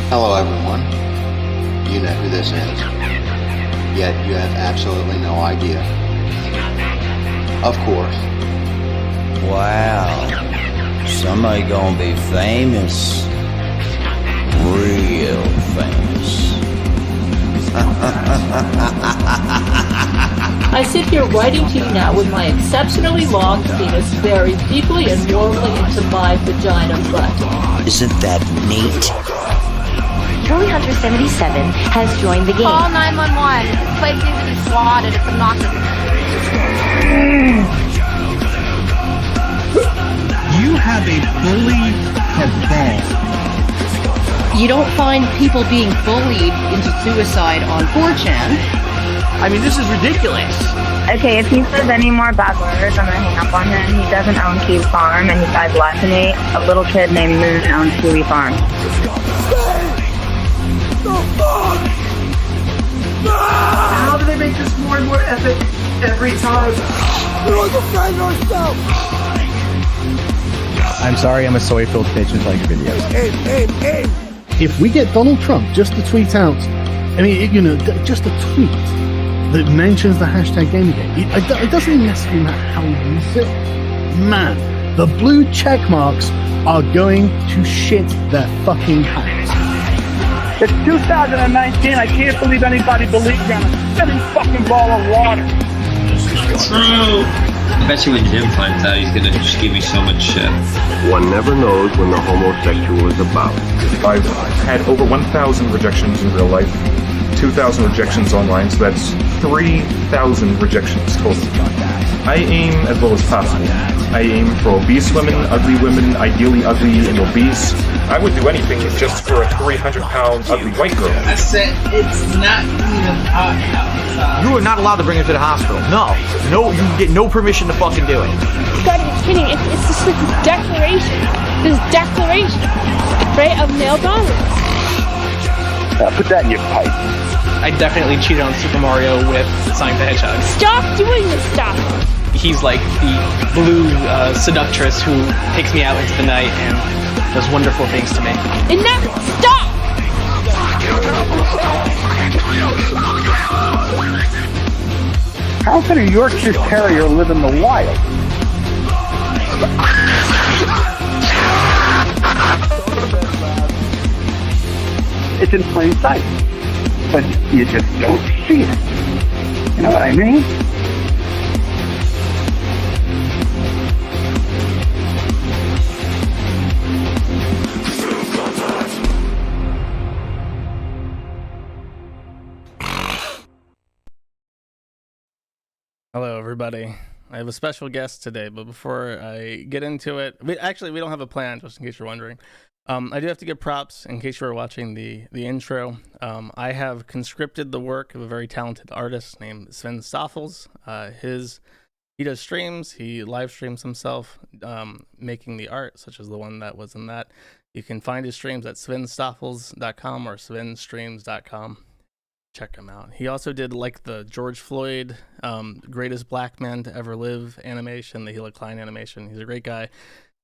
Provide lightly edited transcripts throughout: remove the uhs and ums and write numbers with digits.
Hello, everyone. You know who this is, yet you have absolutely no idea. Of course. Wow. Somebody gonna be famous. Real famous. I sit here writing to you now with my exceptionally long penis buried deeply and warmly into my vagina butt. Isn't that neat? Trophy Hunter 77 has joined the game. Call 911. This place needs to be swatted. It's obnoxious. You have a bully cabal. You don't find people being bullied into suicide on 4chan. I mean, this is ridiculous. Okay, if he says any more bad words, I'm gonna hang up on him. He doesn't own Kiwi Farm, and he dies less than me. A little kid named Moon owns Kiwi Farm. How do they make this more and more epic every time? I'm sorry, I'm a soy-filled bitch with like videos. Aim. If we get Donald Trump just to tweet out, just a tweet that mentions the hashtag Gamergate, it doesn't even necessarily matter how we use it. Man, the blue check marks are going to shit their fucking pants. It's 2019. I can't believe anybody believes in a spinning fucking ball of water. True. I bet you when Jim finds out, he's gonna just give me so much shit. One never knows when the homosexual is about. I've had over 1,000 rejections in real life, 2,000 rejections online, so that's 3,000 rejections total. I aim as low as possible. I aim for obese women, ideally ugly and obese. I would do anything just for a 300-pound ugly white girl. I said it's not even hot outside. You are not allowed to bring her to the hospital. No, you get no permission to fucking do it. You gotta be kidding. It's just like this declaration, right, of male dominance. Put that in your pipe. I definitely cheated on Super Mario with Sonic the Hedgehog. Stop doing this stuff. He's like the blue seductress who takes me out into the night and does wonderful things to me. Enough! Stop! How can a Yorkshire Terrier live in the wild? It's in plain sight, but you just don't see it. You know what I mean? Hello, everybody. I have a special guest today, but before I get into it, we don't have a plan, just in case you're wondering. I do have to give props in case you were watching the intro. I have conscripted the work of a very talented artist named Sven Stoffels. He does streams. He live streams himself, making the art, such as the one that was in that. You can find his streams at svenstoffels.com or svenstreams.com. Check him out. He also did like the George Floyd, greatest black man to ever live animation, the Hila Klein animation. He's a great guy.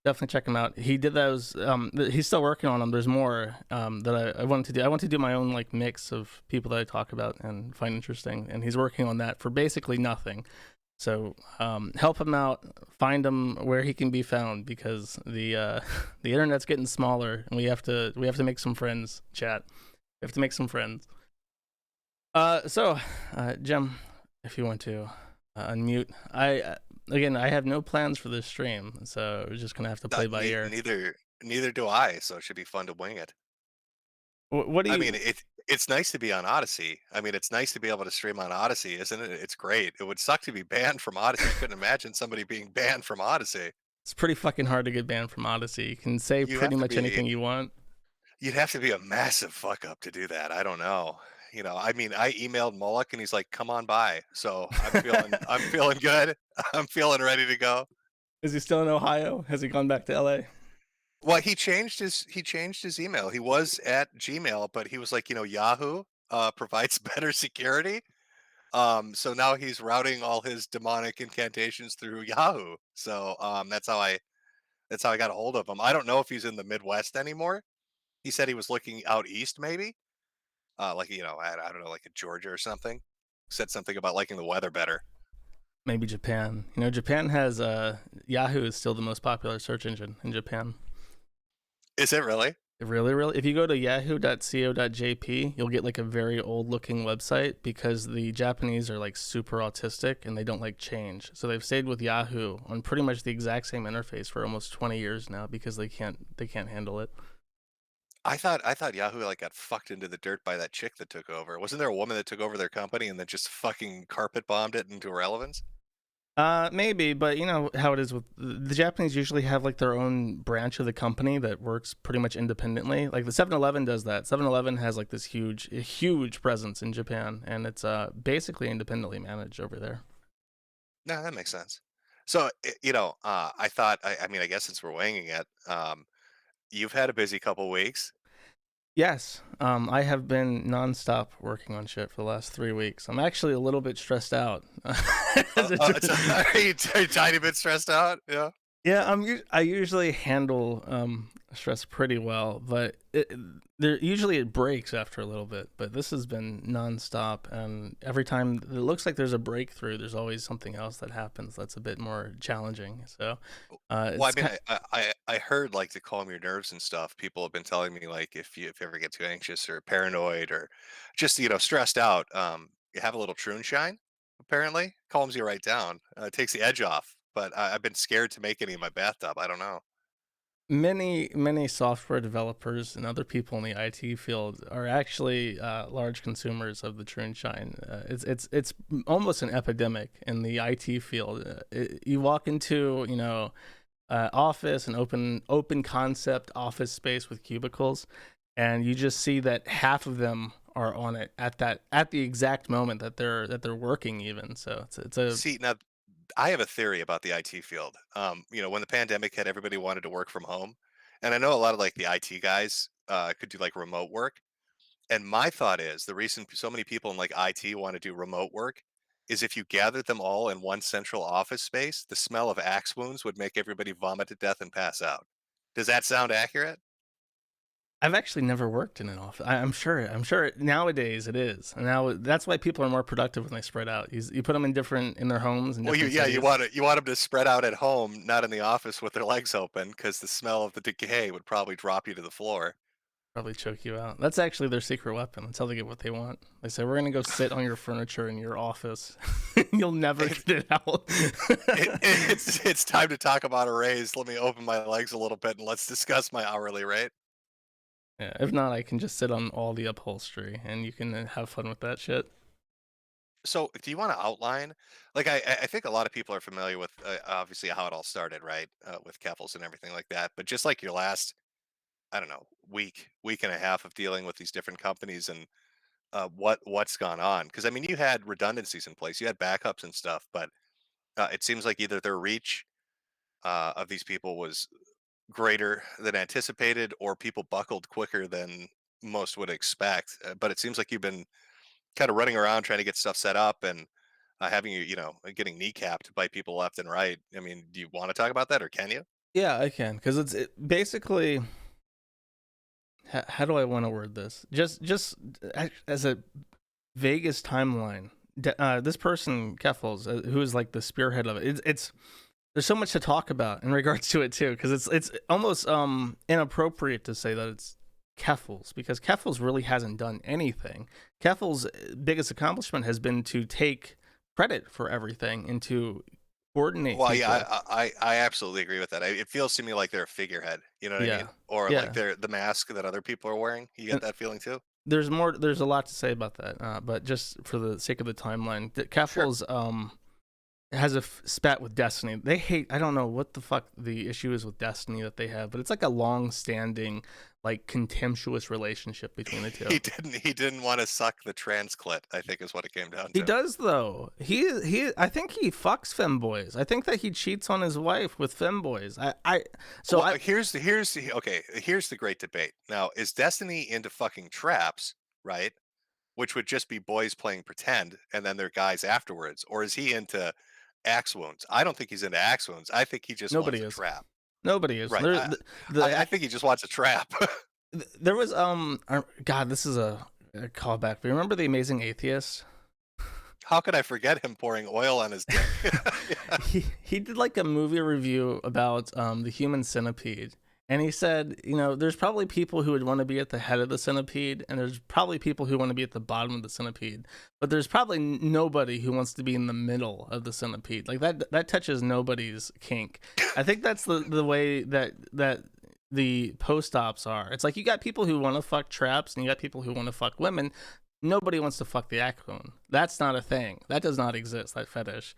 Definitely check him out. He did those. He's still working on them. There's more that I wanted to do. I want to do my own like mix of people that I talk about and find interesting. And he's working on that for basically nothing. So help him out. Find him where he can be found, because the internet's getting smaller, and we have to make some friends. Chat. We have to make some friends. So Jem, if you want to unmute. I have no plans for this stream, so we're just gonna have to play by ear. Neither do I, so it should be fun to wing it. What do you? I mean, it's nice to be on Odyssey. I mean, it's nice to be able to stream on Odyssey, isn't it? It's great. It would suck to be banned from Odyssey. I couldn't imagine somebody being banned from Odyssey. It's pretty fucking hard to get banned from Odyssey. You can say pretty much anything you want. You'd have to be a massive fuck up to do that. I don't know. You know, I mean, I emailed Moloch and he's like, "Come on by." So I'm feeling good. I'm feeling ready to go. Is he still in Ohio? Has he gone back to LA? Well, he changed his email. He was at Gmail, but he was like, Yahoo provides better security. So now he's routing all his demonic incantations through Yahoo. So that's how I got a hold of him. I don't know if he's in the Midwest anymore. He said he was looking out east, maybe, like I don't know, like in Georgia or something. Said something about liking the weather better. Maybe Japan. Japan has Yahoo is still the most popular search engine in Japan. Is it really? Really? If you go to yahoo.co.jp, you'll get like a very old looking website because the Japanese are like super autistic and they don't like change. So they've stayed with Yahoo on pretty much the exact same interface for almost 20 years now because they can't handle it. I thought Yahoo like got fucked into the dirt by that chick that took over. Wasn't there a woman that took over their company and then just fucking carpet bombed it into irrelevance? Maybe, but you know how it is with the Japanese usually have like their own branch of the company that works pretty much independently. Like the 7-Eleven does that. 7-Eleven has like this huge presence in Japan, and it's basically independently managed over there. No, that makes sense. So, I thought, I mean, I guess since we're winging it, you've had a busy couple weeks. Yes, I have been nonstop working on shit for the last 3 weeks. I'm actually a little bit stressed out. Are you a tiny bit stressed out? Yeah. Yeah, I usually handle stress pretty well, but usually it breaks after a little bit. But this has been nonstop, and every time it looks like there's a breakthrough, there's always something else that happens that's a bit more challenging. So, Well, I mean, I heard like to calm your nerves and stuff. People have been telling me like if you ever get too anxious or paranoid or just stressed out, you have a little Shine. Apparently, calms you right down. Takes the edge off. But I've been scared to make any in my bathtub. I don't know. many software developers and other people in the IT field are actually large consumers of the True Shine. It's almost an epidemic in the IT field. You walk into office, an open concept office space with cubicles, and you just see that half of them are on it at the exact moment that they're working even. So it's a See, now I have a theory about the IT field. When the pandemic hit, everybody wanted to work from home, and I know a lot of like the IT guys could do like remote work. And my thought is the reason so many people in like IT want to do remote work is if you gathered them all in one central office space, the smell of axe wounds would make everybody vomit to death and pass out. Does that sound accurate? I've actually never worked in an office. I'm sure nowadays it is. And now that's why people are more productive when they spread out. You put them in their homes. And Well, you cities. you want them to spread out at home, not in the office with their legs open, because the smell of the decay would probably drop you to the floor. Probably choke you out. That's actually their secret weapon. That's how they get what they want. They say, we're going to go sit on your furniture in your office. You'll never get it out. It's time to talk about a raise. Let me open my legs a little bit and let's discuss my hourly rate. Yeah, if not, I can just sit on all the upholstery and you can have fun with that shit. So, do you want to outline? Like, I think a lot of people are familiar with obviously how it all started, right? With Keffels and everything like that. But just like your last, I don't know, week and a half of dealing with these different companies and what's gone on. Because I mean, you had redundancies in place, you had backups and stuff, but it seems like either their reach of these people was greater than anticipated, or people buckled quicker than most would expect. But it seems like you've been kind of running around trying to get stuff set up and having getting kneecapped by people left and right. I mean, do you want to talk about that, or can you? Yeah, I can, because basically. How do I want to word this? Just as a Vegas timeline. This person Keffels, who is like the spearhead of it, it's there's so much to talk about in regards to it too, because it's almost inappropriate to say that it's Keffels, because Keffels really hasn't done anything. Keffels' biggest accomplishment has been to take credit for everything and to coordinate. Well, people. yeah, I absolutely agree with that. It feels to me like they're a figurehead. You know what I mean? Or like they're the mask that other people are wearing. You get that feeling too? There's a lot to say about that, but just for the sake of the timeline, Keffels has a spat with Destiny. They hate, I don't know what the fuck the issue is with Destiny that they have, but it's like a long-standing, like, contemptuous relationship between the two. He didn't want to suck the trans clit, I think is what it came down to. He does though. I think he fucks femboys. I think that he cheats on his wife with femboys. Here's the great debate. Now, is Destiny into fucking traps, right? Which would just be boys playing pretend and then they're guys afterwards, or is he into axe wounds? I don't think he's into axe wounds. I think he just wants a trap. Nobody is. Right. I think he just wants a trap. There was God, this is a callback. But remember The Amazing Atheist? How could I forget him pouring oil on his dick? He did like a movie review about the human centipede. And he said, there's probably people who would want to be at the head of the centipede, and there's probably people who want to be at the bottom of the centipede. But there's probably nobody who wants to be in the middle of the centipede. Like that touches nobody's kink. I think that's the way that the post-ops are. It's like you got people who want to fuck traps, and you got people who want to fuck women. Nobody wants to fuck the acroon. That's not a thing. That does not exist, that fetish.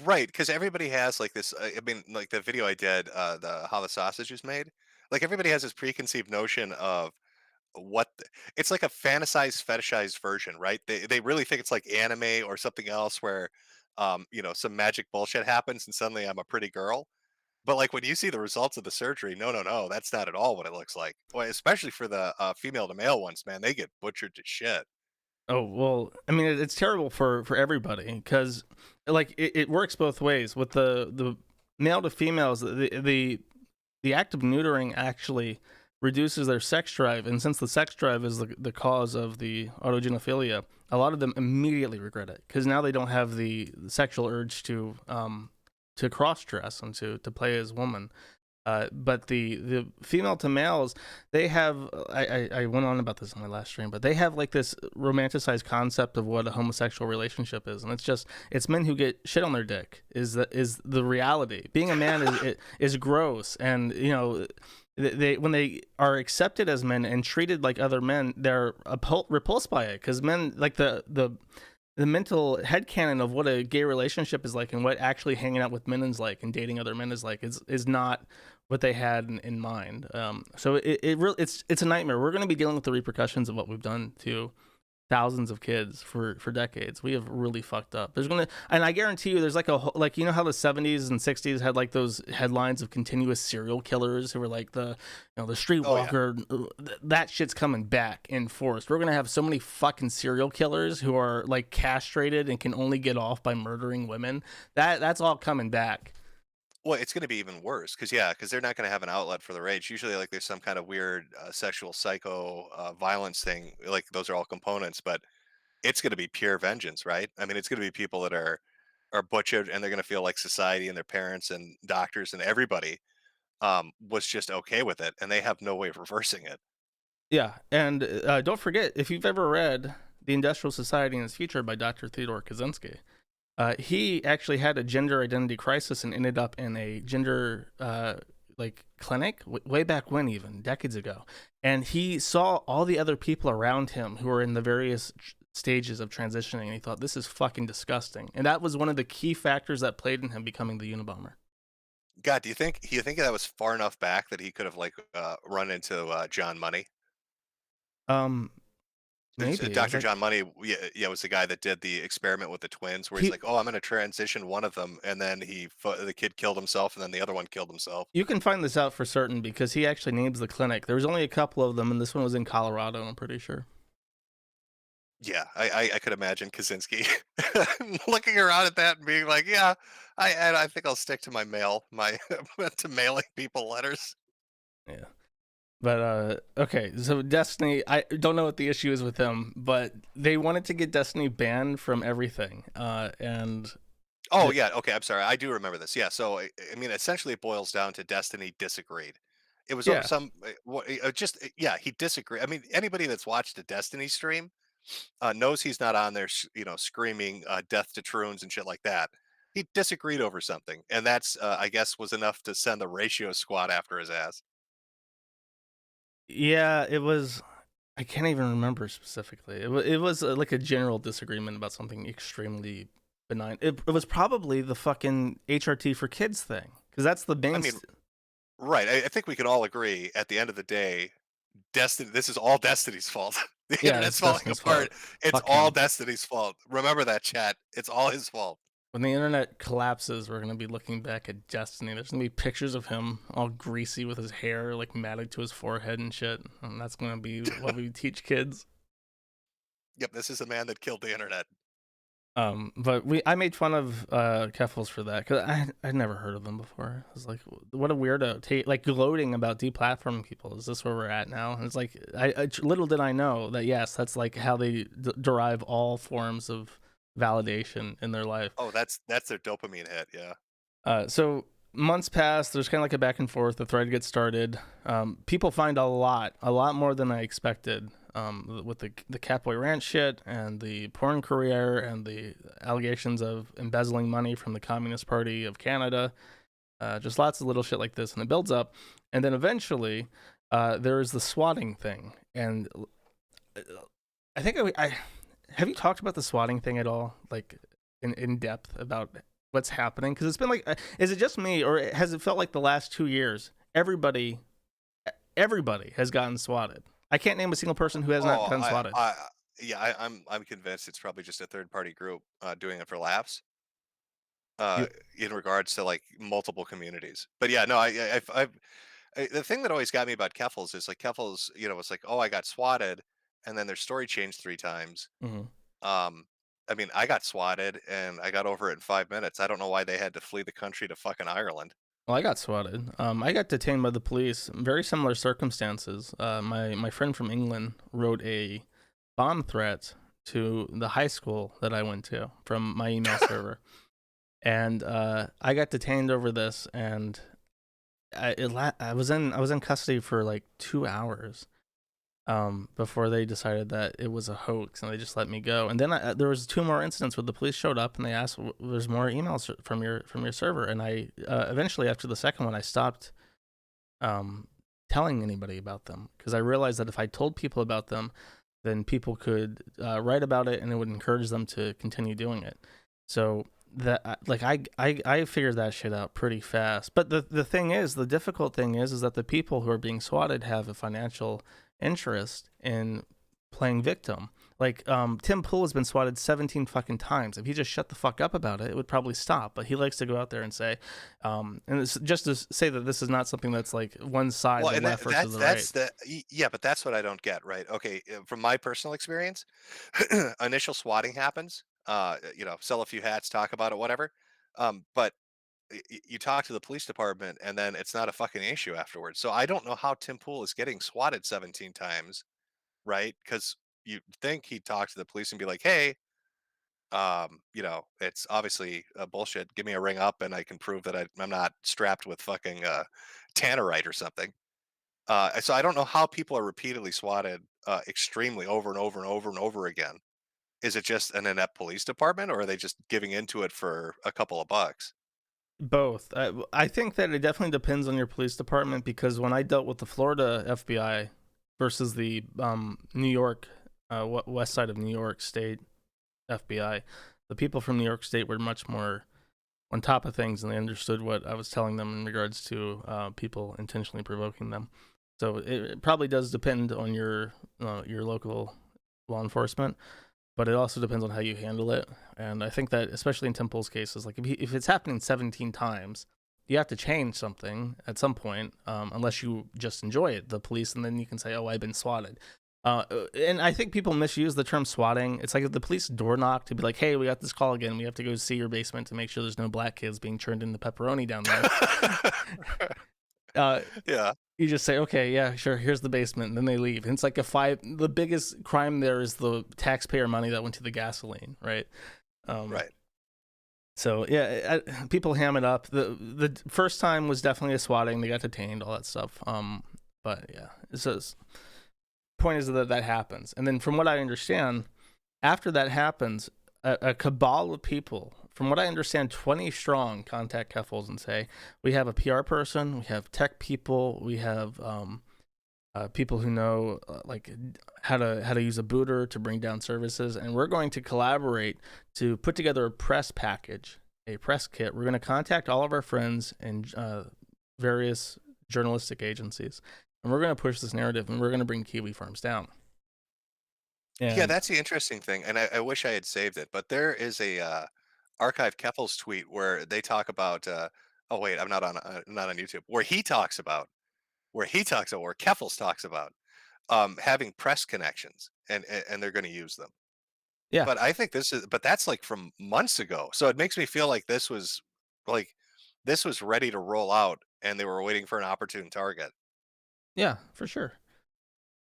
Right, because everybody has like this. I mean, like the video I did, how the sausage is made. Like everybody has this preconceived notion of it's like a fantasized, fetishized version, right? They really think it's like anime or something else where, some magic bullshit happens and suddenly I'm a pretty girl. But like when you see the results of the surgery, no, that's not at all what it looks like. Well, especially for the female to male ones, man, they get butchered to shit. Oh, well, I mean, it's terrible for everybody because, like, it works both ways. With the male to females, the act of neutering actually reduces their sex drive. And since the sex drive is the cause of the autogenophilia, a lot of them immediately regret it because now they don't have the sexual urge to cross-dress and to play as woman. But the female to males, they have, I went on about this on my last stream, but they have like this romanticized concept of what a homosexual relationship is. And it's men who get shit on their dick is the reality. Being a man is gross. And, they when they are accepted as men and treated like other men, they're repulsed by it. Because men, like the mental headcanon of what a gay relationship is like and what actually hanging out with men is like and dating other men is like is not what they had in mind. So it's a nightmare. We're going to be dealing with the repercussions of what we've done to thousands of kids for decades. We have really fucked up. And I guarantee you, there's like how the 70s and 60s had like those headlines of continuous serial killers who were like the streetwalker. Oh, yeah. That shit's coming back in force. We're gonna have so many fucking serial killers who are like castrated and can only get off by murdering women. That's all coming back. Well, it's going to be even worse because they're not going to have an outlet for the rage. Usually, like there's some kind of weird sexual psycho violence thing. Like those are all components, but it's going to be pure vengeance, right? I mean, it's going to be people that are butchered, and they're going to feel like society and their parents and doctors and everybody was just okay with it, and they have no way of reversing it. Yeah, and don't forget, if you've ever read The Industrial Society and Its Future by Dr. Theodore Kaczynski, he actually had a gender identity crisis and ended up in a gender clinic way back when, even decades ago. And he saw all the other people around him who were in the various stages of transitioning, and he thought, this is fucking disgusting. And that was one of the key factors that played in him becoming the Unabomber. God, do you think that was far enough back that he could have run into John Money? Maybe. Dr. John Money, was the guy that did the experiment with the twins, where he's like, "Oh, I'm going to transition one of them," and then the kid killed himself, and then the other one killed himself. You can find this out for certain because he actually names the clinic. There was only a couple of them, and this one was in Colorado, I'm pretty sure. Yeah, I could imagine Kaczynski looking around at that and being like, "Yeah, I think I'll stick to my to mailing people letters." Yeah. But okay, so Destiny, I don't know what the issue is with them, but they wanted to get Destiny banned from everything. And yeah, okay, I'm sorry, I do remember this. Yeah, so I mean, essentially, it boils down to Destiny disagreed. It was he disagreed. I mean, anybody that's watched a Destiny stream knows he's not on there, screaming death to Troons and shit like that. He disagreed over something, and that's I guess was enough to send the ratio squad after his ass. Yeah, it was. I can't even remember specifically. It was like a general disagreement about something extremely benign. It was probably the fucking HRT for kids thing, because that's the main. I mean, right. I think we can all agree at the end of the day, Destiny. This is all Destiny's fault. The internet's falling apart. It's all Destiny's fault. Remember that, chat. It's all his fault. When the internet collapses, we're going to be looking back at Destiny. There's going to be pictures of him all greasy with his hair like matted to his forehead and shit. And that's going to be what we teach kids. Yep, this is a man that killed the internet. But I made fun of Keffels for that because I'd never heard of them before. I was like, what a weirdo, like gloating about deplatforming people. Is this where we're at now? And it's like, little did I know that yes, that's like how they derive all forms of validation in their life. Oh, that's their dopamine hit, yeah. So months pass. There's kind of like a back and forth. The thread gets started. People find a lot more than I expected. With the Catboy Ranch shit and the porn career and the allegations of embezzling money from the Communist Party of Canada, just lots of little shit like this, and it builds up, and then eventually there is the swatting thing, and I think I have you talked about the swatting thing at all, like in depth about what's happening? Because it's been like, is it just me, or has it felt like the last 2 years everybody has gotten swatted? I can't name a single person who has not gotten swatted. I'm convinced it's probably just a third party group doing it for laughs. In regards to like multiple communities, but yeah, no, the thing that always got me about Keffels is like Keffels, it's like, oh, I got swatted, and then their story changed 3 times. I mean, I got swatted and I got over it in 5 minutes. I don't know why they had to flee the country to fucking Ireland. Well, I got swatted. I got detained by the police. Very similar circumstances. My friend from England wrote a bomb threat to the high school that I went to from my email server, and I got detained over this. And I was in custody for like 2 hours before they decided that it was a hoax, and they just let me go. And then there was 2 more incidents where the police showed up and they asked, "There's more emails from your server." And I eventually, after the second one, I stopped telling anybody about them, because I realized that if I told people about them, then people could write about it, and it would encourage them to continue doing it. So that like I figured that shit out pretty fast. But the thing is, the difficult thing is that the people who are being swatted have a financial interest in playing victim. Like Tim Pool has been swatted 17 fucking times. If he just shut the fuck up about it, it would probably stop. But he likes to go out there and say, and it's just to say that this is not something that's like one side, the left versus the right. Yeah, but that's what I don't get, right? Okay, from my personal experience, initial swatting happens. Sell a few hats, talk about it, whatever. But you talk to the police department, and then it's not a fucking issue afterwards. So I don't know how Tim Pool is getting swatted 17 times, right? Because you think he'd talk to the police and be like, "Hey, it's obviously bullshit. Give me a ring up, and I can prove that I'm not strapped with fucking tannerite or something." So I don't know how people are repeatedly swatted extremely over and over and over and over again. Is it just an inept police department, or are they just giving into it for a couple of bucks? Both. I think that it definitely depends on your police department, because when I dealt with the Florida FBI versus the New York, west side of New York State FBI, the people from New York State were much more on top of things, and they understood what I was telling them in regards to people intentionally provoking them. So it probably does depend on your local law enforcement, but it also depends on how you handle it. And I think that especially in Tim Pool's cases, like if it's happening 17 times, you have to change something at some point, unless you just enjoy it, the police, and then you can say, "Oh, I've been swatted." And I think people misuse the term swatting. It's like if the police door knock to be like, "Hey, we got this call again. We have to go see your basement to make sure there's no black kids being churned into pepperoni down there." Yeah. You just say, "Okay, yeah, sure, here's the basement," and then they leave. And it's like the biggest crime there is the taxpayer money that went to the gasoline, right? Right. So yeah, people ham it up. The first time was definitely a swatting. They got detained, all that stuff. But yeah, point is that happens. And then from what I understand, after that happens, a cabal of people, from what I understand, 20 strong, contact Keffels and say, "We have a PR person, we have tech people, we have people who know like how to use a booter to bring down services, and we're going to collaborate to put together a press package, a press kit. We're going to contact all of our friends and various journalistic agencies, and we're going to push this narrative, and we're going to bring Kiwi farms down." Yeah, that's the interesting thing, and I wish I had saved it, but there is a archive Keffels tweet where they talk about. Oh wait, I'm not on YouTube. Where Keffels talks about having press connections, and they're going to use them. Yeah. But I think but that's like from months ago. So it makes me feel like like this was ready to roll out and they were waiting for an opportune target. Yeah, for sure.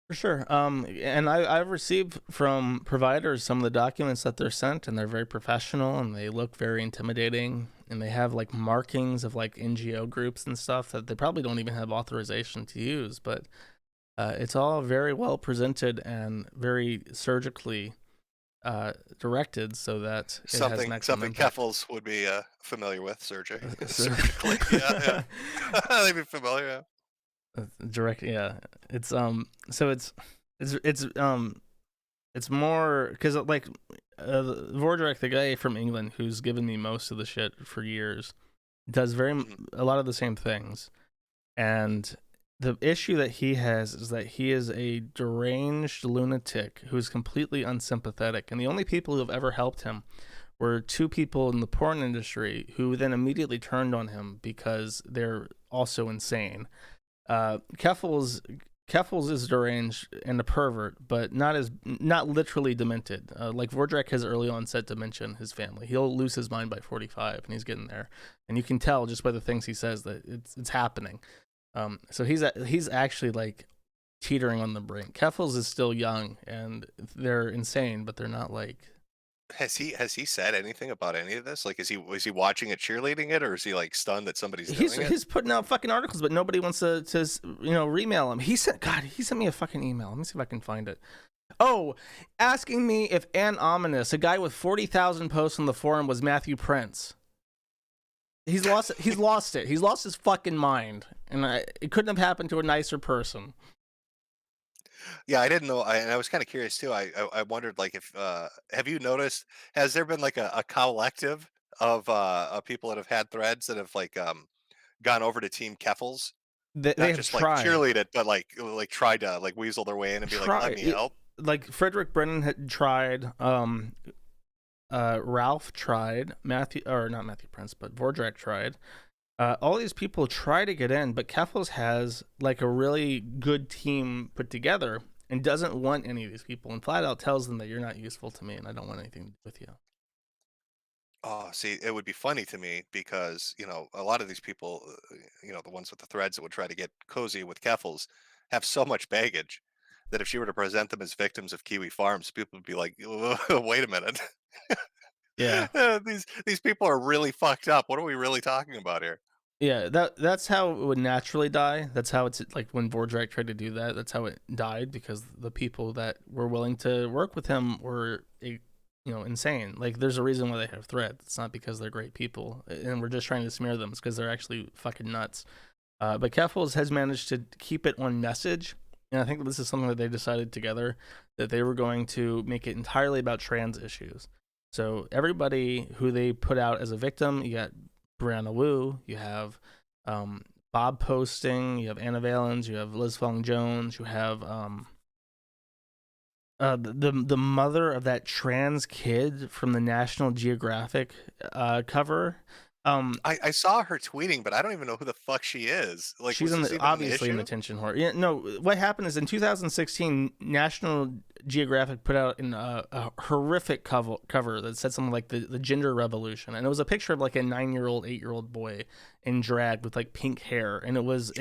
For sure. And I've received from providers some of the documents that they're sent, and they're very professional, and they look very intimidating, and they have like markings of like NGO groups and stuff that they probably don't even have authorization to use. But it's all very well presented and very surgically directed so that it has maximum Something impact. Keffels would be familiar with surgically. Yeah, yeah. They'd be familiar. Yeah. Direct, yeah. It's so it's more because like Vordrak, the guy from England who's given me most of the shit for years, does a lot of the same things, and the issue that he has is that he is a deranged lunatic who is completely unsympathetic, and the only people who have ever helped him were two people in the porn industry who then immediately turned on him because they're also insane. Keffels is deranged and a pervert, but not literally demented. Like Vordrak has early onset dementia in his family. He'll lose his mind by 45, and he's getting there. And you can tell just by the things he says that it's happening. So he's actually like teetering on the brink. Keffels is still young, and they're insane, but they're not like. Has he said anything about any of this? Like, was he watching it, cheerleading it, or is he like stunned that somebody's doing it? He's putting out fucking articles, but nobody wants to remail him. He sent me a fucking email. Let me see if I can find it. Oh, asking me if Ann Ominous, a guy with 40,000 posts on the forum, was Matthew Prince. He's lost it. He's lost it. He's lost his fucking mind, and it couldn't have happened to a nicer person. Yeah, I didn't know. And I was kind of curious too. I wondered, like, if have you noticed? Has there been like a collective of people that have had threads that have like gone over to Team Keffels, They not have just like tried. cheerlead it, but like tried to like weasel their way in and be like, "Let me help." Like Frederick Brennan had tried. Ralph tried. Not Matthew Prince, but Vordrak tried. All these people try to get in, but Keffels has like a really good team put together and doesn't want any of these people, and flat out tells them that you're not useful to me and I don't want anything to do with you. Oh, see, it would be funny to me because, a lot of these people, the ones with the threads that would try to get cozy with Keffels have so much baggage that if she were to present them as victims of Kiwi Farms, people would be like, wait a minute. Yeah. These people are really fucked up. What are we really talking about here? Yeah, that's how it would naturally die. That's how it's like when Vordrak tried to do that. That's how it died because the people that were willing to work with him were, insane. Like there's a reason why they have threads. It's not because they're great people and we're just trying to smear them. It's because they're actually fucking nuts. But Keffels has managed to keep it on message, and I think this is something that they decided together that they were going to make it entirely about trans issues. So everybody who they put out as a victim, you got Brianna Wu, you have Bob Posting, you have Anna Valens, you have Liz Fong Jones, you have the mother of that trans kid from the National Geographic cover. I saw her tweeting, but I don't even know who the fuck she is. Like, she's obviously in the attention whore. Yeah, no. What happened is in 2016, National Geographic put out a horrific cover that said something like the gender revolution, and it was a picture of like a 9-year-old, 8-year-old boy in drag with like pink hair, and it was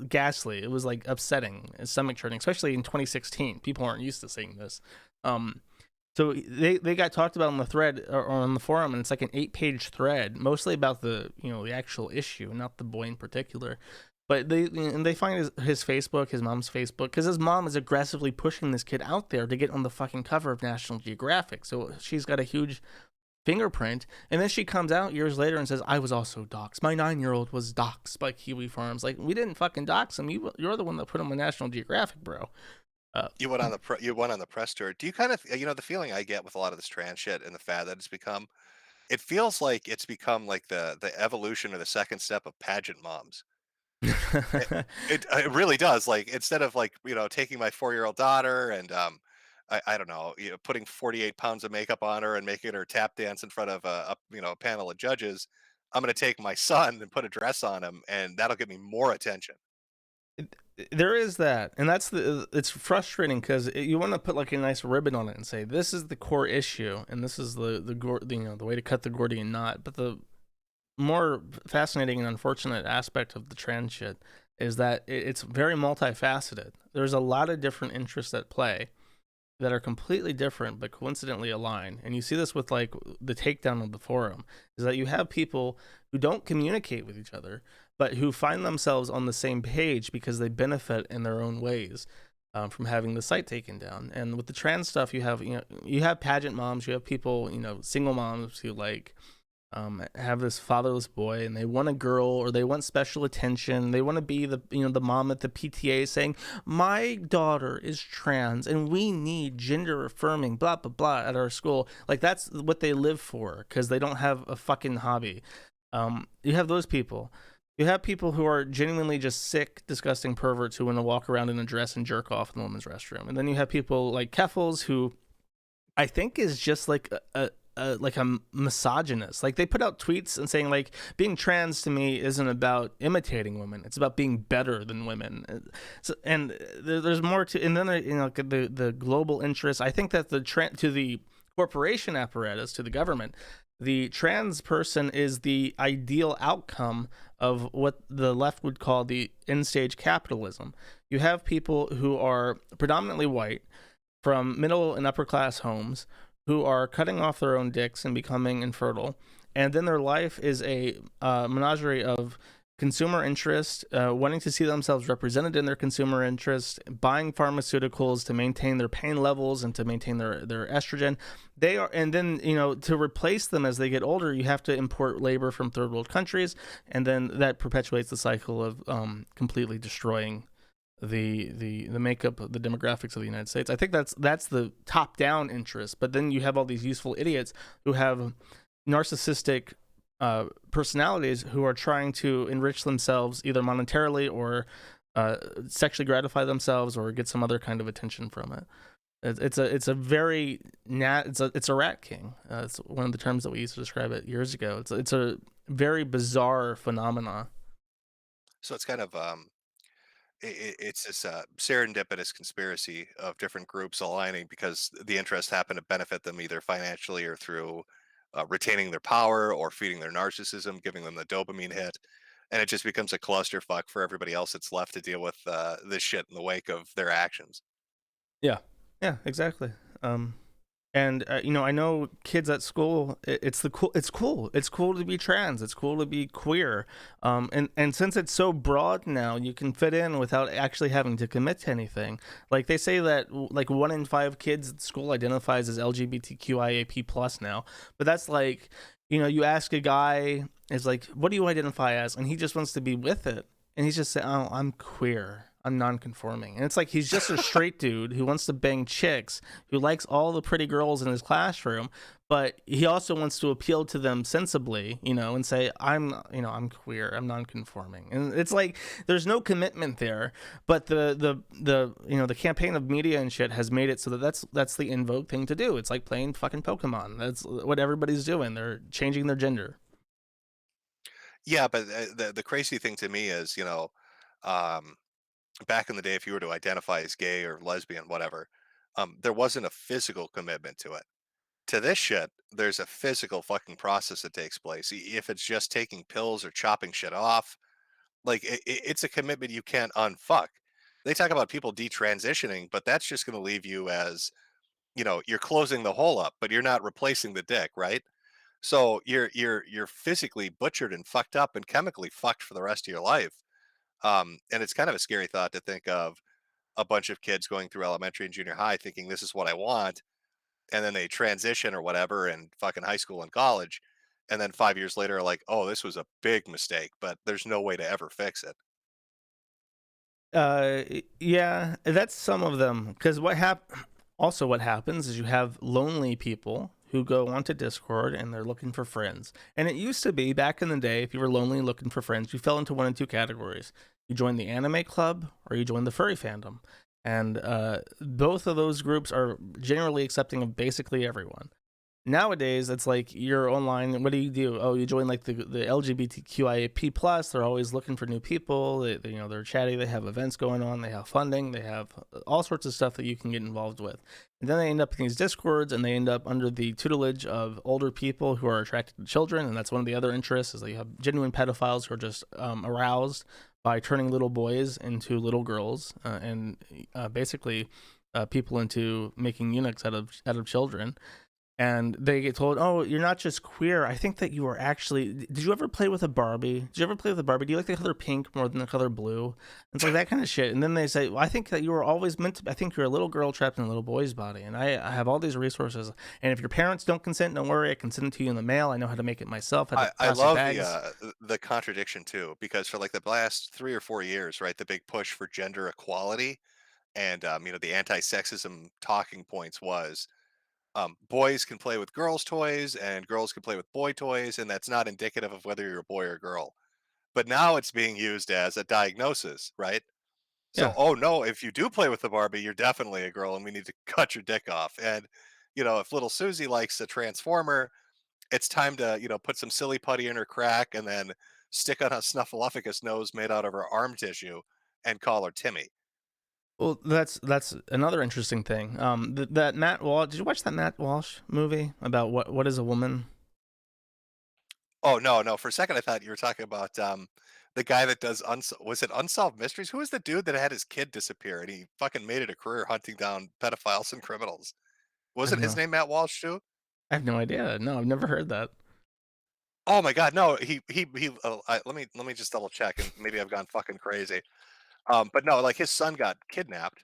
ghastly. It was like upsetting, stomach churning, especially in 2016. People aren't used to seeing this. So they got talked about on the thread or on the forum, and it's like an 8-page thread, mostly about the actual issue, not the boy in particular. But they find his Facebook, his mom's Facebook, because his mom is aggressively pushing this kid out there to get on the fucking cover of National Geographic. So she's got a huge fingerprint, and then she comes out years later and says, "I was also doxxed. My 9-year-old was doxxed by Kiwi Farms." Like, we didn't fucking dox him. You're the one that put him on National Geographic, bro. You went on the press tour. Do you kind of the feeling I get with a lot of this trans shit and the fad that it's become? It feels like it's become like the evolution or the second step of pageant moms. It really does. Like, instead of like taking my 4-year-old daughter and I don't know, putting 48 pounds of makeup on her and making her tap dance in front of a panel of judges, I'm going to take my son and put a dress on him, and that'll get me more attention. There is that, and it's frustrating because you want to put like a nice ribbon on it and say this is the core issue, and this is the way to cut the Gordian knot. But the more fascinating and unfortunate aspect of the trans shit is that it's very multifaceted. There's a lot of different interests at play that are completely different but coincidentally align. And you see this with like the takedown of the forum, is that you have people who don't communicate with each other but who find themselves on the same page because they benefit in their own ways from having the site taken down. And with the trans stuff, you have pageant moms, you have people, single moms who like have this fatherless boy and they want a girl or they want special attention. They want to be the mom at the PTA saying, my daughter is trans and we need gender affirming blah blah blah at our school. Like that's what they live for because they don't have a fucking hobby. You have those people. You have people who are genuinely just sick, disgusting perverts who want to walk around in a dress and jerk off in the women's restroom. And then you have people like Keffels, who I think is just like a misogynist. Like they put out tweets and saying like being trans to me isn't about imitating women, it's about being better than women. So, and there's more to, and then the global interest. I think that to the corporation apparatus, to the government, the trans person is the ideal outcome of what the left would call the end stage capitalism. You have people who are predominantly white from middle and upper class homes who are cutting off their own dicks and becoming infertile. And then their life is a menagerie of consumer interest, wanting to see themselves represented in their consumer interest, buying pharmaceuticals to maintain their pain levels and to maintain their estrogen. And then, to replace them as they get older, you have to import labor from third world countries. And then that perpetuates the cycle of completely destroying the makeup of the demographics of the United States. I think that's the top down interest. But then you have all these useful idiots who have narcissistic personalities who are trying to enrich themselves either monetarily or sexually gratify themselves or get some other kind of attention from it. It's a rat king. It's one of the terms that we used to describe it years ago. It's a very bizarre phenomena. So it's kind of it's this serendipitous conspiracy of different groups aligning because the interests happen to benefit them either financially or through retaining their power or feeding their narcissism, giving them the dopamine hit. And it just becomes a clusterfuck for everybody else that's left to deal with this shit in the wake of their actions. Yeah, exactly. And I know kids at school. It's cool to be trans. It's cool to be queer. And since it's so broad now, you can fit in without actually having to commit to anything. Like they say that like 1 in 5 kids at school identifies as LGBTQIAP+ now. But that's like, you ask a guy, is like, what do you identify as? And he just wants to be with it. And he's just saying, oh, I'm queer. I'm non-conforming. And it's like he's just a straight dude who wants to bang chicks, who likes all the pretty girls in his classroom, but he also wants to appeal to them sensibly, and say, I'm queer, I'm non-conforming. And it's like there's no commitment there, but the campaign of media and shit has made it so that that's the in vogue thing to do. It's like playing fucking Pokemon. That's what everybody's doing. They're changing their gender. Yeah, but the crazy thing to me is, back in the day, if you were to identify as gay or lesbian, whatever, there wasn't a physical commitment to it. To this shit, there's a physical fucking process that takes place. If it's just taking pills or chopping shit off, like it's a commitment you can't unfuck. They talk about people detransitioning, but that's just going to leave you as, you're closing the hole up, but you're not replacing the dick, right? So you're physically butchered and fucked up and chemically fucked for the rest of your life. And it's kind of a scary thought to think of a bunch of kids going through elementary and junior high thinking this is what I want, and then they transition or whatever in fucking high school and college, and then 5 years later are like, oh, this was a big mistake, but there's no way to ever fix it. Yeah, that's some of them. Because what happens is you have lonely people who go onto Discord and they're looking for friends. And it used to be back in the day, if you were lonely and looking for friends, you fell into one of two categories. You joined the anime club or you joined the furry fandom. And both of those groups are generally accepting of basically everyone. Nowadays, it's like you're online. What do? Oh, you join like the LGBTQIA plus. They're always looking for new people. They're chatty. They have events going on. They have funding. They have all sorts of stuff that you can get involved with. And then they end up in these discords, and they end up under the tutelage of older people who are attracted to children. And that's one of the other interests, is that you have genuine pedophiles who are just aroused by turning little boys into little girls, and basically people into making eunuchs out of children. And they get told, "Oh, you're not just queer. I think that you are actually. Did you ever play with a Barbie? Did you ever play with a Barbie? Do you like the color pink more than the color blue?" It's like that kind of shit. And then they say, "Well, I think that you were always meant to. I think you're a little girl trapped in a little boy's body." And I have all these resources. And if your parents don't consent, don't worry. I can send it to you in the mail. I know how to make it myself. I love the contradiction too, because for like the last 3 or 4 years, right, the big push for gender equality and the anti-sexism talking points was boys can play with girls' toys and girls can play with boy toys, and that's not indicative of whether you're a boy or a girl. But now it's being used as a diagnosis, right? So, Yeah. oh no, if you do play with the Barbie, you're definitely a girl, and we need to cut your dick off. And if little Susie likes a transformer, it's time to put some silly putty in her crack and then stick on a snuffleupagus nose made out of her arm tissue and call her Timmy. Well, that's another interesting thing. That Matt Walsh. Did you watch that Matt Walsh movie about what is a woman? Oh no! For a second, I thought you were talking about the guy that does was it Unsolved Mysteries? Who was the dude that had his kid disappear and he fucking made it a career hunting down pedophiles and criminals? I have Wasn't his no, name Matt Walsh too? I have no idea. No, I've never heard that. Oh my God, no! Let me just double check, and maybe I've gone fucking crazy. But no, like his son got kidnapped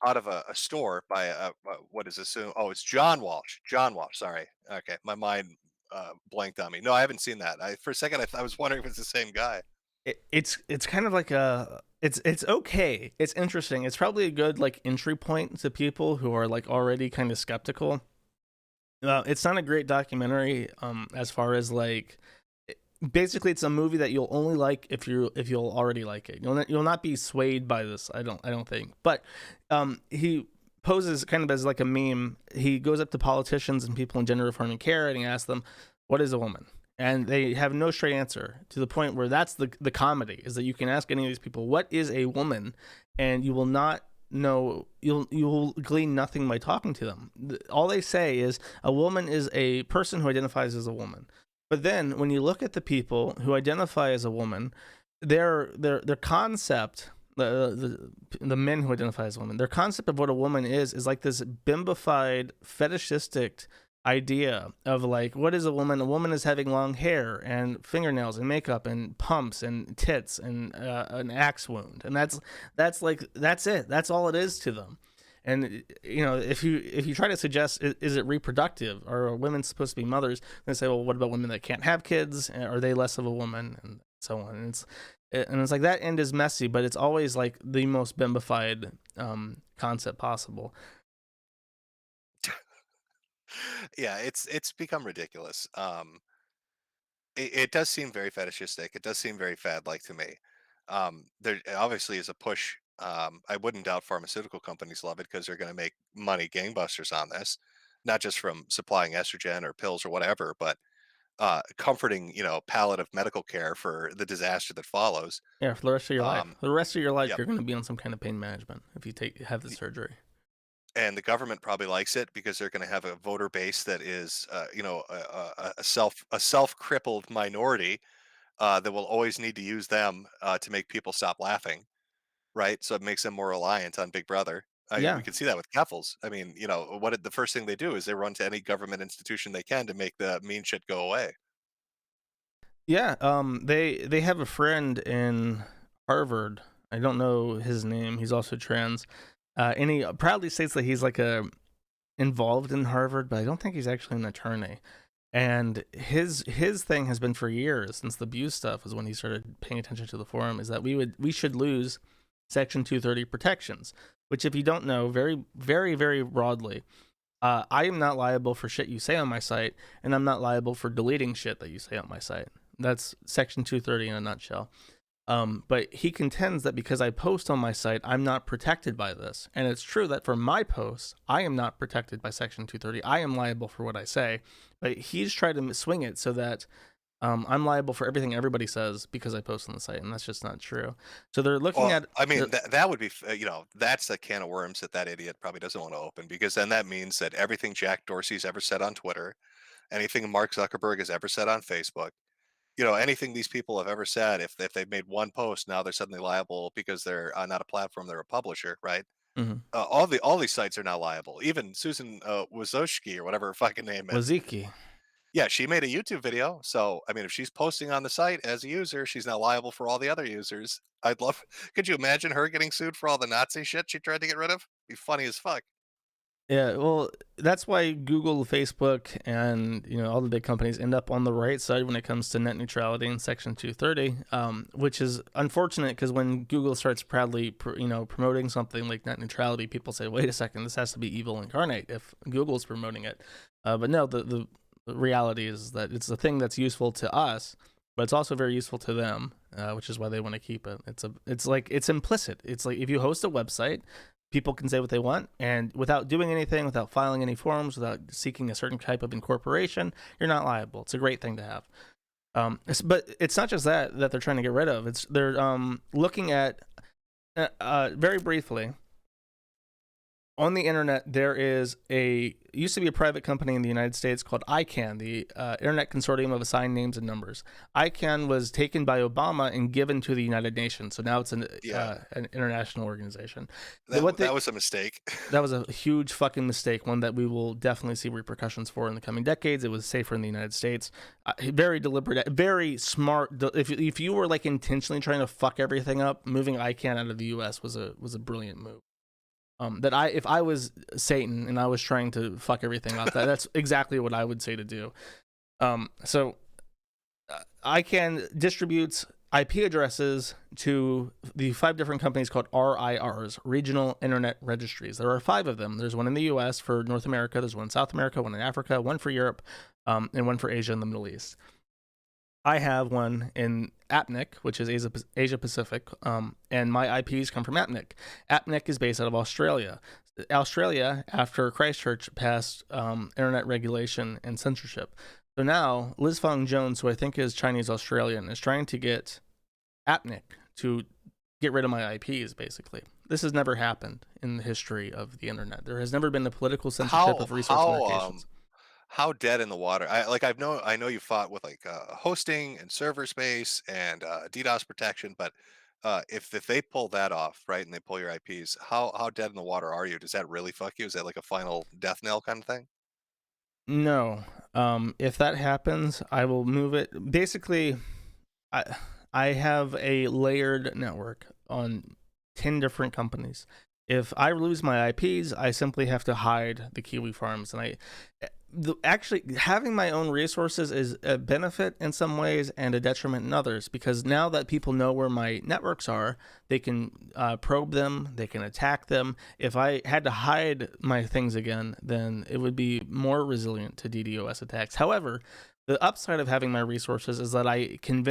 out of a store by what is assumed. Oh, it's John Walsh. John Walsh. Sorry. Okay, my mind blanked on me. No, I haven't seen that. For a second, I was wondering if it's the same guy. It's kind of like it's okay. It's interesting. It's probably a good like entry point to people who are like already kind of skeptical. It's not a great documentary. As far as like, basically, it's a movie that you'll only like if you'll already like it. You'll not be swayed by this. I don't think. But he poses kind of as like a meme. He goes up to politicians and people in gender affirming care, and he asks them, "What is a woman?" And they have no straight answer, to the point where that's the comedy, is that you can ask any of these people, "What is a woman?" and you will not know, you will glean nothing by talking to them. All they say is a woman is a person who identifies as a woman. But then when you look at the people who identify as a woman, their concept, the men who identify as women, their concept of what a woman is like this bimbified, fetishistic idea of like, what is a woman? A woman is having long hair and fingernails and makeup and pumps and tits and an axe wound, and that's it. That's all it is to them. And if you try to suggest, is it reproductive? Are women supposed to be mothers? They say, well, what about women that can't have kids? Are they less of a woman? And so on. And it's like that end is messy, but it's always like the most bimbified concept possible. Yeah, it's become ridiculous. It does seem very fetishistic. It does seem very fad-like to me. There obviously is a push. I wouldn't doubt pharmaceutical companies love it because they're going to make money gangbusters on this, not just from supplying estrogen or pills or whatever, but comforting, palliative medical care for the disaster that follows. Yeah, for the rest of your life. For the rest of your life, Yep. you're going to be on some kind of pain management if you have the surgery. And the government probably likes it because they're going to have a voter base that is, a self crippled minority that will always need to use them to make people stop laughing, right? So it makes them more reliant on Big Brother. We Yeah. can see that with Keffels. I mean, the first thing they do is they run to any government institution they can to make the mean shit go away. Yeah, they have a friend in Harvard. I don't know his name. He's also trans. And he proudly states that he's like involved in Harvard, but I don't think he's actually an attorney. And his thing has been for years, since the abuse stuff was when he started paying attention to the forum, is that we should lose Section 230 protections, which, if you don't know, very, very, very broadly, I am not liable for shit you say on my site, and I'm not liable for deleting shit that you say on my site. That's Section 230 in a nutshell. But he contends that because I post on my site, I'm not protected by this. And it's true that for my posts, I am not protected by Section 230. I am liable for what I say. But he's tried to swing it so that I'm liable for everything everybody says because I post on the site, and that's just not true. So they're looking at. I mean, that would be, that's a can of worms that idiot probably doesn't want to open, because then that means that everything Jack Dorsey's ever said on Twitter, anything Mark Zuckerberg has ever said on Facebook, anything these people have ever said, if they've made one post, now they're suddenly liable because they're not a platform, they're a publisher, right? Mhm. All these sites are now liable. Even Susan Wojcicki, or whatever her fucking name is. Wojcicki. Yeah, she made a YouTube video. So, I mean, if she's posting on the site as a user, she's now liable for all the other users. Could you imagine her getting sued for all the Nazi shit she tried to get rid of? Be funny as fuck. Yeah, well, that's why Google, Facebook, and all the big companies end up on the right side when it comes to net neutrality in Section 230, which is unfortunate because when Google starts proudly, promoting something like net neutrality, people say, "Wait a second, this has to be evil incarnate if Google's promoting it." But no, the reality is that it's a thing that's useful to us, but it's also very useful to them, which is why they want to keep it. It's implicit. It's like if you host a website, people can say what they want, and without doing anything, without filing any forms, without seeking a certain type of incorporation, you're not liable. It's a great thing to have. But it's not just that they're trying to get rid of. They're looking at very briefly. On the internet, there used to be a private company in the United States called ICANN, the Internet Consortium of Assigned Names and Numbers. ICANN was taken by Obama and given to the United Nations, so now it's an international organization. That was a mistake. That was a huge fucking mistake, one that we will definitely see repercussions for in the coming decades. It was safer in the United States. Very deliberate, very smart. If you were like intentionally trying to fuck everything up, moving ICANN out of the U.S. was a brilliant move. If I was Satan and I was trying to fuck everything up, that's exactly what I would say to do. So ICANN distributes IP addresses to the 5 different companies called RIRs, Regional Internet Registries. There are 5 of them. There's one in the US for North America, there's one in South America, one in Africa, one for Europe, and one for Asia and the Middle East. I have one in APNIC, which is Asia Pacific, and my IPs come from APNIC. APNIC is based out of Australia. Australia, after Christchurch, passed internet regulation and censorship. So now Liz Fong Jones, who I think is Chinese Australian, is trying to get APNIC to get rid of my IPs, basically. This has never happened in the history of the internet. There has never been a political censorship of resource allocations. How dead in the water? I know you fought with hosting and server space and DDoS protection, but if they pull that off, right, and they pull your IPs, how dead in the water are you? Does that really fuck you? Is that like a final death knell kind of thing? No. If that happens, I will move it. Basically, I have a layered network on 10 different companies. If I lose my IPs, I simply have to hide the Kiwi farms, and actually having my own resources is a benefit in some ways and a detriment in others, because now that people know where my networks are, they can probe them, they can attack them. If I had to hide my things again, then it would be more resilient to DDoS attacks. However, the upside of having my resources is that I can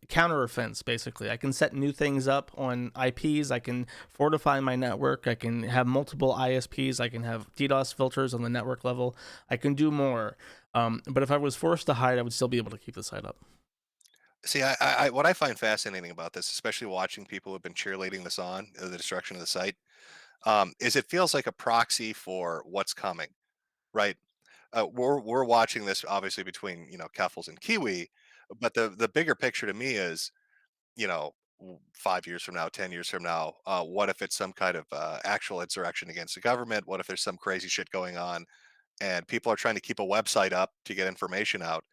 counteroffense, basically. I can set new things up on IPs. I can fortify my network. I can have multiple ISPs. I can have DDoS filters on the network level. I can do more. But if I was forced to hide, I would still be able to keep the site up. See, I what I find fascinating about this, especially watching people who've been cheerleading this on, the destruction of the site, is it feels like a proxy for what's coming, right? We're watching this obviously between Keffels and Kiwi, but the bigger picture to me is 5 years from now, 10 years from now, what if it's some kind of actual insurrection against the government? What if there's some crazy shit going on and people are trying to keep a website up to get information out?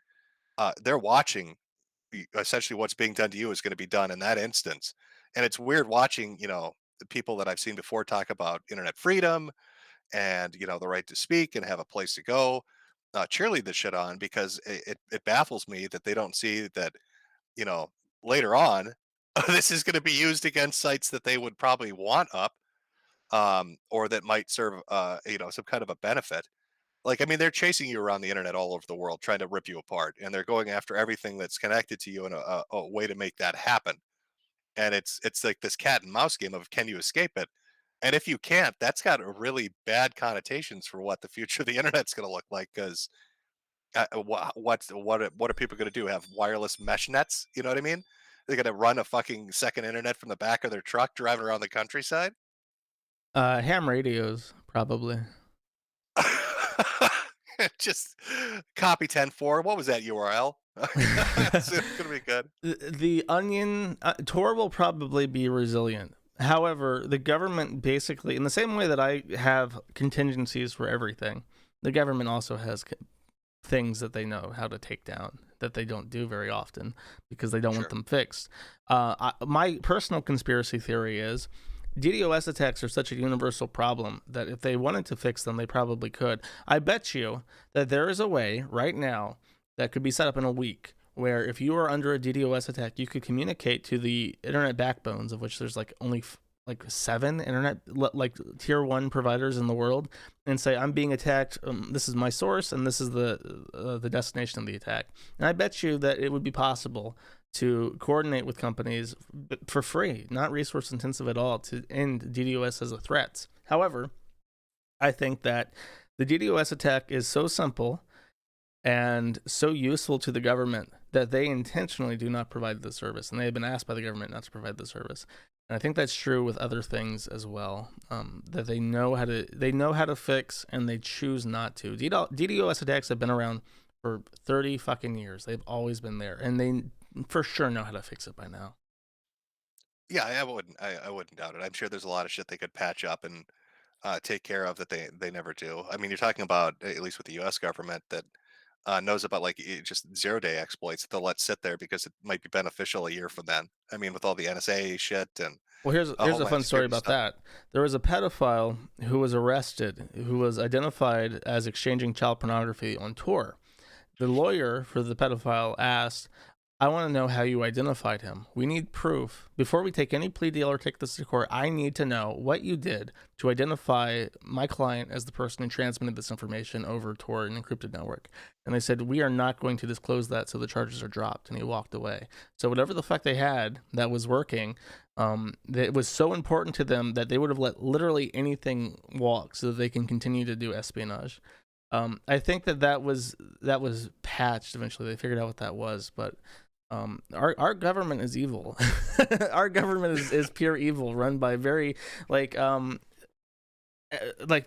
They're watching essentially what's being done to you is going to be done in that instance. And it's weird watching, the people that I've seen before talk about internet freedom and, the right to speak and have a place to go, cheerlead this shit on, because it baffles me that they don't see that, you know, later on, this is going to be used against sites that they would probably want up, or that might serve, some kind of a benefit. Like, I mean, they're chasing you around the internet all over the world, trying to rip you apart, and they're going after everything that's connected to you in a way to make that happen. And it's like this cat and mouse game of can you escape it? And if you can't, that's got a really bad connotations for what the future of the internet's going to look like. Because what are people going to do? Have wireless mesh nets? You know what I mean? They're going to run a fucking second internet from the back of their truck driving around the countryside. Ham radios, probably. Just copy 10.4. What was that URL? It's gonna be good. The Onion Tor will probably be resilient. However, the government basically, in the same way that I have contingencies for everything, the government also has things that they know how to take down that they don't do very often because they don't want them fixed. My personal conspiracy theory is DDoS attacks are such a universal problem that if they wanted to fix them, they probably could. I bet you that there is a way right now that could be set up in a week where if you are under a DDoS attack, you could communicate to the internet backbones, of which there's like only like 7 internet like tier 1 providers in the world, and say, I'm being attacked. This is my source, and this is the destination of the attack. And I bet you that it would be possible to coordinate with companies for free, not resource intensive at all, to end DDoS as a threat. However, I think that the DDoS attack is so simple and so useful to the government that they intentionally do not provide the service, and they have been asked by the government not to provide the service. And I think that's true with other things as well, that they know how to fix, and they choose not to. DDoS attacks have been around for 30 fucking years. They've always been there, and they for sure know how to fix it by now. Yeah, I wouldn't doubt it. I'm sure there's a lot of shit they could patch up and take care of that they never do. I mean, you're talking about, at least with the U.S. government, that knows about like just 0-day exploits that they'll let sit there because it might be beneficial a year from then. I mean, with all the NSA shit and well, here's a fun story about that. There was a pedophile who was arrested, who was identified as exchanging child pornography on Tor. The lawyer for the pedophile asked, I want to know how you identified him. We need proof. Before we take any plea deal or take this to court, I need to know what you did to identify my client as the person who transmitted this information over Tor, an encrypted network. And they said, we are not going to disclose that, so the charges are dropped. And he walked away. So whatever the fuck they had that was working, it was so important to them that they would have let literally anything walk so that they can continue to do espionage. I think that was patched eventually. They figured out what that was, but our government is evil. Our government is pure evil, run by very like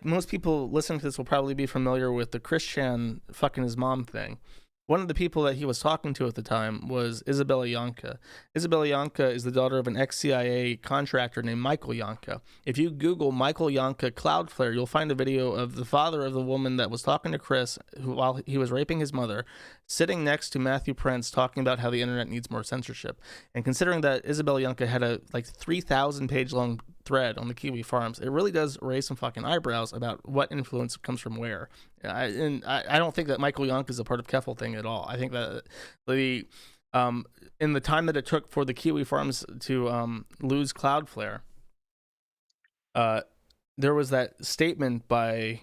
most people listening to this will probably be familiar with the Christian fucking his mom thing. One of the people that he was talking to at the time was Isabella Yanka. Isabella Yanka is the daughter of an ex-CIA contractor named Michael Yanka. If you Google Michael Yanka Cloudflare, you'll find a video of the father of the woman that was talking to Chris while he was raping his mother, sitting next to Matthew Prince talking about how the internet needs more censorship. And considering that Isabella Yanka had a 3,000 page long thread on the Kiwi Farms, it really does raise some fucking eyebrows about what influence comes from where. I don't think that Michael Yanka is a part of Keffel thing at all. I think that in the time that it took for the Kiwi Farms to lose Cloudflare, there was that statement by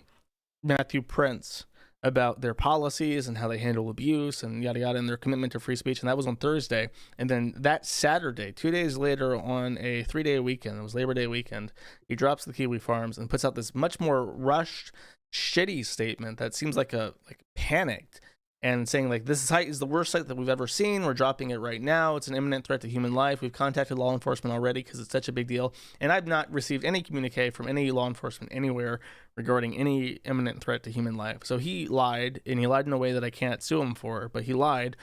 Matthew Prince about their policies and how they handle abuse and yada yada, and their commitment to free speech, and that was on Thursday. And then that Saturday, 2 days later, on a 3-day weekend, it was Labor Day weekend, he drops the Kiwi Farms and puts out this much more rushed, shitty statement that seems like panicked, and saying this site is the worst site that we've ever seen. We're dropping it right now. It's an imminent threat to human life. We've contacted law enforcement already because it's such a big deal. And I've not received any communique from any law enforcement anywhere regarding any imminent threat to human life. So he lied, and he lied in a way that I can't sue him for, but he lied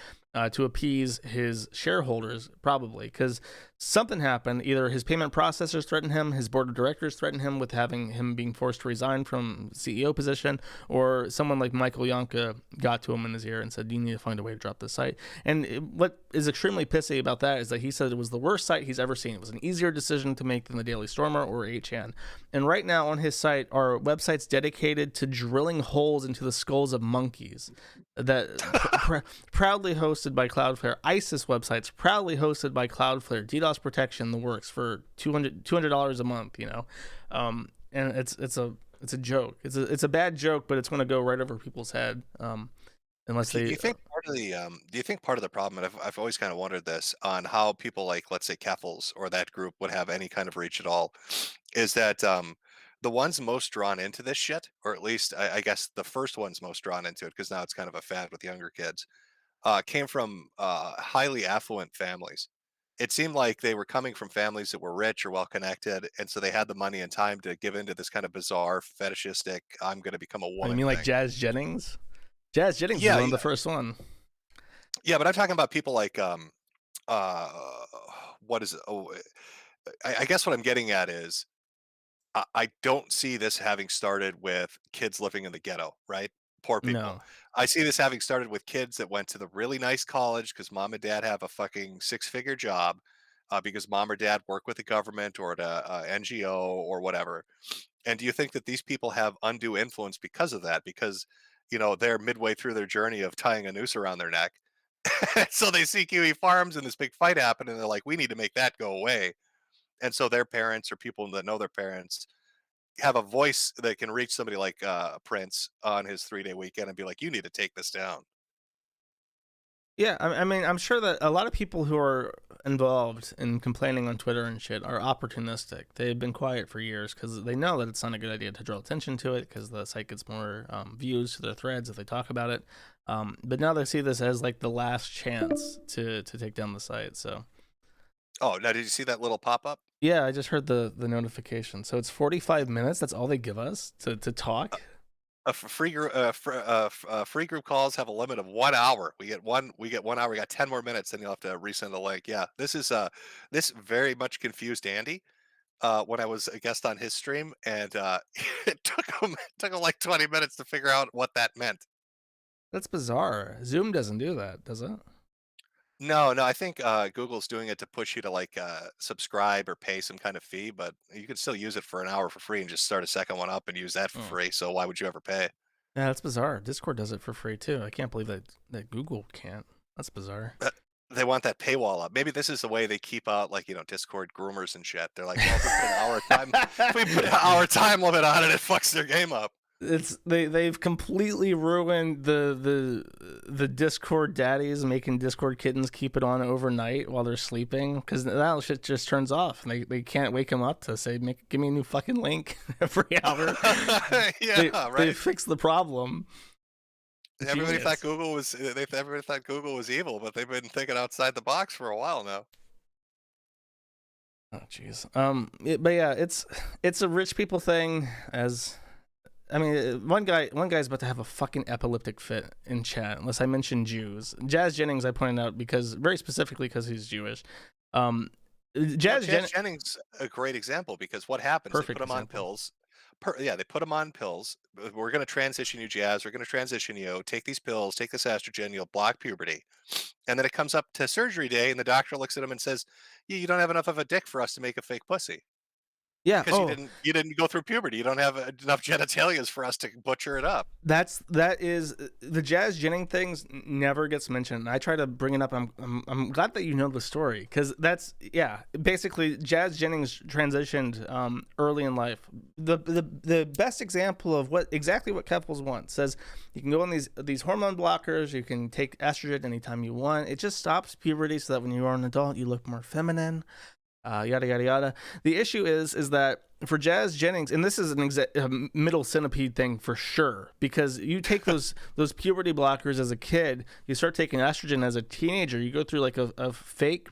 to appease his shareholders, probably, because something happened. Either his payment processors threatened him, his board of directors threatened him with having him being forced to resign from CEO position, or someone like Michael Yanka got to him in his ear and said, you need to find a way to drop this site. And what is extremely pissy about that is that he said it was the worst site he's ever seen. It was an easier decision to make than the Daily Stormer or 8chan. And right now on his site are websites dedicated to drilling holes into the skulls of monkeys that proudly hosted by Cloudflare. ISIS websites proudly hosted by Cloudflare. DDoS protection, the works, for $200 a month, and it's a It's a joke. It's a bad joke, but it's going to go right over people's head. Unless Do they. you think part of the do you think part of the problem, and I've always kind of wondered this, on how people like, let's say, Keffels or that group would have any kind of reach at all, is that the ones most drawn into this shit, or at least I guess the first ones most drawn into it, because now it's kind of a fad with younger kids, came from highly affluent families. It seemed like they were coming from families that were rich or well connected, and so they had the money and time to give into this kind of bizarre fetishistic "I'm going to become a Oh, you woman" mean like thing. Jazz Jennings? Jazz Jennings was Yeah, one of the first one. yeah, but I'm talking about people like uh, what is it? Oh, I guess what I'm getting at is I don't see this having started with kids living in the ghetto, right? Poor people. No. I see this having started with kids that went to the really nice college because mom and dad have a fucking six-figure job, because mom or dad work with the government or at a NGO or whatever. And do you think that these people have undue influence because of that? Because, they're midway through their journey of tying a noose around their neck. So they see QE Farms and this big fight happen, and they're like, we need to make that go away. And so their parents or people that know their parents have a voice that can reach somebody like Prince on his 3-day weekend and be like, you need to take this down. Yeah, I mean, I'm sure that a lot of people who are involved in complaining on Twitter and shit are opportunistic. They've been quiet for years because they know that it's not a good idea to draw attention to it because the site gets more views to their threads if they talk about it. But now they see this as like the last chance to take down the site. So. Oh, now did you see that little pop up? Yeah, I just heard the notification. So it's 45 minutes. That's all they give us to talk. Free group calls have a limit of 1 hour. We get 1 hour. We got 10 more minutes, then you'll have to resend the link. Yeah, this is this very much confused Andy when I was a guest on his stream, and it took him like 20 minutes to figure out what that meant. That's bizarre. Zoom doesn't do that, does it? No, I think Google's doing it to push you to like subscribe or pay some kind of fee, but you can still use it for an hour for free and just start a second one up and use that for free. So why would you ever pay? Yeah, that's bizarre. Discord does it for free too. I can't believe that Google can't. That's bizarre. They want that paywall up. Maybe this is the way they keep out, like, Discord groomers and shit. They're like, well, if we put an hour time limit on it, it fucks their game up. They've completely ruined the Discord daddies, making Discord kittens keep it on overnight while they're sleeping, because that shit just turns off and they can't wake them up to say, give me a new fucking link every hour. Yeah, right. They fixed the problem. Everybody thought Google was evil, but they've been thinking outside the box for a while now. Oh jeez. But yeah, it's a rich people thing. I mean, one guy's about to have a fucking epileptic fit in chat, unless I mention Jews. Jazz Jennings, I pointed out very specifically because he's Jewish. Jazz Jennings, a great example, because what happens? Perfect they put him on pills. They put him on pills. We're going to transition you, Jazz. We're going to transition you. Take these pills. Take this estrogen. You'll block puberty. And then it comes up to surgery day, and the doctor looks at him and says, you don't have enough of a dick for us to make a fake pussy. Yeah, because you didn't go through puberty. You don't have enough genitalias for us to butcher it up. That is the Jazz Jennings things never gets mentioned. I try to bring it up. I'm glad that you know the story, because basically Jazz Jennings transitioned early in life. The best example of exactly what Keffels wants says you can go on these hormone blockers. You can take estrogen anytime you want. It just stops puberty so that when you are an adult you look more feminine. Yada yada yada. The issue is that for Jazz Jennings, and this is a middle centipede thing for sure, because you take those puberty blockers as a kid, you start taking estrogen as a teenager, you go through like a fake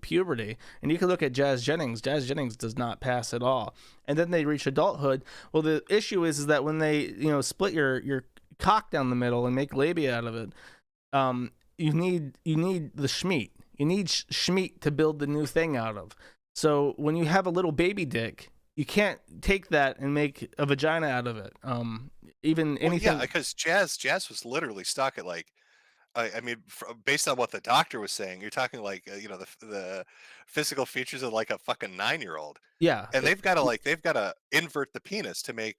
puberty, and you can look at Jazz Jennings. Jazz Jennings does not pass at all, and then they reach adulthood. Well, the issue is that when they split your cock down the middle and make labia out of it, you need the schmeat. You need schmeat to build the new thing out of. So when you have a little baby dick, you can't take that and make a vagina out of it. Anything. Yeah, because Jazz was literally stuck at like, I mean, based on what the doctor was saying, you're talking like the physical features of like a fucking 9-year-old. Yeah, and they've got to invert the penis to make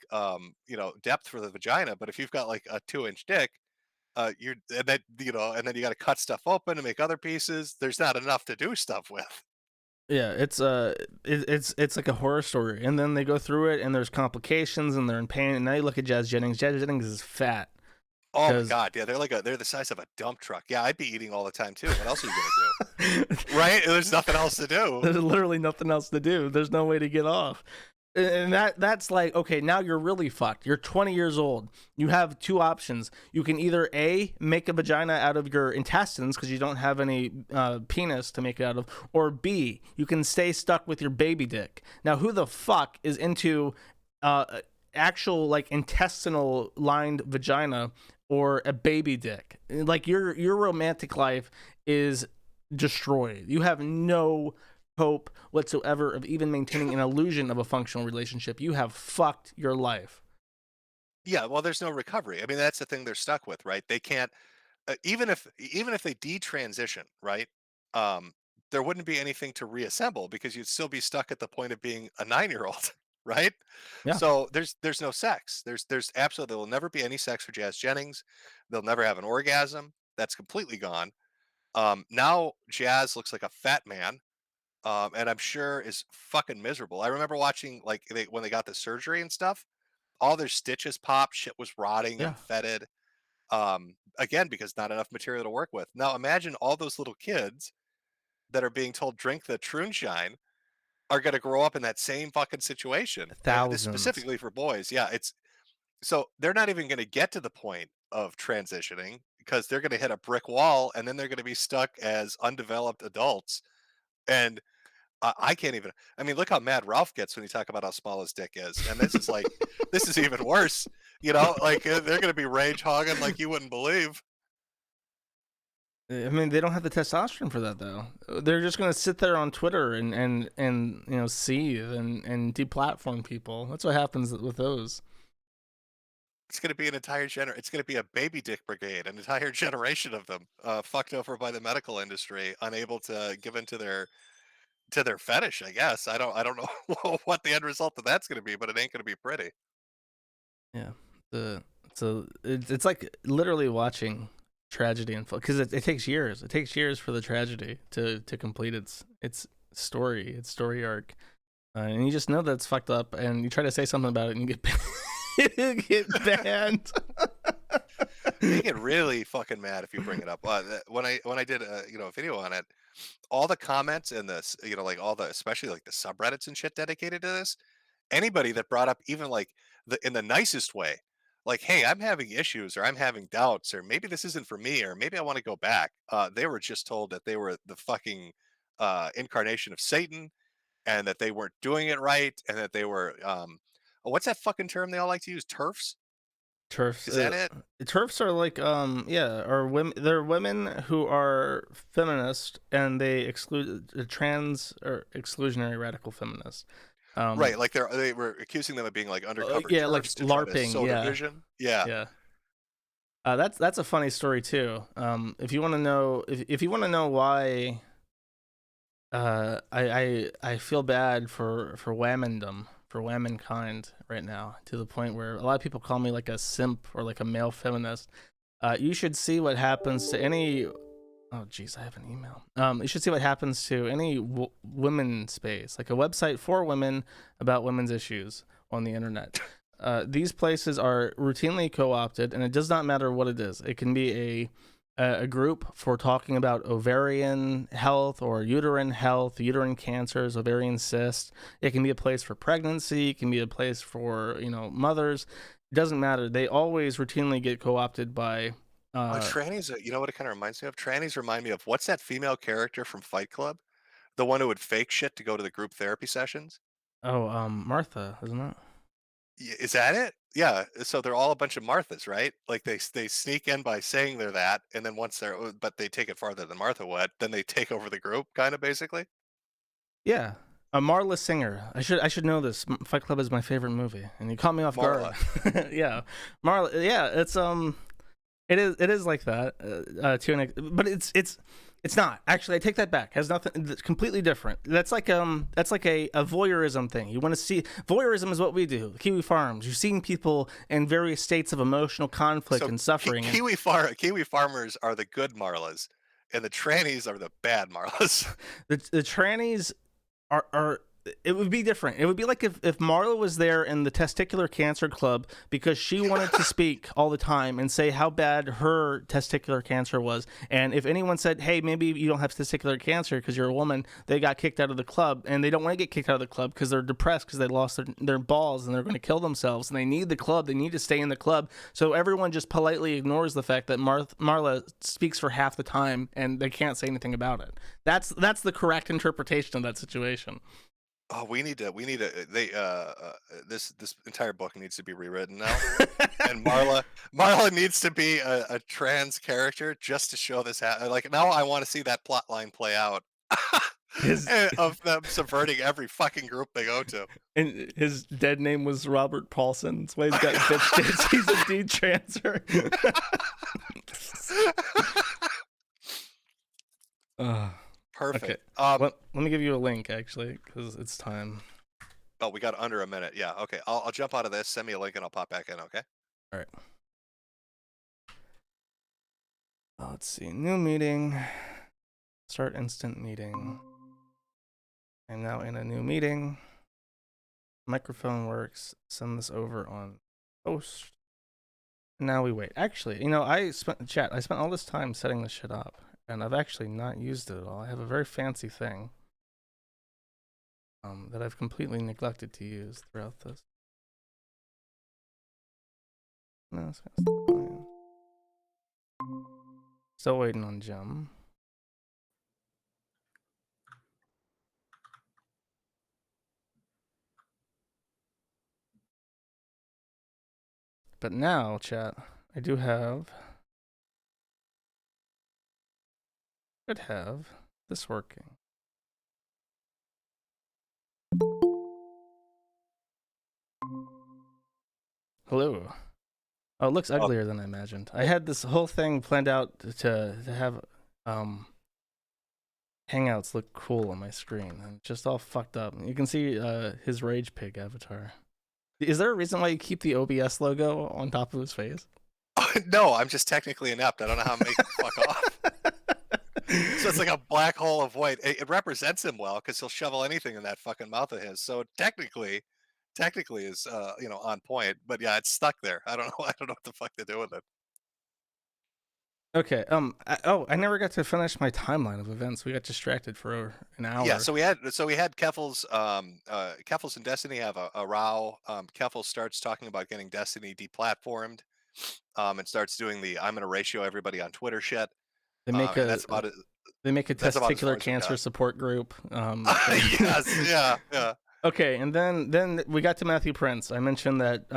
depth for the vagina. But if you've got like a 2-inch dick, and then you got to cut stuff open and make other pieces. There's not enough to do stuff with. Yeah, it's like a horror story, and then they go through it, and there's complications, and they're in pain. And now you look at Jazz Jennings. Jazz Jennings is fat. Oh my god, yeah, they're the size of a dump truck. Yeah, I'd be eating all the time too. What else are you gonna do? Right? There's nothing else to do. There's literally nothing else to do. There's no way to get off. And that's like, okay, now you're really fucked. You're 20 years old. You have two options. You can either A, make a vagina out of your intestines because you don't have any penis to make it out of, or B, you can stay stuck with your baby dick. Now, who the fuck is into actual like intestinal lined vagina or a baby dick? Like your romantic life is destroyed. You have no hope whatsoever of even maintaining an illusion of a functional relationship. You have fucked your life. Yeah, well, there's no recovery. I mean, that's the thing they're stuck with, right? They can't even if they detransition, right? There wouldn't be anything to reassemble because you'd still be stuck at the point of being a 9-year-old, right? Yeah. So there's no sex. There's absolutely, there will never be any sex for Jazz Jennings. They'll never have an orgasm. That's completely gone. Now Jazz looks like a fat man. And I'm sure is fucking miserable. I remember watching like when they got the surgery and stuff, all their stitches popped, shit was rotting and fetid. Again, because not enough material to work with. Now imagine all those little kids that are being told drink the Troonshine are going to grow up in that same fucking situation. This Thousands. specifically for boys. Yeah, it's so they're not even going to get to the point of transitioning because they're going to hit a brick wall and then they're going to be stuck as undeveloped adults. And I can't even. I mean, look how mad Ralph gets when you talk about how small his dick is, and this is like, this is even worse. You know, like they're going to be rage hogging like you wouldn't believe. I mean, they don't have the testosterone for that though. They're just going to sit there on Twitter and you know, seethe and deplatform people. That's what happens with those. It's going to be an entire It's going to be a baby dick brigade, an entire generation of them, fucked over by the medical industry, unable to give into their fetish, I guess. I don't know what the end result of that's going to be, but it ain't going to be pretty. Yeah, it's like literally watching tragedy unfold because it takes years. It takes years for the tragedy to complete its story arc, and you just know that it's fucked up. And you try to say something about it, and you get banned. They get really fucking mad if you bring it up. When I did a video on it, all the comments in this, like all the, especially like the subreddits and shit dedicated to this, anybody that brought up even like in the nicest way, like, hey, I'm having issues or I'm having doubts or maybe this isn't for me or maybe I want to go back. They were just told that they were the fucking incarnation of Satan and that they weren't doing it right and that they were what's that fucking term they all like to use? TERFs? TERFs. Is that it? TERFs are like are women. They're women who are feminist and they exclude trans or exclusionary radical feminists. Right, like they were accusing them of being like undercover. Yeah, like TERFs to LARPing. sow Yeah, division. Yeah. Yeah. That's a funny story too. If you want to know, if you want to know why, I feel bad for womankind right now, to the point where a lot of people call me like a simp or like a male feminist. You should see what happens to any. Oh geez, I have an email. You should see what happens to any women space, like a website for women about women's issues on the internet. These places are routinely co-opted, and it does not matter what it is. It can be a group for talking about ovarian health or uterine health, uterine cancers, ovarian cysts. It can be a place for pregnancy. It can be a place for, mothers. It doesn't matter. They always routinely get co-opted by trannies. You know what it kind of reminds me of? Trannies remind me of, what's that female character from Fight Club? The one who would fake shit to go to the group therapy sessions? Oh, Martha, isn't it? Is that it? Yeah. So they're all a bunch of Marthas, right? Like they sneak in by saying they're that, and then once but they take it farther than Martha would. Then they take over the group, kind of basically. Yeah, Marla Singer. I should know this. Fight Club is my favorite movie, and you caught me off guard. Yeah, Marla. Yeah, it is like that. But it's not. Actually, I take that back. It has nothing. It's completely different. That's like a voyeurism thing. You want to see, voyeurism is what we do. Kiwi Farms. You're seeing people in various states of emotional conflict and suffering. Kiwi farmers are the good Marlas, and the trannies are the bad Marlas. The trannies are it would be different. It would be like if Marla was there in the testicular cancer club because she wanted to speak all the time and say how bad her testicular cancer was. And if anyone said, hey, maybe you don't have testicular cancer because you're a woman, they got kicked out of the club. And they don't want to get kicked out of the club because they're depressed because they lost their balls and they're going to kill themselves. And they need the club. They need to stay in the club. So everyone just politely ignores the fact that Marla speaks for half the time and they can't say anything about it. That's the correct interpretation of that situation. Oh, we need to. This entire book needs to be rewritten now, and Marla needs to be a trans character just to show this. Like now, I want to see that plot line play out of them subverting every fucking group they go to. And his dead name was Robert Paulson. That's why he's got bitch tits. He's a de-transer. Perfect. Okay. Let me give you a link, actually, because it's time. Oh, we got under a minute. Yeah. Okay. I'll jump out of this. Send me a link and I'll pop back in. Okay. All right. Let's see. New meeting. Start instant meeting. I'm now in a new meeting. Microphone works. Send this over on post. Now we wait. Actually, I spent all this time setting this shit up. And I've actually not used it at all. I have a very fancy thing that I've completely neglected to use throughout this. No, it's still waiting on Jim. But now, chat, I do have. Should have this working. Hello. Oh, it looks uglier than I imagined. I had this whole thing planned out to have Hangouts look cool on my screen, and just all fucked up. You can see his Rage Pig avatar. Is there a reason why you keep the OBS logo on top of his face? No, I'm just technically inept. I don't know how to make it fuck off. So it's like a black hole of white. It represents him well because he'll shovel anything in that fucking mouth of his. So technically is on point. But yeah, it's stuck there. I don't know what the fuck to do with it. Okay. I never got to finish my timeline of events. We got distracted for an hour. Yeah. So we had Keffels. Keffels and Destiny have a row. Keffels starts talking about getting Destiny deplatformed, and starts doing the "I'm gonna ratio everybody on Twitter" shit. They make that's about it. They make a testicular cancer support group. Yes, yeah. Okay, and then we got to Matthew Prince. I mentioned that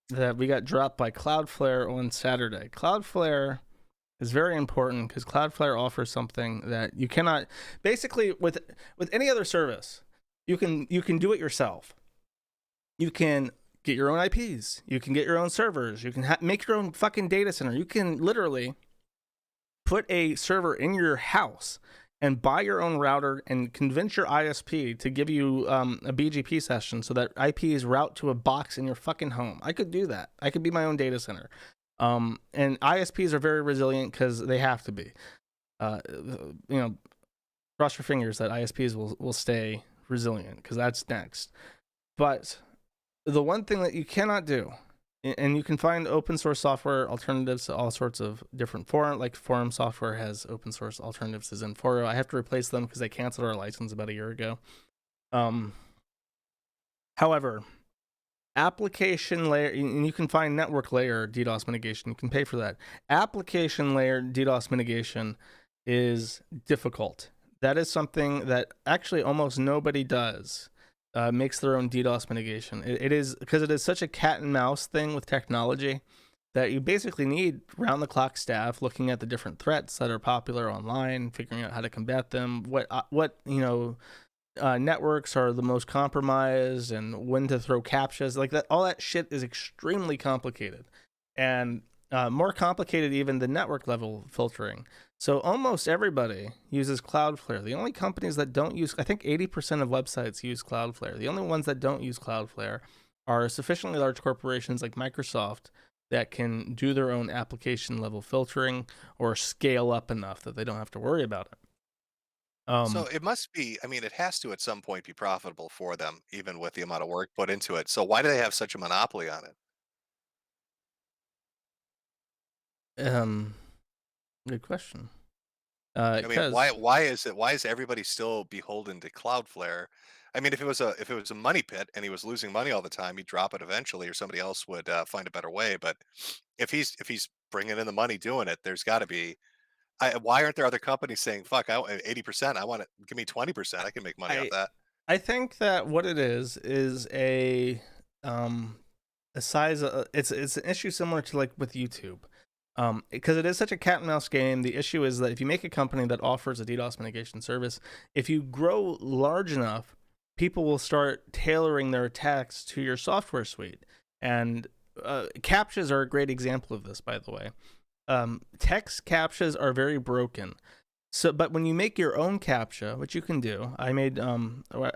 that we got dropped by Cloudflare on Saturday. Cloudflare is very important because Cloudflare offers something that you cannot. Basically, with any other service, you can do it yourself. You can get your own IPs. You can get your own servers. You can make your own fucking data center. You can literally put a server in your house and buy your own router and convince your ISP to give you a BGP session so that IPs route to a box in your fucking home. I could do that. I could be my own data center. And ISPs are very resilient because they have to be. Cross your fingers that ISPs will stay resilient because that's next. But the one thing that you cannot do, and you can find open source software alternatives to all sorts of different forums, like Forum Software has open source alternatives to Zenforo. I have to replace them because they canceled our license about a year ago. However, application layer, and you can find network layer DDoS mitigation. You can pay for that. Application layer DDoS mitigation is difficult. That is something that actually almost nobody does. Makes their own DDoS mitigation. It is because it is such a cat and mouse thing with technology that you basically need round the clock staff looking at the different threats that are popular online, figuring out how to combat them, what networks are the most compromised, and when to throw captchas like that. All that shit is extremely complicated, and more complicated even than network level filtering. So almost everybody uses Cloudflare. The only companies that don't use, I think 80% of websites use Cloudflare. The only ones that don't use Cloudflare are sufficiently large corporations like Microsoft that can do their own application level filtering or scale up enough that they don't have to worry about it. So it must be, I mean, it has to at some point be profitable for them, even with the amount of work put into it. So why do they have such a monopoly on it? Um, Good question. I mean, Because why is everybody still beholden to Cloudflare? I mean, if it was a money pit and he was losing money all the time, he'd drop it eventually, or somebody else would find a better way. But if he's bringing in the money doing it, there's got to be. Why aren't there other companies saying, "Fuck, I 80%. I want it. Give me 20%. I can make money off I that." I think that what it is a size. It's an issue similar to like with YouTube. Because it is such a cat and mouse game. The issue is that if you make a company that offers a DDoS mitigation service, if you grow large enough, people will start tailoring their attacks to your software suite. And captchas are a great example of this, by the way. Text captchas are very broken. So, but when you make your own captcha, which you can do, I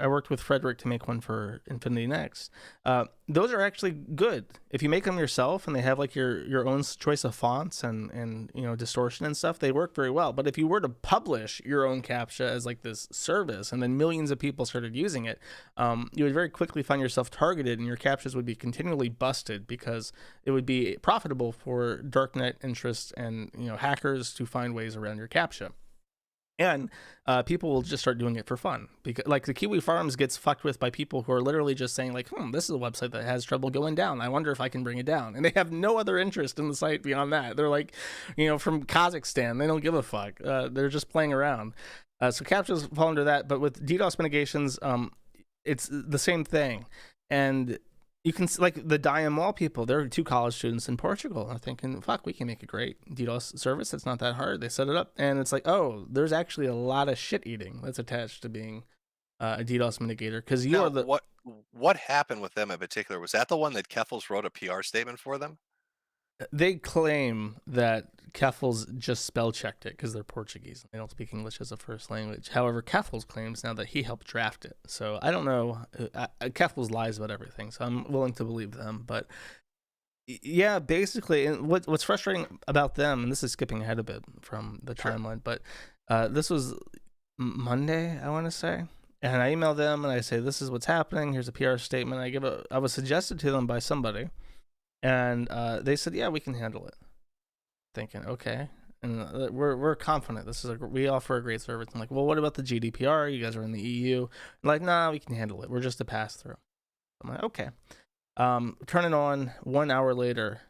worked with Frederick to make one for Infinity Next. Those are actually good if you make them yourself, and they have like your own choice of fonts and distortion and stuff. They work very well. But if you were to publish your own captcha as like this service, and then millions of people started using it, you would very quickly find yourself targeted, and your captchas would be continually busted because it would be profitable for darknet interests and hackers to find ways around your captcha. And people will just start doing it for fun, because like the Kiwi Farms gets fucked with by people who are literally just saying like, this is a website that has trouble going down. I wonder if I can bring it down. And they have no other interest in the site beyond that. They're like, from Kazakhstan. They don't give a fuck. They're just playing around. So captchas fall under that. But with DDoS mitigations, it's the same thing. And you can like the Diamol people. They're 2 college students in Portugal. Are thinking, "Fuck, we can make a great DDoS service. It's not that hard." They set it up, and it's like, oh, there's actually a lot of shit eating that's attached to being a DDoS mitigator because you are the. What happened with them in particular? Was that the one that Keffels wrote a PR statement for them? They claim that Keffels just spell checked it because they're Portuguese. They don't speak English as a first language. However, Keffels claims now that he helped draft it. So I don't know. Keffels lies about everything, so I'm willing to believe them. But yeah, basically, and what's frustrating about them, and this is skipping ahead a bit from the timeline, but this was Monday, I want to say. And I emailed them and I say, this is what's happening. Here's a PR statement. I was suggested to them by somebody. And they said, yeah, we can handle it. Thinking, okay. And we're confident. We offer a great service. I'm like, well, what about the GDPR? You guys are in the EU. I'm like, nah, we can handle it. We're just a pass through. I'm like, okay. Turn it on. 1 hour later,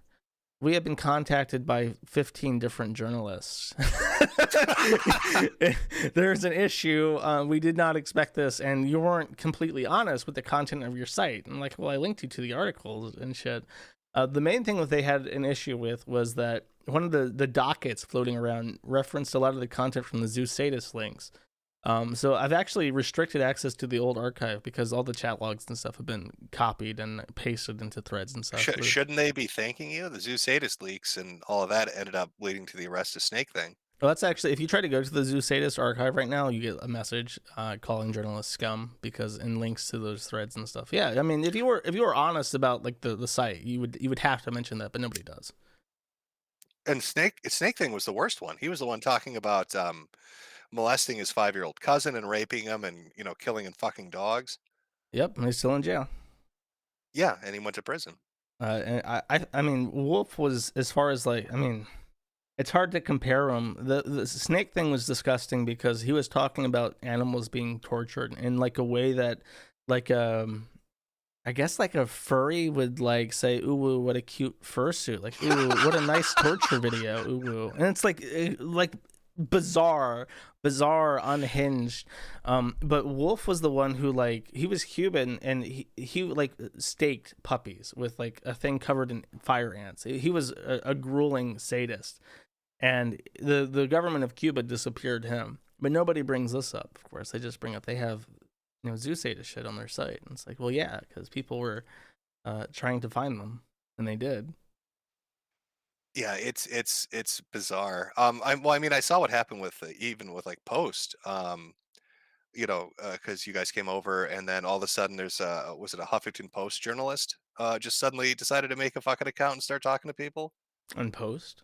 we have been contacted by 15 different journalists. There's an issue. We did not expect this, and you weren't completely honest with the content of your site. And like, well, I linked you to the articles and shit. The main thing that they had an issue with was that one of the dockets floating around referenced a lot of the content from the Zeus Sadist links. So I've actually restricted access to the old archive because all the chat logs and stuff have been copied and pasted into threads and stuff. Shouldn't they be thanking you? The Zeus Sadist leaks and all of that ended up leading to the arrest of Snake thing. Well, that's actually, if you try to go to the Zeus Sadist archive right now, you get a message calling journalists scum because in links to those threads and stuff. Yeah, I mean, if you were honest about like the site, you would have to mention that, but nobody does. And Snake thing was the worst one. He was the one talking about molesting his 5-year-old cousin and raping him and killing and fucking dogs. Yep, and he's still in jail. Yeah, and he went to prison. And I mean, Wolf was, as far as like, I mean, it's hard to compare them. The Snake thing was disgusting because he was talking about animals being tortured in like a way that, like, I guess like a furry would like say, "Ooh, what a cute fursuit!" Like, "Ooh, what a nice torture video!" Ooh, and it's like bizarre, unhinged. But Wolf was the one who like he was Cuban and he like staked puppies with like a thing covered in fire ants. He was a grueling sadist. And the government of Cuba disappeared him. But nobody brings this up, of course. They just bring up they have Zeus Sadist shit on their site. And it's like, well, yeah, because people were trying to find them, and they did. Yeah, it's bizarre. I mean, I saw what happened with even with like Post. Because you guys came over, and then all of a sudden there's was it a Huffington Post journalist just suddenly decided to make a fucking account and start talking to people On Post?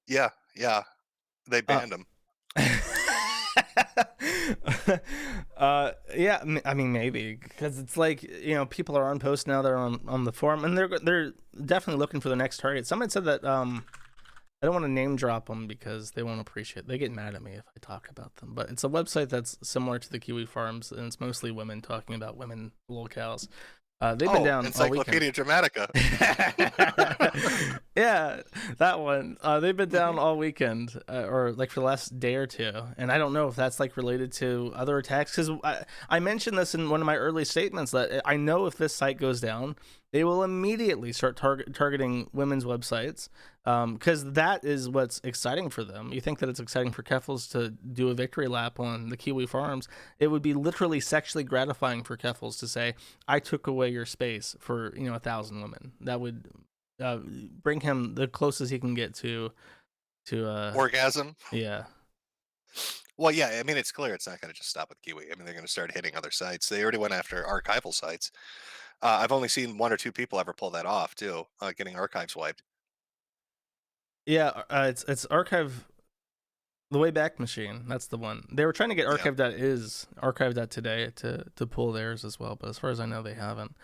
Yeah, they banned him. Yeah, I mean maybe because it's like people are on post now. They're on the forum and they're definitely looking for the next target. Someone said that I don't want to name drop them because they won't appreciate. They get mad at me if I talk about them. But it's a website that's similar to the Kiwi Farms and it's mostly women talking about women locales. They've been down Encyclopedia Dramatica. Yeah, that one. They've been down all weekend, or like for the last day or two, and I don't know if that's like related to other attacks. Because I mentioned this in one of my early statements that I know if this site goes down, they will immediately start targeting women's websites, because that is what's exciting for them. You think that it's exciting for Keffels to do a victory lap on the Kiwi Farms? It would be literally sexually gratifying for Keffels to say, "I took away your space for 1,000 women." That would bring him the closest he can get to orgasm. Yeah. Well, yeah. I mean, it's clear it's not going to just stop with Kiwi. I mean, they're going to start hitting other sites. They already went after archival sites. I've only seen 1 or 2 people ever pull that off too, getting archives wiped. Yeah, it's archive. The Wayback Machine, that's the one. They were trying to get archive.today to pull theirs as well, but as far as I know, they haven't.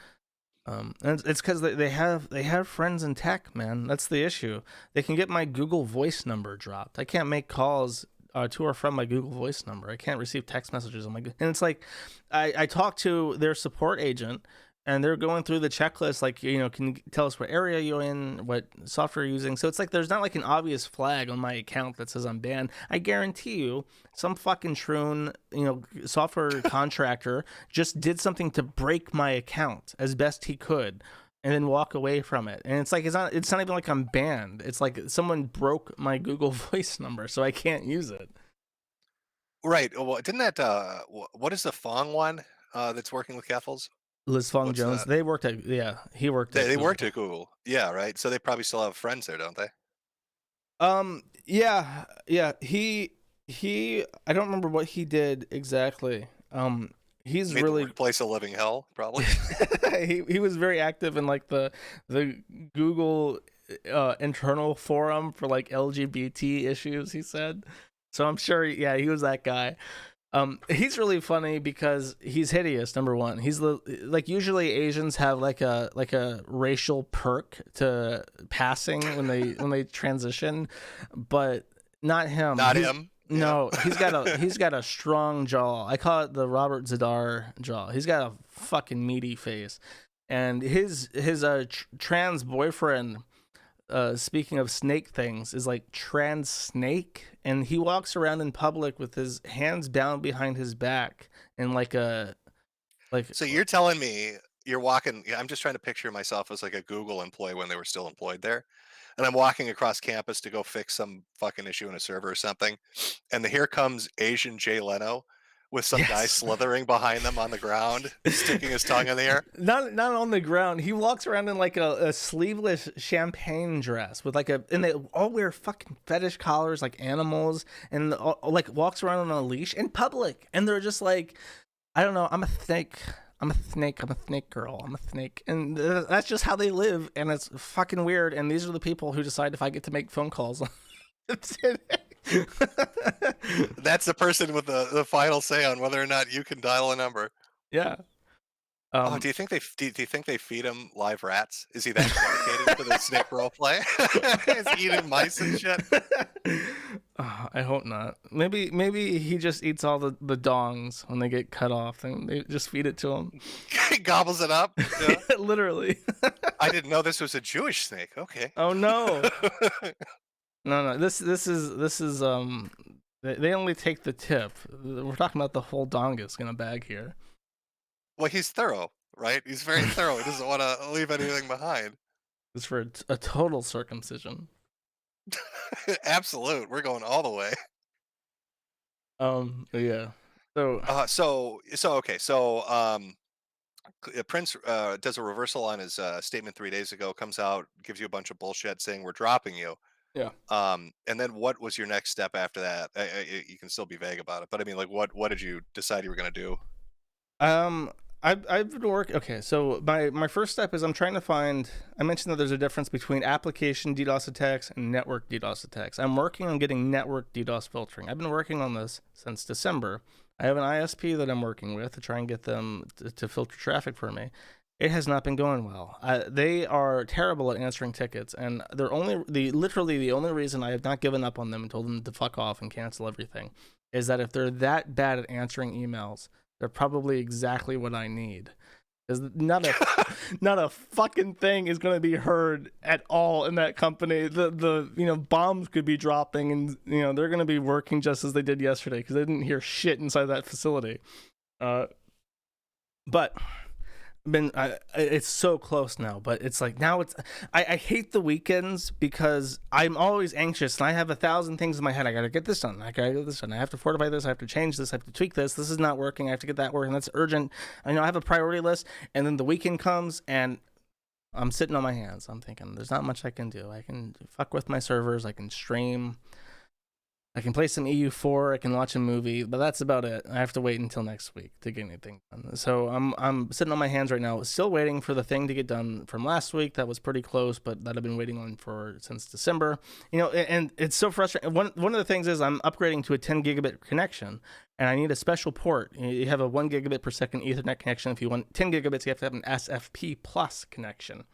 And it's because they have friends in tech, man. That's the issue. They can get my Google Voice number dropped. I can't make calls to or from my Google Voice number. I can't receive text messages on my. And it's like, I talked to their support agent, and they're going through the checklist, like, can you tell us what area you're in, what software you're using? So it's like there's not like an obvious flag on my account that says I'm banned. I guarantee you, some fucking troon, software contractor just did something to break my account as best he could, and then walk away from it. And it's like it's not even like I'm banned. It's like someone broke my Google Voice number, so I can't use it. Right. Well, didn't that what is the Fong one that's working with Keffels? Liz Fong Jones. They worked at he worked. They worked at Google. Yeah, right. So they probably still have friends there, don't they? Yeah. He. I don't remember what he did exactly. He's Made really the workplace a living hell, probably. he was very active in like the Google internal forum for like LGBT issues. He said. So I'm sure. Yeah, he was that guy. He's really funny because he's hideous. Number one, he's like usually Asians have like a racial perk to passing when they transition, but not him. Not him. No, he's got a strong jaw. I call it the Robert Zadar jaw. He's got a fucking meaty face, and his trans boyfriend. Speaking of snake things, is like trans snake, and he walks around in public with his hands bound behind his back and So you're telling me you're walking? I'm just trying to picture myself as like a Google employee when they were still employed there, and I'm walking across campus to go fix some fucking issue in a server or something, and here comes Asian Jay Leno with some guy slithering behind them on the ground, sticking his tongue in the air. Not on the ground. He walks around in like a sleeveless champagne dress with and they all wear fucking fetish collars like animals, and like walks around on a leash in public. And they're just like, I don't know, I'm a snake girl, I'm a snake. And that's just how they live, and it's fucking weird. And these are the people who decide if I get to make phone calls. That's the person with the final say on whether or not you can dial a number. Yeah. Do you think they feed him live rats? Is he that dedicated to the snake role play? Is he eating mice and shit? I hope not. Maybe he just eats all the dongs when they get cut off, and they just feed it to him. He gobbles it up. Yeah. Literally. I didn't know this was a Jewish snake. Okay. Oh no. No. This is they only take the tip. We're talking about the whole dongus in a bag here. Well, he's thorough, right? He's very thorough. He doesn't want to leave anything behind. It's for a total circumcision. Absolute. We're going all the way. Yeah. Prince does a reversal on his statement 3 days ago, comes out, gives you a bunch of bullshit saying we're dropping you. Yeah. And then what was your next step after that? You can still be vague about it, but I mean, like, what did you decide you were going to do? I've been working. Okay, so my first step is I'm trying to find. I mentioned that there's a difference between application DDoS attacks and network DDoS attacks. I'm working on getting network DDoS filtering. I've been working on this since December. I have an ISP that I'm working with to try and get them to filter traffic for me. It has not been going well. They are terrible at answering tickets, and they're literally the only reason I have not given up on them and told them to fuck off and cancel everything is that if they're that bad at answering emails, they're probably exactly what I need. Because not a fucking thing is going to be heard at all in that company. The bombs could be dropping, and they're going to be working just as they did yesterday because they didn't hear shit inside that facility. But it's so close now, but it's like now I hate the weekends because I'm always anxious and I have 1,000 things in my head. I gotta get this done. I have to fortify this. I have to change this. I have to tweak this. This is not working. I have to get that working. That's urgent. I have a priority list, and then the weekend comes and I'm sitting on my hands. I'm thinking there's not much I can do. I can fuck with my servers. I can stream. I can play some EU4, I can watch a movie, but that's about it. I have to wait until next week to get anything done. So I'm sitting on my hands right now, still waiting for the thing to get done from last week. That was pretty close, but that I've been waiting on since December. And it's so frustrating. One of the things is I'm upgrading to a 10 gigabit connection, and I need a special port. You have a 1 gigabit per second Ethernet connection. If you want 10 gigabits, you have to have an SFP plus connection.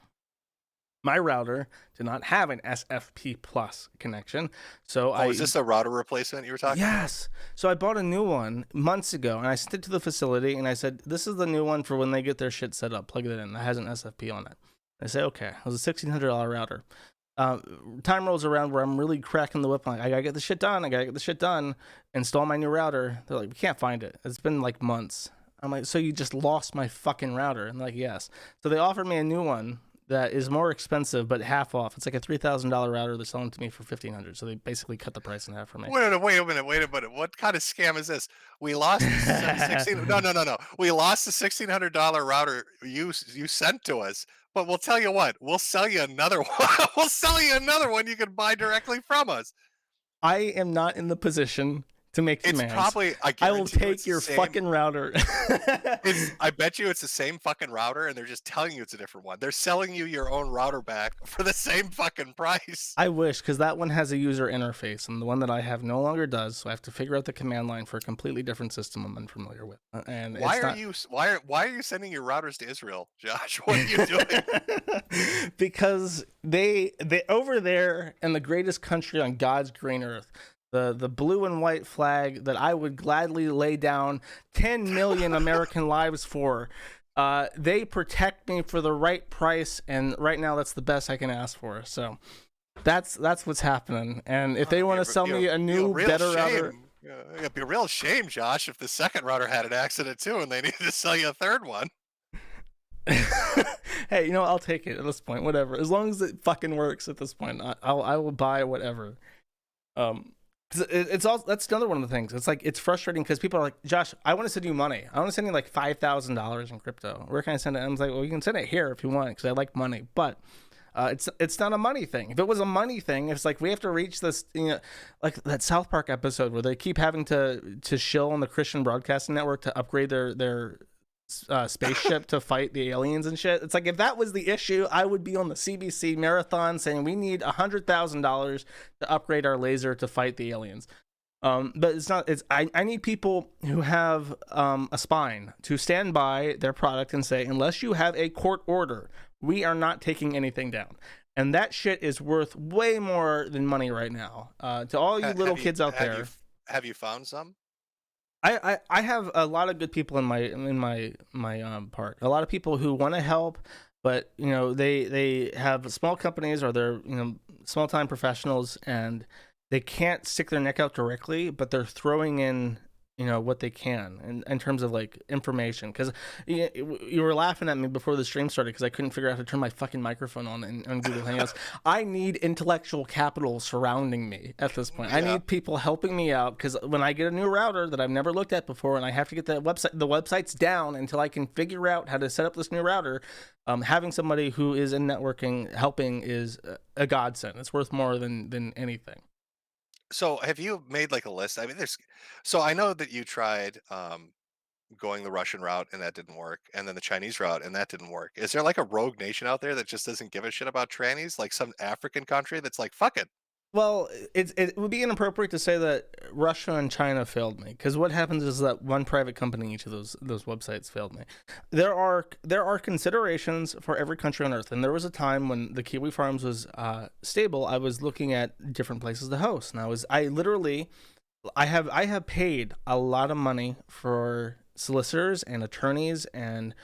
My router did not have an SFP plus connection, so is this a router replacement you were talking about? Yes. So I bought a new one months ago, and I sent it to the facility, and I said, "This is the new one for when they get their shit set up. Plug it in. That has an SFP on it." They say, "Okay." It was a $1,600 router. Time rolls around where I'm really cracking the whip. I'm like, I gotta get this shit done. Install my new router. They're like, "We can't find it. It's been like months." I'm like, "So you just lost my fucking router?" And they're like, "Yes." So they offered me a new one that is more expensive, but half off. It's like a $3,000 router. They're selling it to me for $1,500. So they basically cut the price in half for me. Wait a minute. What kind of scam is this? We lost No. We lost the $1,600 router you sent to us. But we'll tell you what. We'll sell you another one. We'll sell you another one you can buy directly from us. I am not in the position to make demands. I will take your fucking router. I bet you it's the same fucking router, and they're just telling you it's a different one. They're selling you your own router back for the same fucking price. I wish, because that one has a user interface, and the one that I have no longer does. So I have to figure out the command line for a completely different system I'm unfamiliar with. And why are you sending your routers to Israel, Josh? What are you doing? Because they over there in the greatest country on God's green earth, the blue and white flag that I would gladly lay down 10 million American lives for. They protect me for the right price, and right now that's the best I can ask for. So that's what's happening. And if they want to sell me a new, better router, it'd be a real shame, Josh, if the second router had an accident too, and they needed to sell you a third one. Hey, I'll take it at this point. Whatever, as long as it fucking works at this point, I will buy whatever. It's all that's another one of the things. It's like it's frustrating because people are like, "Josh, I want to send you money. I want to send you like $5,000 in crypto. Where can I send it?" And I was like, "Well, you can send it here if you want, because I like money." But it's not a money thing. If it was a money thing, it's like we have to reach this, like that South Park episode where they keep having to shill on the Christian Broadcasting Network to upgrade their spaceship to fight the aliens and shit. It's like, if that was the issue, I would be on the CBC marathon saying we need $100,000 to upgrade our laser to fight the aliens. But it's not. I need people who have a spine to stand by their product and say, unless you have a court order, we are not taking anything down. And that shit is worth way more than money right now. To all you little kids out there, have you found some? I have a lot of good people in my part. A lot of people who want to help, but they have small companies, or they're small time professionals, and they can't stick their neck out directly, but they're throwing in what they can in terms of like information. Because you were laughing at me before the stream started because I couldn't figure out how to turn my fucking microphone on Google Hangouts. I need intellectual capital surrounding me at this point. Yeah. I need people helping me out, because when I get a new router that I've never looked at before, and I have to get the website's down until I can figure out how to set up this new router, having somebody who is in networking helping is a godsend. It's worth more than anything. So have you made like a list? I mean, so I know that you tried going the Russian route, and that didn't work, and then the Chinese route, and that didn't work. Is there like a rogue nation out there that just doesn't give a shit about trannies, like some African country that's like, fuck it? Well, it would be inappropriate to say that Russia and China failed me, because what happens is that one private company in each of those websites failed me. There are considerations for every country on Earth, and there was a time when the Kiwi Farms was stable. I was looking at different places to host, and I have paid a lot of money for solicitors and attorneys and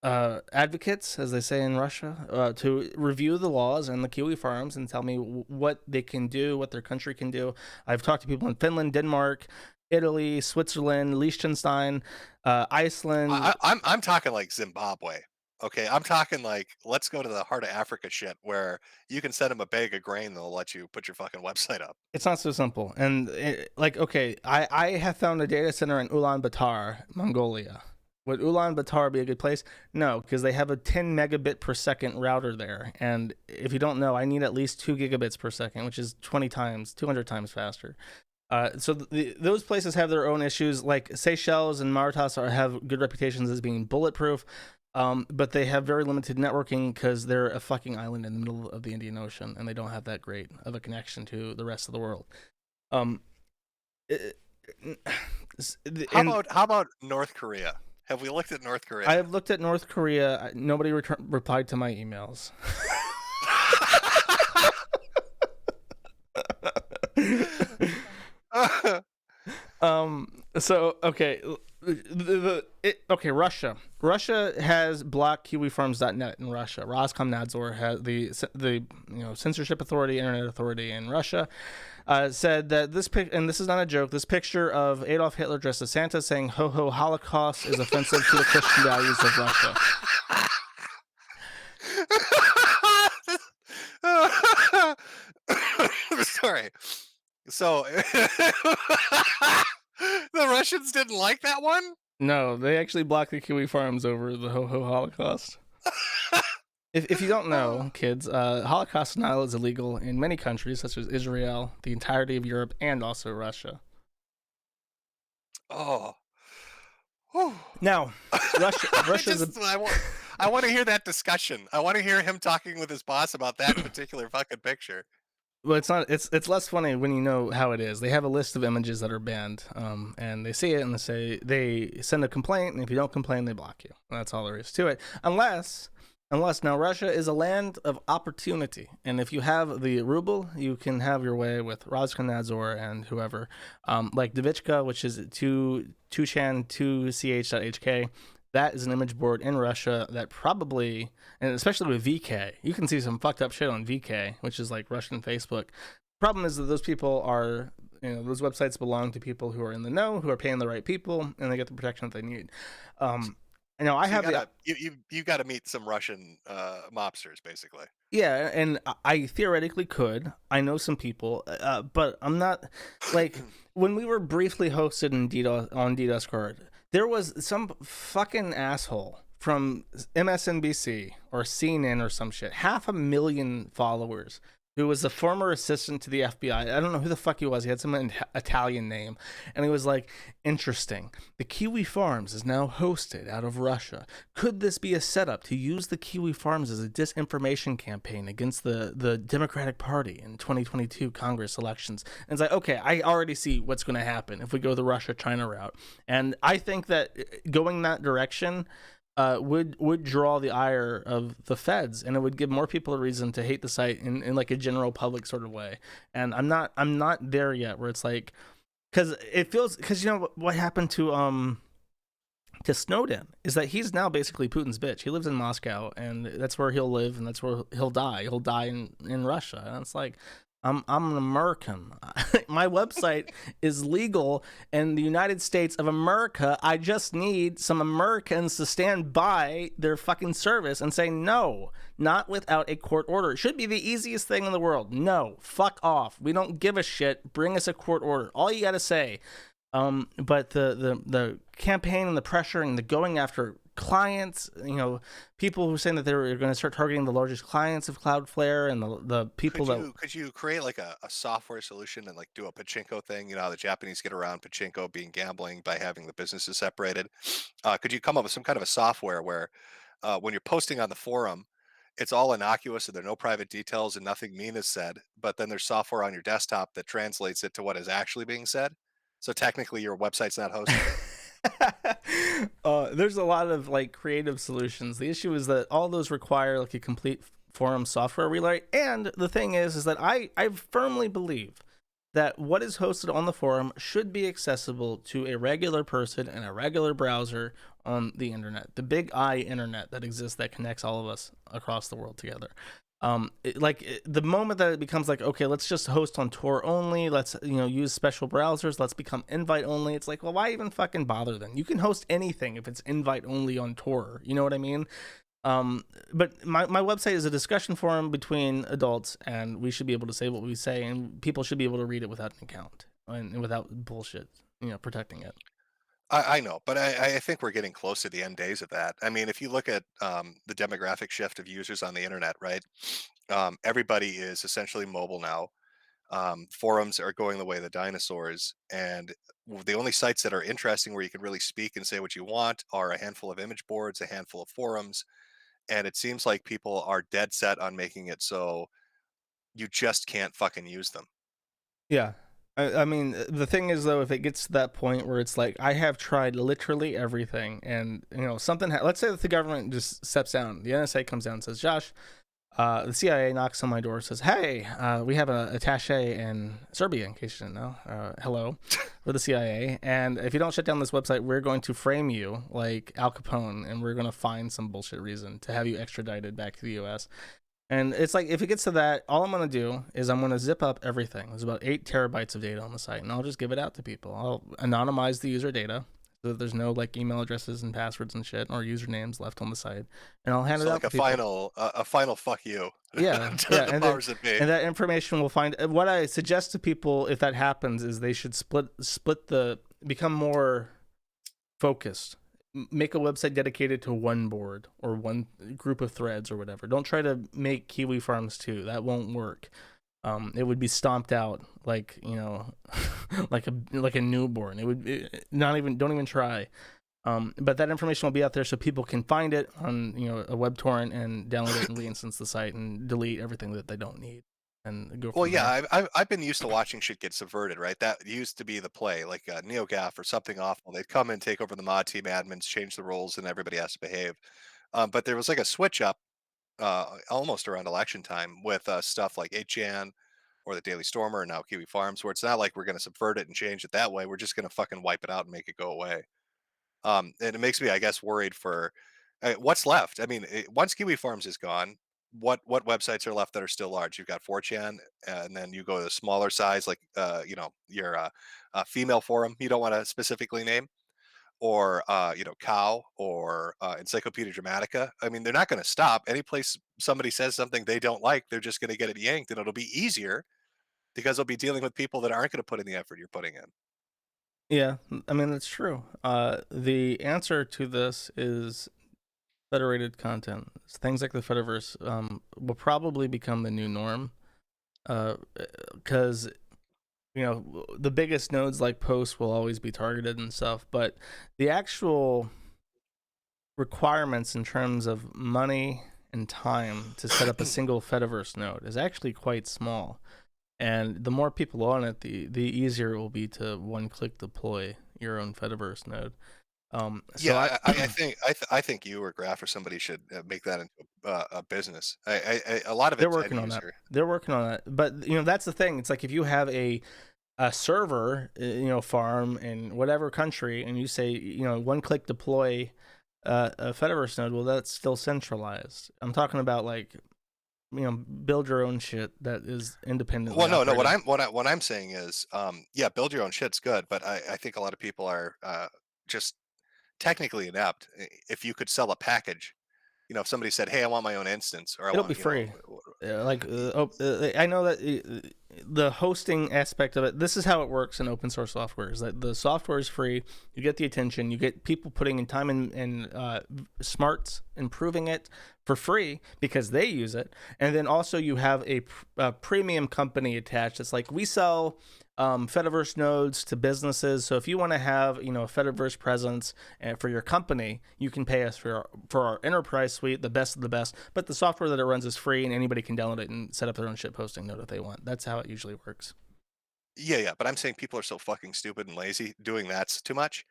advocates, as they say in Russia, to review the laws and the Kiwi Farms and tell me what they can do, what their country can do. I've talked to people in Finland, Denmark, Italy, Switzerland, Liechtenstein, Iceland. I'm talking like Zimbabwe. Okay, I'm talking like, let's go to the heart of Africa shit, where you can send them a bag of grain, they'll let you put your fucking website up. It's not so simple. And I have found a data center in Ulaanbaatar, Mongolia. Would Ulaanbaatar be a good place? No, because they have a 10 megabit per second router there. And if you don't know, I need at least 2 gigabits per second, which is 200 times faster. So those places have their own issues. Like Seychelles and Mauritius have good reputations as being bulletproof, but they have very limited networking because they're a fucking island in the middle of the Indian Ocean, and they don't have that great of a connection to the rest of the world. How about North Korea? Have we looked at North Korea? I have looked at North Korea. Nobody replied to my emails. So okay, Russia. Russia has blocked KiwiFarms.net in Russia. Roskomnadzor has the censorship authority, internet authority in Russia, said that and this is not a joke. This picture of Adolf Hitler dressed as Santa saying "Ho ho Holocaust" is offensive to the Christian values of Russia. Sorry. So the Russians didn't like that one? No, they actually blocked the Kiwi Farms over the Ho Ho Holocaust. If you don't know, kids, Holocaust denial is illegal in many countries, such as Israel, the entirety of Europe, and also Russia. Oh. Now, Russia's I want to hear that discussion. I want to hear him talking with his boss about that particular fucking picture. Well, it's not. It's less funny when you know how it is. They have a list of images that are banned, and they see it and they send a complaint, and if you don't complain, they block you. That's all there is to it. Unless now Russia is a land of opportunity, and if you have the ruble, you can have your way with Roskomnadzor and whoever, like Davichka, which is 2chan2ch.hk. That is an image board in Russia that probably, and especially with VK, you can see some fucked up shit on VK, which is like Russian Facebook. Problem is that those people are, those websites belong to people who are in the know, who are paying the right people, and they get the protection that they need. You got to meet some Russian mobsters, basically. Yeah, and I theoretically could. I know some people, but I'm not like when we were briefly hosted in DDoS Card. There was some fucking asshole from MSNBC or CNN or some shit, 500,000 followers, who was a former assistant to the FBI. I don't know who the fuck he was. He had some Italian name. And he was like, interesting. The Kiwi Farms is now hosted out of Russia. Could this be a setup to use the Kiwi Farms as a disinformation campaign against the Democratic Party in 2022 Congress elections? And it's like, okay, I already see what's going to happen if we go the Russia-China route. And I think that going that direction would draw the ire of the feds, and it would give more people a reason to hate the site in like a general public sort of way. And I'm not there yet, where it's like, because what happened to Snowden is that he's now basically Putin's bitch. He lives in Moscow, and that's where he'll live, and that's where he'll die. He'll die in Russia, and it's like, I'm an American. My website is legal in the United States of America. I just need some Americans to stand by their fucking service and say, no, not without a court order. It should be the easiest thing in the world. No, fuck off. We don't give a shit. Bring us a court order. All you got to say. But the campaign and the pressure and the going after clients, people who are saying that they're going to start targeting the largest clients of Cloudflare and the people Could you create like a software solution and like do a pachinko thing? You know how the Japanese get around pachinko being gambling by having the businesses separated. Could you come up with some kind of a software where when you're posting on the forum, it's all innocuous and there are no private details and nothing mean is said, but then there's software on your desktop that translates it to what is actually being said. So technically your website's not hosted. There's a lot of like creative solutions. The issue is that all those require like a complete forum software rewrite. And the thing is that I firmly believe that what is hosted on the forum should be accessible to a regular person in a regular browser on the internet, the big I internet that exists that connects all of us across the world together. The moment that it becomes like, okay, let's just host on Tor only, let's use special browsers, let's become invite only, it's like, well, why even fucking bother then? You can host anything if it's invite only on Tor, you know what I mean? But my website is a discussion forum between adults, and we should be able to say what we say, and people should be able to read it without an account and without bullshit, protecting it. I know, but I think we're getting close to the end days of that. I mean, if you look at the demographic shift of users on the internet, right? Everybody is essentially mobile now. Forums are going the way of the dinosaurs, and the only sites that are interesting where you can really speak and say what you want are a handful of image boards, a handful of forums, and it seems like people are dead set on making it so you just can't fucking use them. Yeah. I mean, the thing is, though, if it gets to that point where it's like, I have tried literally everything, and, something, let's say that the government just steps down, the NSA comes down and says, Josh, the CIA knocks on my door and says, hey, we have an attaché in Serbia, in case you didn't know, hello, for the CIA, and if you don't shut down this website, we're going to frame you like Al Capone, and we're going to find some bullshit reason to have you extradited back to the U.S., and it's like, if it gets to that, all I'm going to do is I'm going to zip up everything. There's about 8 terabytes of data on the site, and I'll just give it out to people. I'll anonymize the user data so that there's no like email addresses and passwords and shit or usernames left on the site, and I'll hand it out to people. A final fuck you. Yeah, to yeah, the powers that be. And that information will find. What I suggest to people if that happens is they should become more focused. Make a website dedicated to one board or one group of threads or whatever. Don't try to make Kiwi Farms 2. That won't work. It would be stomped out like like a newborn. It would don't even try. But that information will be out there so people can find it on a web torrent and download it and reinstance the site and delete everything that they don't need. And go. Well, yeah, I've been used to watching shit get subverted, right? That used to be the play, like NeoGAF or something awful. They'd come and take over the mod team admins, change the rules, and everybody has to behave. But there was like a switch up almost around election time with stuff like 8chan or the Daily Stormer and now Kiwi Farms, where it's not like we're going to subvert it and change it that way. We're just going to fucking wipe it out and make it go away. And it makes me, I guess, worried for what's left. I mean, once Kiwi Farms is gone, what websites are left that are still large? You've got 4chan, and then you go to the smaller size, like your female forum you don't want to specifically name, or Cow or Encyclopedia Dramatica. I mean, they're not going to stop. Any place somebody says something they don't like, they're just going to get it yanked, and it'll be easier because they'll be dealing with people that aren't going to put in the effort you're putting in. Yeah, I mean, that's true. The answer to this is federated content. Things like the Fediverse will probably become the new norm because, the biggest nodes like posts will always be targeted and stuff, but the actual requirements in terms of money and time to set up a single Fediverse node is actually quite small. And the more people on it, the easier it will be to one-click deploy your own Fediverse node. I think you or Graph or somebody should make that into a business. A lot of they're working on that. They're working on that, but that's the thing. It's like if you have a server, farm in whatever country, and you say one-click deploy a Fediverse node, well, that's still centralized. I'm talking about like build your own shit that is independent. Well, no. What I'm saying is, build your own shit's good, but I think a lot of people are just technically inept. If you could sell a package, if somebody said, "Hey, I want my own instance," or it'll be free. I know that the hosting aspect of it, this is how it works in open source software: is that the software is free, you get the attention, you get people putting in time and smarts improving it for free because they use it, and then also you have a premium company attached. It's like we sell Fediverse nodes to businesses, so if you want to have a Fediverse presence for your company, you can pay us for our enterprise suite, the best of the best, but the software that it runs is free and anybody can download it and set up their own shit posting node if they want. That's how it usually works. Yeah, but I'm saying people are so fucking stupid and lazy. Doing that's too much.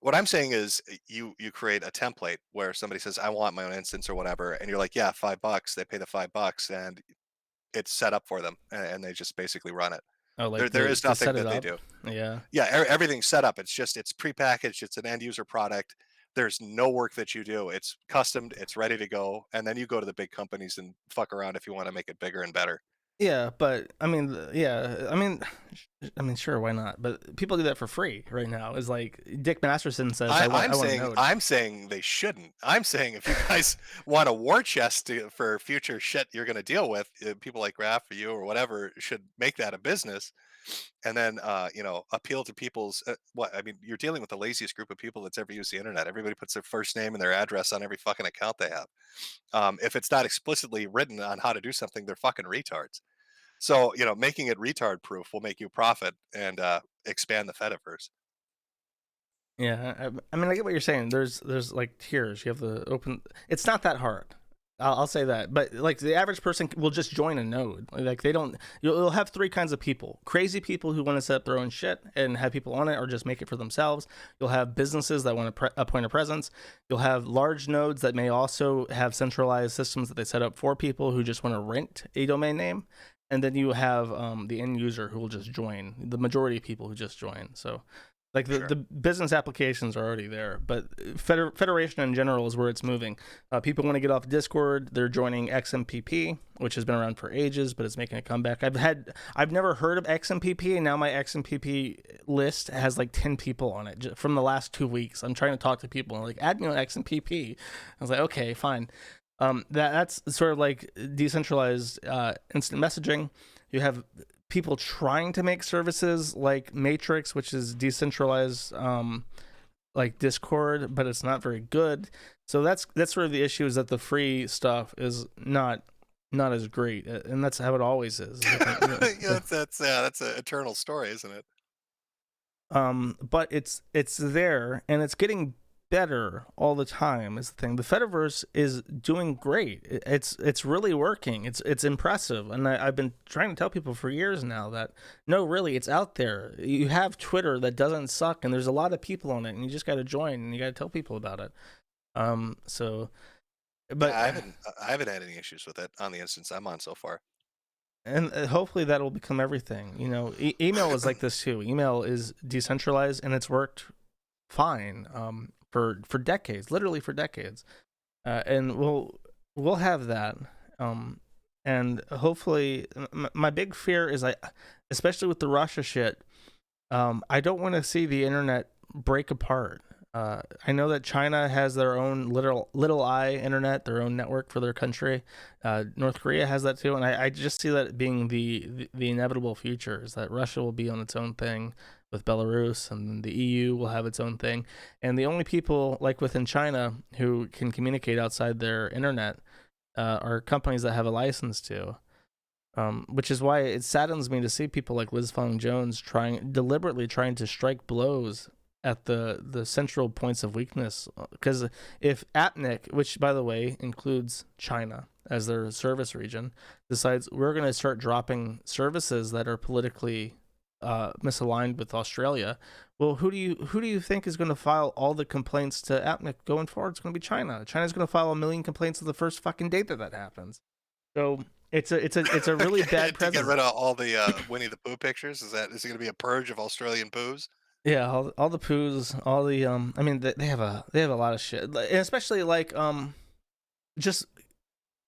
What I'm saying is you create a template where somebody says, I want my own instance or whatever, and you're like, yeah, $5. They pay the $5 and it's set up for them, and they just basically run it. Oh, like there is nothing that they do. Yeah. Yeah, everything's set up. It's prepackaged. It's an end user product. There's no work that you do. It's customed. It's ready to go. And then you go to the big companies and fuck around if you want to make it bigger and better. Yeah, but I mean, sure, why not? But people do that for free right now. Is like Dick Masterson says. I'm saying they shouldn't. I'm saying if you guys want a war chest for future shit you're going to deal with, people like Raph or you or whatever should make that a business, and then appeal to people's you're dealing with the laziest group of people that's ever used the internet. Everybody puts their first name and their address on every fucking account they have. If it's not explicitly written on how to do something, they're fucking retards. So, making it retard proof will make you profit and expand the Fediverse. Yeah, I mean, I get what you're saying. There's like tiers. You have the open. It's not that hard. I'll say that. But like the average person will just join a node. Like they don't. You'll have three kinds of people: crazy people who want to set up their own shit and have people on it, or just make it for themselves. You'll have businesses that want a point of presence. You'll have large nodes that may also have centralized systems that they set up for people who just want to rent a domain name. And then you have the end user who will just join. The majority of people who just join. So, like the business applications are already there, but Federation in general is where it's moving. People want to get off Discord. They're joining XMPP, which has been around for ages, but it's making a comeback. I've never heard of XMPP, and now my XMPP list has like 10 people on it from the last 2 weeks. I'm trying to talk to people and like add me on XMPP. I was like, okay, fine. That's sort of like decentralized instant messaging. You have people trying to make services like Matrix, which is decentralized like Discord, but it's not very good. So that's sort of the issue, is that the free stuff is not as great, and that's how it always is. That's an eternal story, isn't it? But it's there, and it's getting better all the time is the thing. The Fediverse is doing great. It's really working. It's impressive. And I've been trying to tell people for years now that no, really, it's out there. You have Twitter that doesn't suck, and there's a lot of people on it, and you just got to join and you got to tell people about it. But I haven't had any issues with it on the instance I'm on so far. And hopefully that will become everything. Email is like this too. Email is decentralized, and it's worked fine. For decades, literally for decades, and we'll have that, and hopefully, my big fear is especially with the Russia shit, I don't want to see the internet break apart. I know that China has their own little I internet, their own network for their country. North Korea has that too, and I just see that being the inevitable future, is that Russia will be on its own thing with Belarus, and the EU will have its own thing. And the only people like within China who can communicate outside their internet are companies that have a license to. Which is why it saddens me to see people like Liz Fong Jones deliberately trying to strike blows at the central points of weakness. Because if AppNic, which by the way includes China as their service region, decides we're going to start dropping services that are politically misaligned with Australia, well, who do you think is going to file all the complaints to AppNic going forward? It's going to be China. China's going to file 1 million complaints the first fucking day that happens. So it's a really bad to precedent. Get rid of all the Winnie the Pooh pictures. Is it going to be a purge of Australian poos? Yeah, all the poos, all the I mean, they have a lot of shit, and especially like just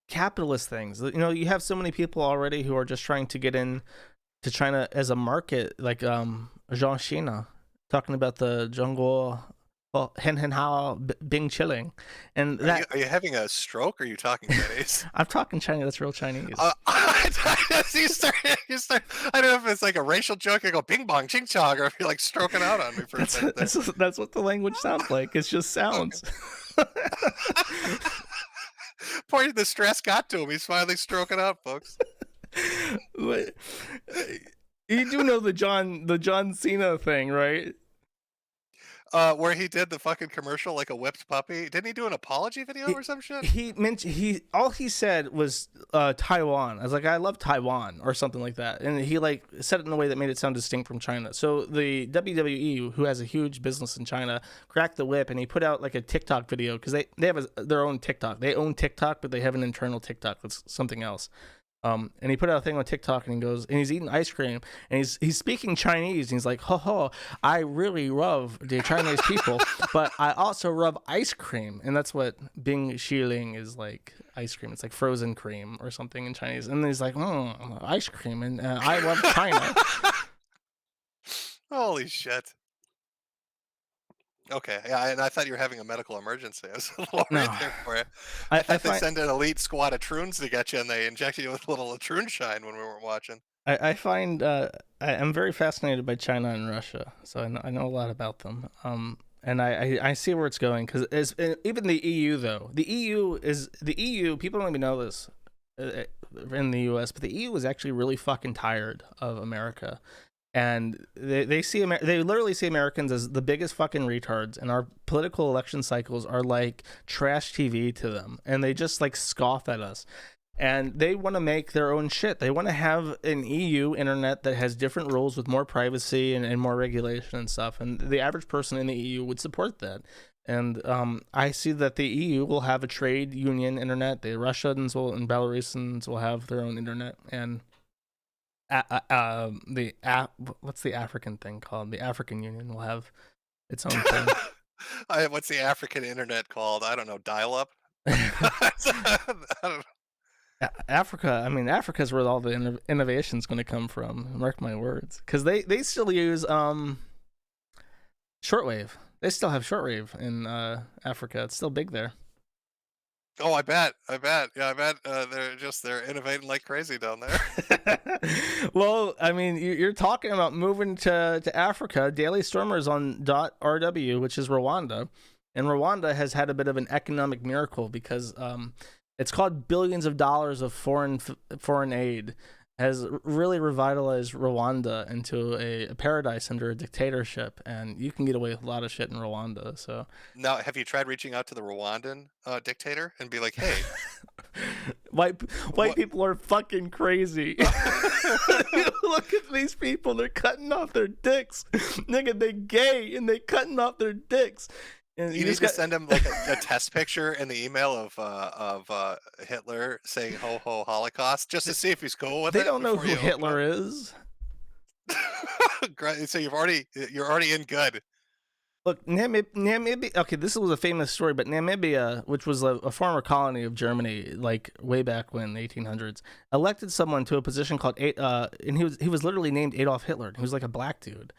capitalist things. You have so many people already who are just trying to get in to China as a market, like Jean China talking about the jungle well, hen hen hao bing chilling, and that Are you having a stroke? Or are you talking Chinese? I'm talking Chinese. That's real Chinese. you start. I don't know if it's like a racial joke. You go ping bong ching chong, or if you're like stroking out on me for a minute. That's what the language sounds like. It's just sounds. Poor, the stress got to him. He's finally stroking out, folks. But, you do know the John Cena thing, right? Where he did the fucking commercial like a whipped puppy. Didn't he do an apology video or some shit? He mentioned all he said was Taiwan. I was like, I love Taiwan or something like that, and he like said it in a way that made it sound distinct from China. So the WWE, who has a huge business in China, cracked the whip, and he put out like a TikTok video because they have their own TikTok. They own TikTok, but they have an internal TikTok that's something else. And he put out a thing on TikTok, and he goes, and he's eating ice cream, and he's speaking Chinese, and he's like, ho ho, I really love the Chinese people, but I also love ice cream, and that's what Bing Xiling is like, ice cream. It's like frozen cream or something in Chinese, and he's like, ice cream, and I love China. Holy shit. Okay, yeah, and I thought you were having a medical emergency. I was a little No. right there for you. I thought they send an elite squad of troons to get you, and they inject you with a little troon shine when we weren't watching. I find I'm very fascinated by China and Russia, so I know a lot about them. And I see where it's going, because even the EU though, the EU. People don't even know this in the US, but the EU is actually really fucking tired of America. And they literally see Americans as the biggest fucking retards, and our political election cycles are like trash TV to them, and they just like scoff at us. And they want to make their own shit. They want to have an EU internet that has different rules with more privacy and more regulation and stuff. And the average person in the EU would support that. And I see that the EU will have a trade union internet. The Russians and Belarusians will have their own internet, and what's the African thing called? The African Union will have its own thing. What's the African internet called? I don't know. Dial up. Africa. I mean, Africa's where all the innovation's going to come from. Mark my words, because they still use shortwave. They still have shortwave in Africa. It's still big there. Oh, I bet. Yeah, I bet they're innovating like crazy down there. Well, I mean, you're talking about moving to Africa. Daily Stormer's on .rw, which is Rwanda, and Rwanda has had a bit of an economic miracle because it's called billions of dollars of foreign aid has really revitalized Rwanda into a paradise under a dictatorship, and you can get away with a lot of shit in Rwanda. So now, have you tried reaching out to the Rwandan dictator and be like, hey, white people are fucking crazy. Look at these people, they're cutting off their dicks. Nigga, they gay and they cutting off their dicks. And you need to send him like a test picture in the email of Hitler saying "ho ho Holocaust" just to see if he's cool with it. They don't know who Hitler is. Great. So you're already in good. Look, Namibia. Okay, this was a famous story, but Namibia, which was a former colony of Germany, like way back when, the 1800s, elected someone to a position called and he was literally named Adolf Hitler. He was like a black dude.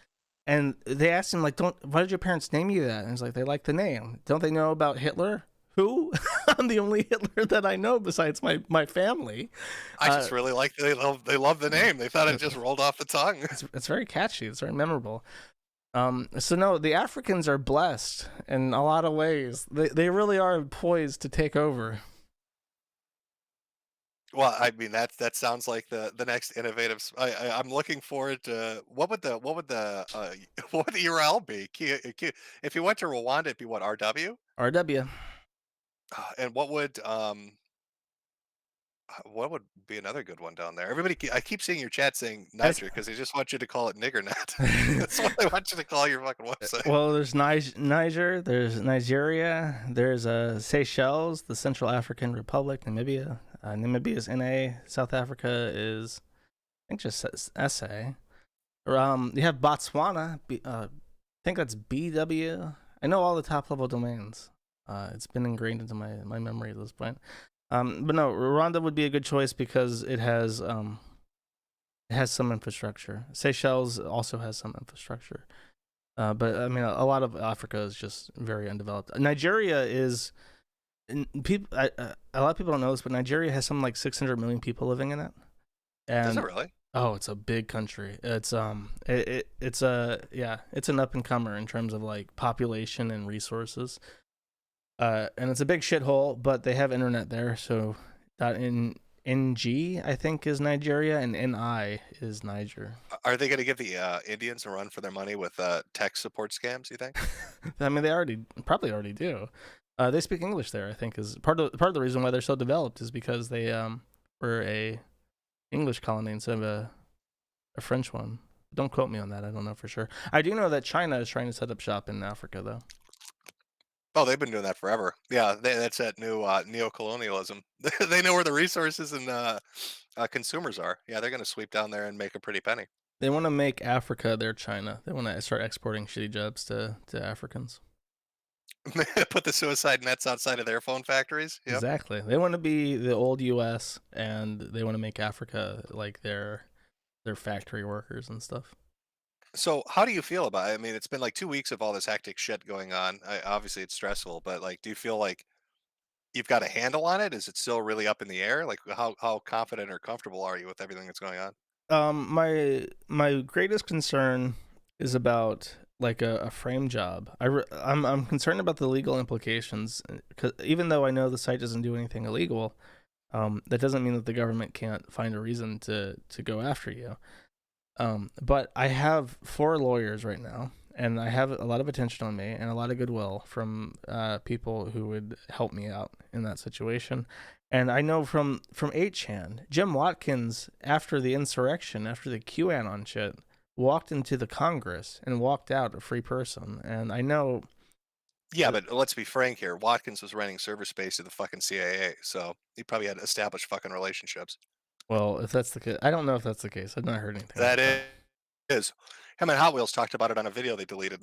And they asked him, like, why did your parents name you that? And he's like, they like the name. Don't they know about Hitler? Who? I'm the only Hitler that I know besides my family. I just really like they love the name. They thought it just rolled off the tongue. It's very catchy. It's very memorable. So no, the Africans are blessed in a lot of ways. They really are poised to take over. Well, I mean that sounds like the next innovative. I'm looking forward to what would the URL be? If you went to Rwanda, it'd be what, RW? RW. And what would be another good one down there? I keep seeing your chat saying Niger because they just want you to call it NiggerNet. That's what they want you to call your fucking website. Well, there's Niger, there's Nigeria, there's Seychelles, the Central African Republic, Namibia. Namibia is NA. South Africa is, I think, just SA. You have Botswana. I think that's BW. I know all the top level domains. It's been ingrained into my memory at this point. But no, Rwanda would be a good choice because it has some infrastructure. Seychelles also has some infrastructure. But I mean, a lot of Africa is just very undeveloped. Nigeria is people. A lot of people don't know this, but Nigeria has something like 600 million people living in it. And, Does it really? Oh, it's a big country. It's it's an up and comer in terms of like population and resources. And it's a big shithole, but they have internet there. So NG I think is Nigeria, and NI is Niger. Are they going to give the Indians a run for their money with tech support scams? You think? I mean, they probably already do. They speak English there. I think is part of the reason why they're so developed is because they were a English colony instead of a French one. Don't quote me on that. I don't know for sure. I do know that China is trying to set up shop in Africa, though. Oh, they've been doing that forever. Yeah, that's that new neocolonialism. They know where the resources and consumers are. Yeah, they're going to sweep down there and make a pretty penny. They want to make Africa their China. They want to start exporting shitty jobs to Africans. Put the suicide nets outside of their phone factories. Yep. Exactly. They want to be the old U.S. and they want to make Africa like their factory workers and stuff. So how do you feel about it? I mean, it's been like 2 weeks of all this hectic shit going on. Obviously, it's stressful, but like, do you feel like you've got a handle on it? Is it still really up in the air? Like, how confident or comfortable are you with everything that's going on? My greatest concern is about like a frame job. I'm concerned about the legal implications, because even though I know the site doesn't do anything illegal, that doesn't mean that the government can't find a reason to go after you. But I have 4 lawyers right now, and I have a lot of attention on me and a lot of goodwill from people who would help me out in that situation. And I know from 8chan, Jim Watkins, after the insurrection, after the QAnon shit, walked into the Congress and walked out a free person. And I know... Yeah, but let's be frank here. Watkins was renting server space to the fucking CIA, so he probably had established fucking relationships. Well, if that's the case, I don't know if that's the case. I've not heard anything. That is. Him and Hot Wheels talked about it on a video they deleted.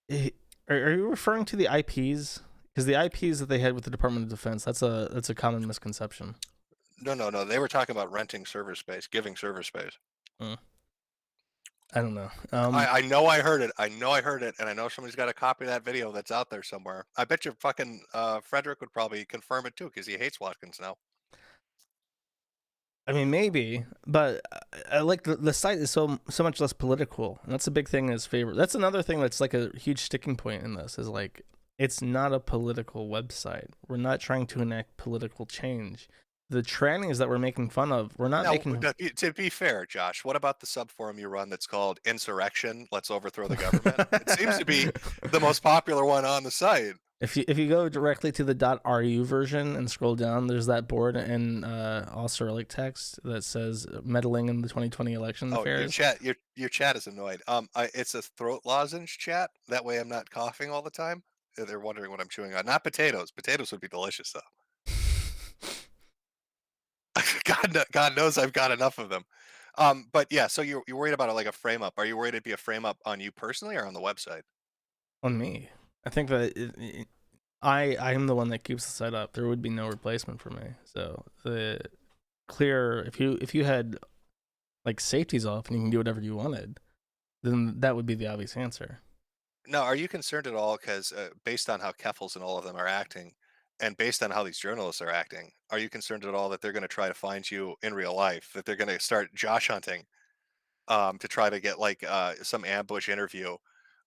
Are you referring to the IPs? Because the IPs that they had with the Department of Defense, that's a common misconception. No. They were talking about renting server space, giving server space. I don't know. I know I heard it. And I know somebody's got a copy of that video that's out there somewhere. I bet you fucking Frederick would probably confirm it too, because he hates Watkins now. I mean, maybe, but I like the site is so much less political, and that's a big thing in his favor. That's another thing that's like a huge sticking point in this, is like, it's not a political website. We're not trying to enact political change. The trannies that we're making fun of, we're not making... To be fair, Josh, what about the subforum you run that's called Insurrection, Let's Overthrow the Government? It seems to be the most popular one on the site. If you go directly to the .ru version and scroll down, there's that board in all Cyrillic text that says meddling in the 2020 election affairs. Your chat is annoyed. It's a throat lozenge chat. That way I'm not coughing all the time. They're wondering what I'm chewing on. Not potatoes. Potatoes would be delicious though. God knows I've got enough of them. But yeah, so you're worried about like a frame up. Are you worried it'd be a frame up on you personally or on the website? On me. I think that I am the one that keeps the site up. There would be no replacement for me. So if you had like safeties off and you can do whatever you wanted, then that would be the obvious answer. Now, are you concerned at all? Because based on how Keffels and all of them are acting, and based on how these journalists are acting, are you concerned at all that they're going to try to find you in real life? That they're going to start Josh hunting to try to get like some ambush interview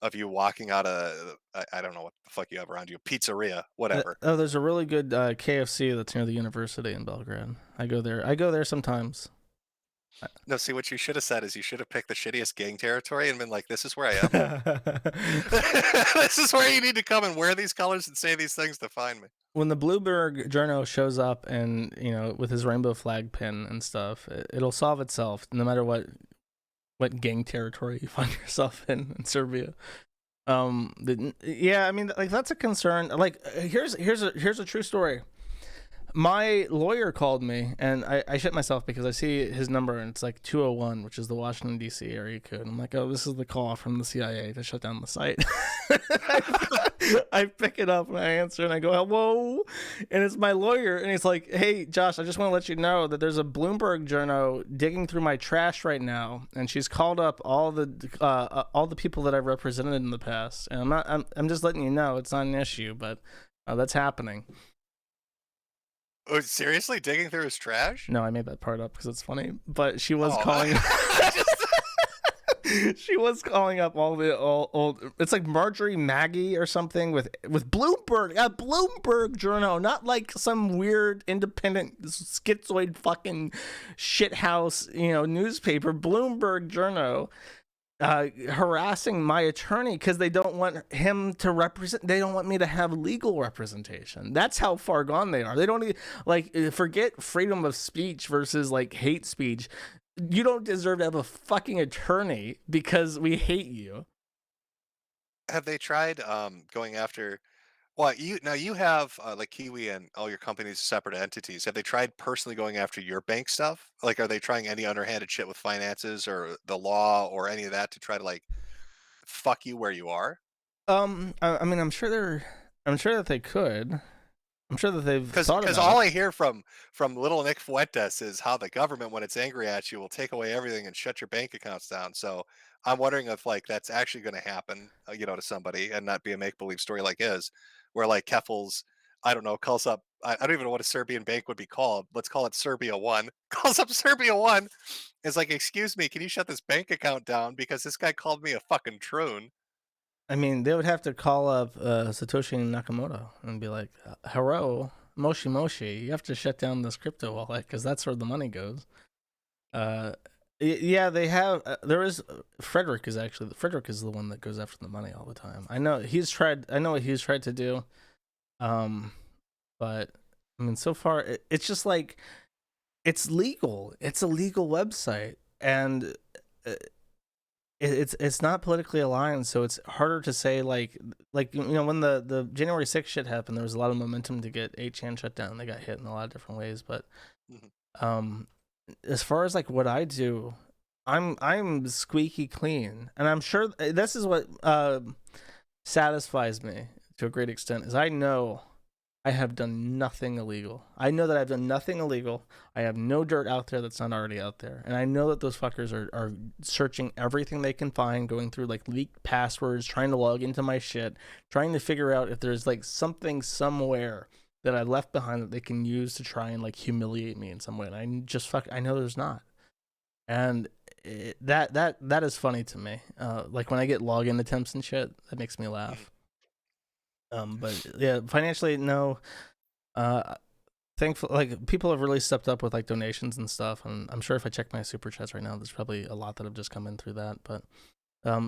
of you walking out of, I don't know what the fuck you have around you, pizzeria, whatever. There's a really good KFC that's near the university in Belgrade. I go there sometimes. No, see, what you should have said is you should have picked the shittiest gang territory and been like, this is where I am. This is where you need to come and wear these colors and say these things to find me. When the Blueberg journo shows up and, with his rainbow flag pin and stuff, it'll solve itself no matter what gang territory you find yourself in Serbia. Yeah, I mean, like, that's a concern. Like, here's a true story. My lawyer called me, and I shit myself because I see his number, and it's like 201, which is the Washington, D.C. area code. I'm like, oh, this is the call from the CIA to shut down the site. I pick it up, and I answer, and I go, hello? And it's my lawyer, and he's like, hey, Josh, I just want to let you know that there's a Bloomberg journo digging through my trash right now, and she's called up all the people that I've represented in the past. And I'm just letting you know it's not an issue, but that's happening. Oh, seriously? Digging through his trash? No, I made that part up because it's funny. But she was calling. She was calling up all the old. It's like Marjorie Maggie or something with Bloomberg. A Bloomberg journal, not like some weird independent schizoid fucking shithouse, newspaper. Bloomberg journal. Harassing my attorney because they don't want him to represent. They don't want me to have legal representation. That's how far gone they are. They don't forget freedom of speech versus like hate speech. You don't deserve to have a fucking attorney because we hate you. Have they tried going after? Well, you have like Kiwi and all your companies separate entities. Have they tried personally going after your bank stuff? Like, are they trying any underhanded shit with finances or the law or any of that to try to like fuck you where you are? I mean, I'm sure that they could. I'm sure that they've thought about it. Because all I hear from little Nick Fuentes is how the government, when it's angry at you, will take away everything and shut your bank accounts down. So I'm wondering if like that's actually going to happen, to somebody and not be a make believe story like his, where like Keffel's, I don't know, calls up. I don't even know what a Serbian bank would be called. Let's call it Serbia One. Calls up Serbia One. Is like, excuse me, can you shut this bank account down because this guy called me a fucking troon? I mean, they would have to call up Satoshi Nakamoto and be like, hello, Moshi, you have to shut down this crypto wallet because that's where the money goes. Yeah, they have. There is Frederick is the one that goes after the money all the time. I know what he's tried to do. But I mean, so far it's just like it's legal. It's a legal website, and it's not politically aligned, so it's harder to say like when the January 6th shit happened, there was a lot of momentum to get 8chan shut down. They got hit in a lot of different ways, but as far as like what I do, I'm squeaky clean, and I'm sure this is what satisfies me to a great extent is I know I have done nothing illegal. I know that I've done nothing illegal. I have no dirt out there that's not already out there. And I know that those fuckers are searching everything they can find, going through like leaked passwords, trying to log into my shit, trying to figure out if there's like something somewhere that I left behind that they can use to try and like humiliate me in some way. And I know there's not. And that is funny to me. Like when I get login attempts and shit, that makes me laugh. But yeah, financially, no. Thankfully, like people have really stepped up with like donations and stuff, and I'm sure if I check my super chats right now, there's probably a lot that have just come in through that. But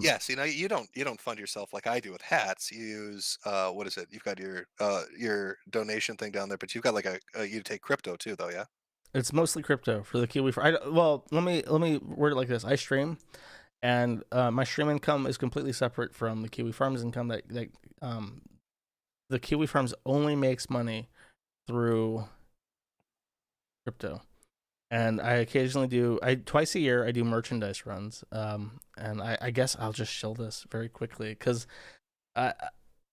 yes, you don't fund yourself like I do with hats. You use what is it? You've got your donation thing down there, but you've got like you take crypto too, though, yeah. It's mostly crypto for the Kiwi. Well, let me word it like this: I stream, and my stream income is completely separate from the Kiwi Farms income. The Kiwi Farms only makes money through crypto, and I occasionally twice a year I do merchandise runs. And I guess I'll just shill this very quickly because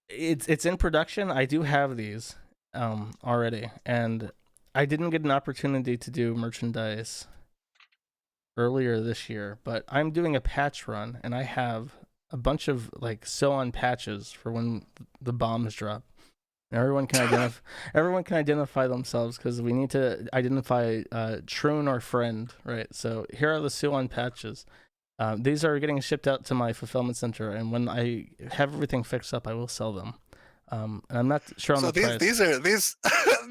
it's in production. I do have these already, and I didn't get an opportunity to do merchandise earlier this year, but I'm doing a patch run, and I have a bunch of like sew-on patches for when the bombs drop. And everyone can identify themselves because we need to identify troon or friend, right? So here are the sew-on patches. These are getting shipped out to my fulfillment center, and when I have everything fixed up, I will sell them. And I'm not sure on the price. These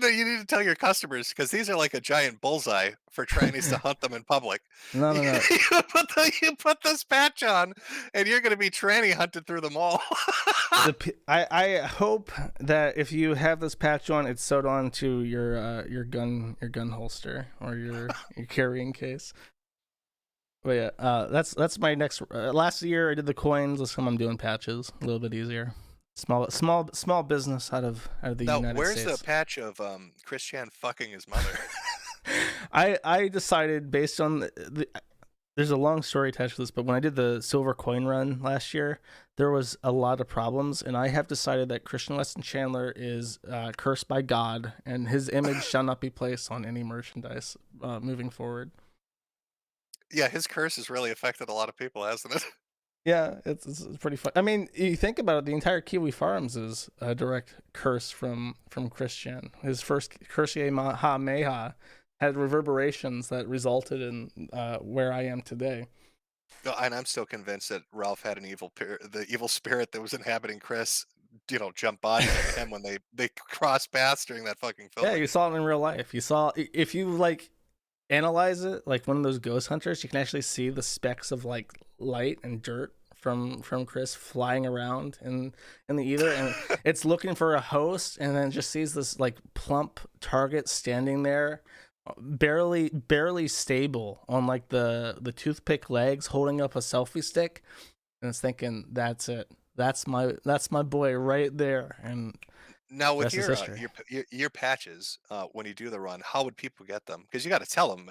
you need to tell your customers because these are like a giant bullseye for trannies to hunt them in public. No. You put this patch on, and you're going to be tranny hunted through the mall. I hope that if you have this patch on, it's sewed on to your gun holster or your carrying case. But yeah, that's my next. Last year I did the coins. This time I'm doing patches. A little bit easier. Small business out of the Now, United where's States. the patch of Chris Chan fucking his mother? I decided based on there's a long story attached to this, but when I did the silver coin run last year, there was a lot of problems, and I have decided that Christian Weston Chandler is cursed by God, and his image shall not be placed on any merchandise moving forward. Yeah, his curse has really affected a lot of people, hasn't it? Yeah, it's pretty fun. I mean, you think about it, the entire Kiwi Farms is a direct curse from Christian. His first Cursier Ha Meha had reverberations that resulted in where I am today. No, and I'm still convinced that Ralph had an the evil spirit that was inhabiting Chris, jump body into him when they crossed paths during that fucking film. Yeah, you saw it in real life. If you like analyze it like one of those ghost hunters, you can actually see the specks of like light and dirt from Chris flying around in the ether, and it's looking for a host, and then just sees this like plump target standing there, barely stable on like the toothpick legs, holding up a selfie stick, and it's thinking, that's it, that's my boy right there. And now with your patches, when you do the run, how would people get them? Because you got to tell them,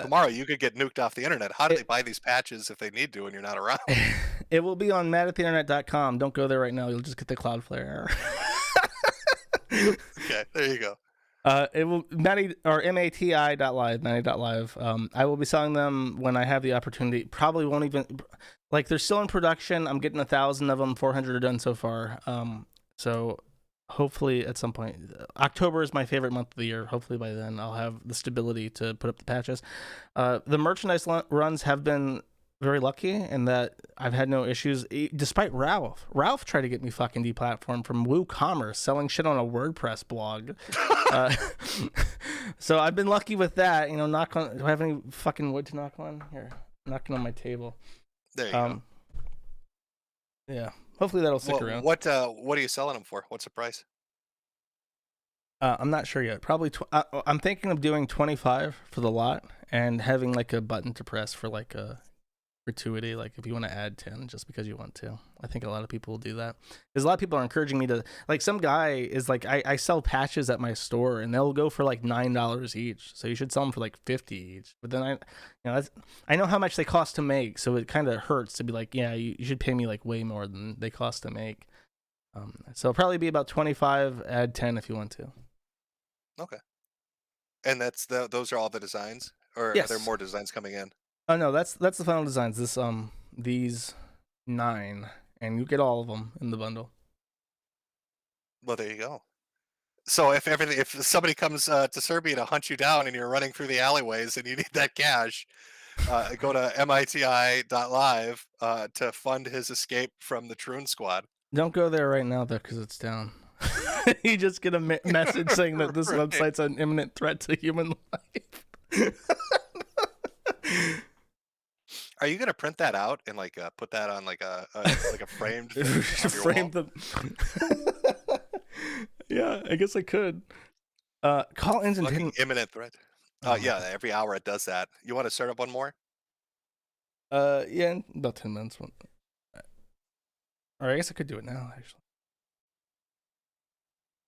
tomorrow you could get nuked off the internet. How do they buy these patches if they need to and you're not around? It will be on maddattheinternet.com. Don't go there right now. You'll just get the Cloudflare error. Okay, there you go. It will mati.live. I will be selling them when I have the opportunity. Probably won't even they're still in production. I'm getting 1,000 of them. 400 are done so far. So hopefully at some point, October is my favorite month of the year. Hopefully by then I'll have the stability to put up the patches. The merchandise runs have been very lucky in that I've had no issues, despite Ralph. Ralph tried to get me fucking deplatformed from WooCommerce, selling shit on a WordPress blog. So I've been lucky with that. Knock on. Do I have any fucking wood to knock on? Here, knocking on my table. There you go. Yeah. Hopefully that'll stick around. What are you selling them for? What's the price? I'm not sure yet. Probably I'm thinking of doing 25 for the lot and having like a button to press for like a gratuity, like if you want to add 10 just because you want to. I think a lot of people will do that, because a lot of people are encouraging me to, like, some guy is like, I sell patches at my store and they'll go for like $9 each, so you should sell them for like 50 each. But then I know how much they cost to make, so it kind of hurts to be like, yeah, you should pay me like way more than they cost to make. So it'll probably be about 25, add 10 if you want to. Okay. And those are all the designs, or yes. Are there more designs coming in? Oh no, that's the final designs. These 9, and you get all of them in the bundle. Well, there you go. So if somebody comes to Serbia to hunt you down and you're running through the alleyways and you need that cash, go to miti.live to fund his escape from the Troon Squad. Don't go there right now though, because it's down. You just get a message saying that this website's an imminent threat to human life. Are you gonna print that out and like put that on like a framed frame them? Yeah, I guess I could. Call engine imminent threat. Yeah, every hour it does that. You want to start up one more? Yeah, in about 10 minutes. Or I guess I could do it now, actually.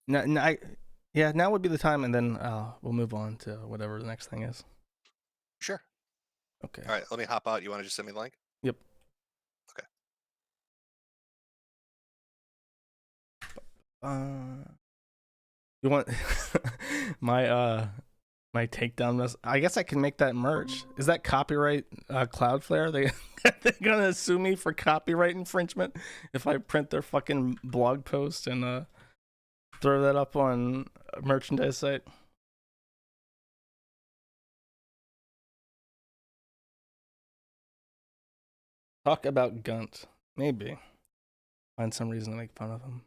Now would be the time, and then we'll move on to whatever the next thing is. Sure. Okay. All right, let me hop out. You want to just send me the link? Yep. Okay. You want my takedown mess? I guess I can make that merch. Is that copyright Cloudflare? They're gonna sue me for copyright infringement if I print their fucking blog post and throw that up on a merchandise site. Talk about Gunt. Maybe. Find some reason to make fun of him.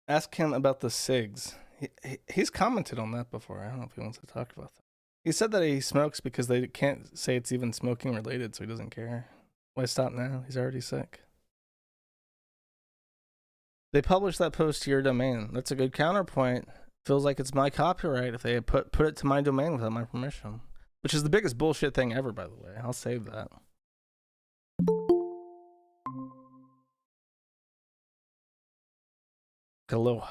Ask him about the SIGs. He's commented on that before. I don't know if he wants to talk about that. He said that he smokes because they can't say it's even smoking related, so he doesn't care. Why stop now? He's already sick. They published that post to your domain. That's a good counterpoint. Feels like it's my copyright if they put it to my domain without my permission. which is the biggest bullshit thing ever, by the way. I'll save that. Hello.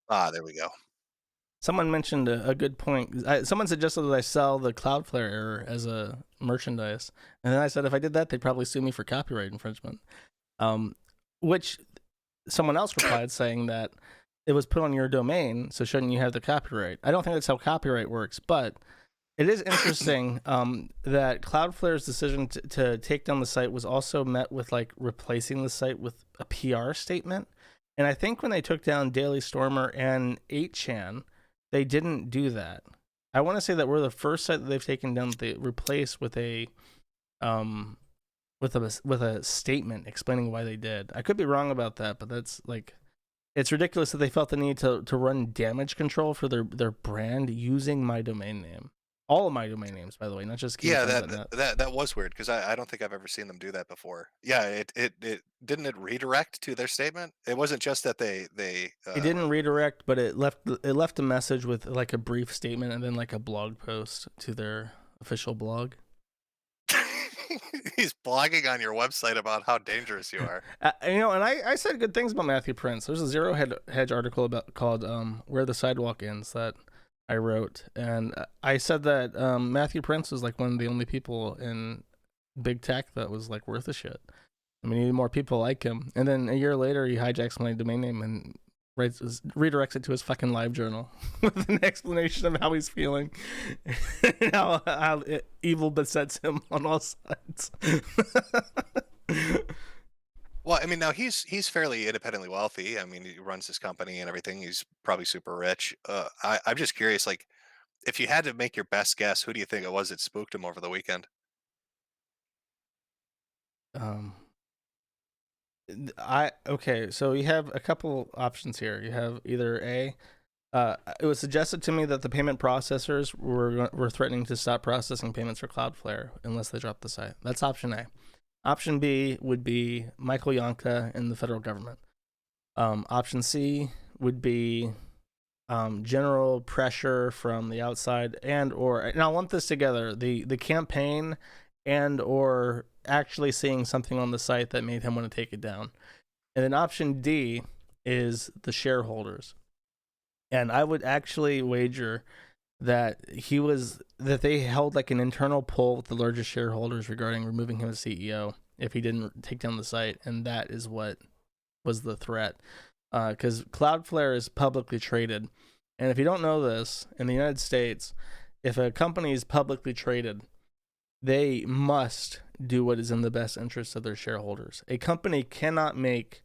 There we go. Someone mentioned a good point. Someone suggested that I sell the Cloudflare error as a merchandise. And then I said if I did that, they'd probably sue me for copyright infringement. Which someone else replied saying that it was put on your domain, so shouldn't you have the copyright? I don't think that's how copyright works, but it is interesting that Cloudflare's decision to take down the site was also met with like replacing the site with a PR statement. And I think when they took down Daily Stormer and 8chan, they didn't do that. I want to say that we're the first site that they've taken down that they replaced with a statement explaining why they did. I could be wrong about that, but that's like, it's ridiculous that they felt the need to run damage control for their brand using my domain name. All of my domain names, by the way, not just that was weird because I don't think I've ever seen them do that before. Yeah, it didn't it redirect to their statement. It wasn't just that they it didn't redirect, but it left a message with like a brief statement and then like a blog post to their official blog. He's blogging on your website about how dangerous you are. And I said good things about Matthew Prince. There's a Zero Hedge article called "Where the Sidewalk Ends" that I wrote, and I said that Matthew Prince was like one of the only people in big tech that was like worth a shit. I mean, you need more people like him. And then a year later, he hijacks my domain name and redirects it to his fucking live journal with an explanation of how he's feeling and how evil besets him on all sides. Well, I mean, now he's fairly independently wealthy. I mean, he runs his company and everything. He's probably super rich. I'm just curious, like, if you had to make your best guess, who do you think it was that spooked him over the weekend? Okay, so you have a couple options here. You have either A, it was suggested to me that the payment processors were threatening to stop processing payments for Cloudflare unless they dropped the site. That's option A. Option B would be Michael Yonka and the federal government. Option C would be general pressure from the outside and I'll lump this together, the campaign and or actually seeing something on the site that made him want to take it down. And then option D is the shareholders. And I would actually wager that they held like an internal poll with the largest shareholders regarding removing him as CEO if he didn't take down the site, and that is what was the threat. Because Cloudflare is publicly traded, and if you don't know this, in the United States, if a company is publicly traded, they must do what is in the best interest of their shareholders. A company cannot make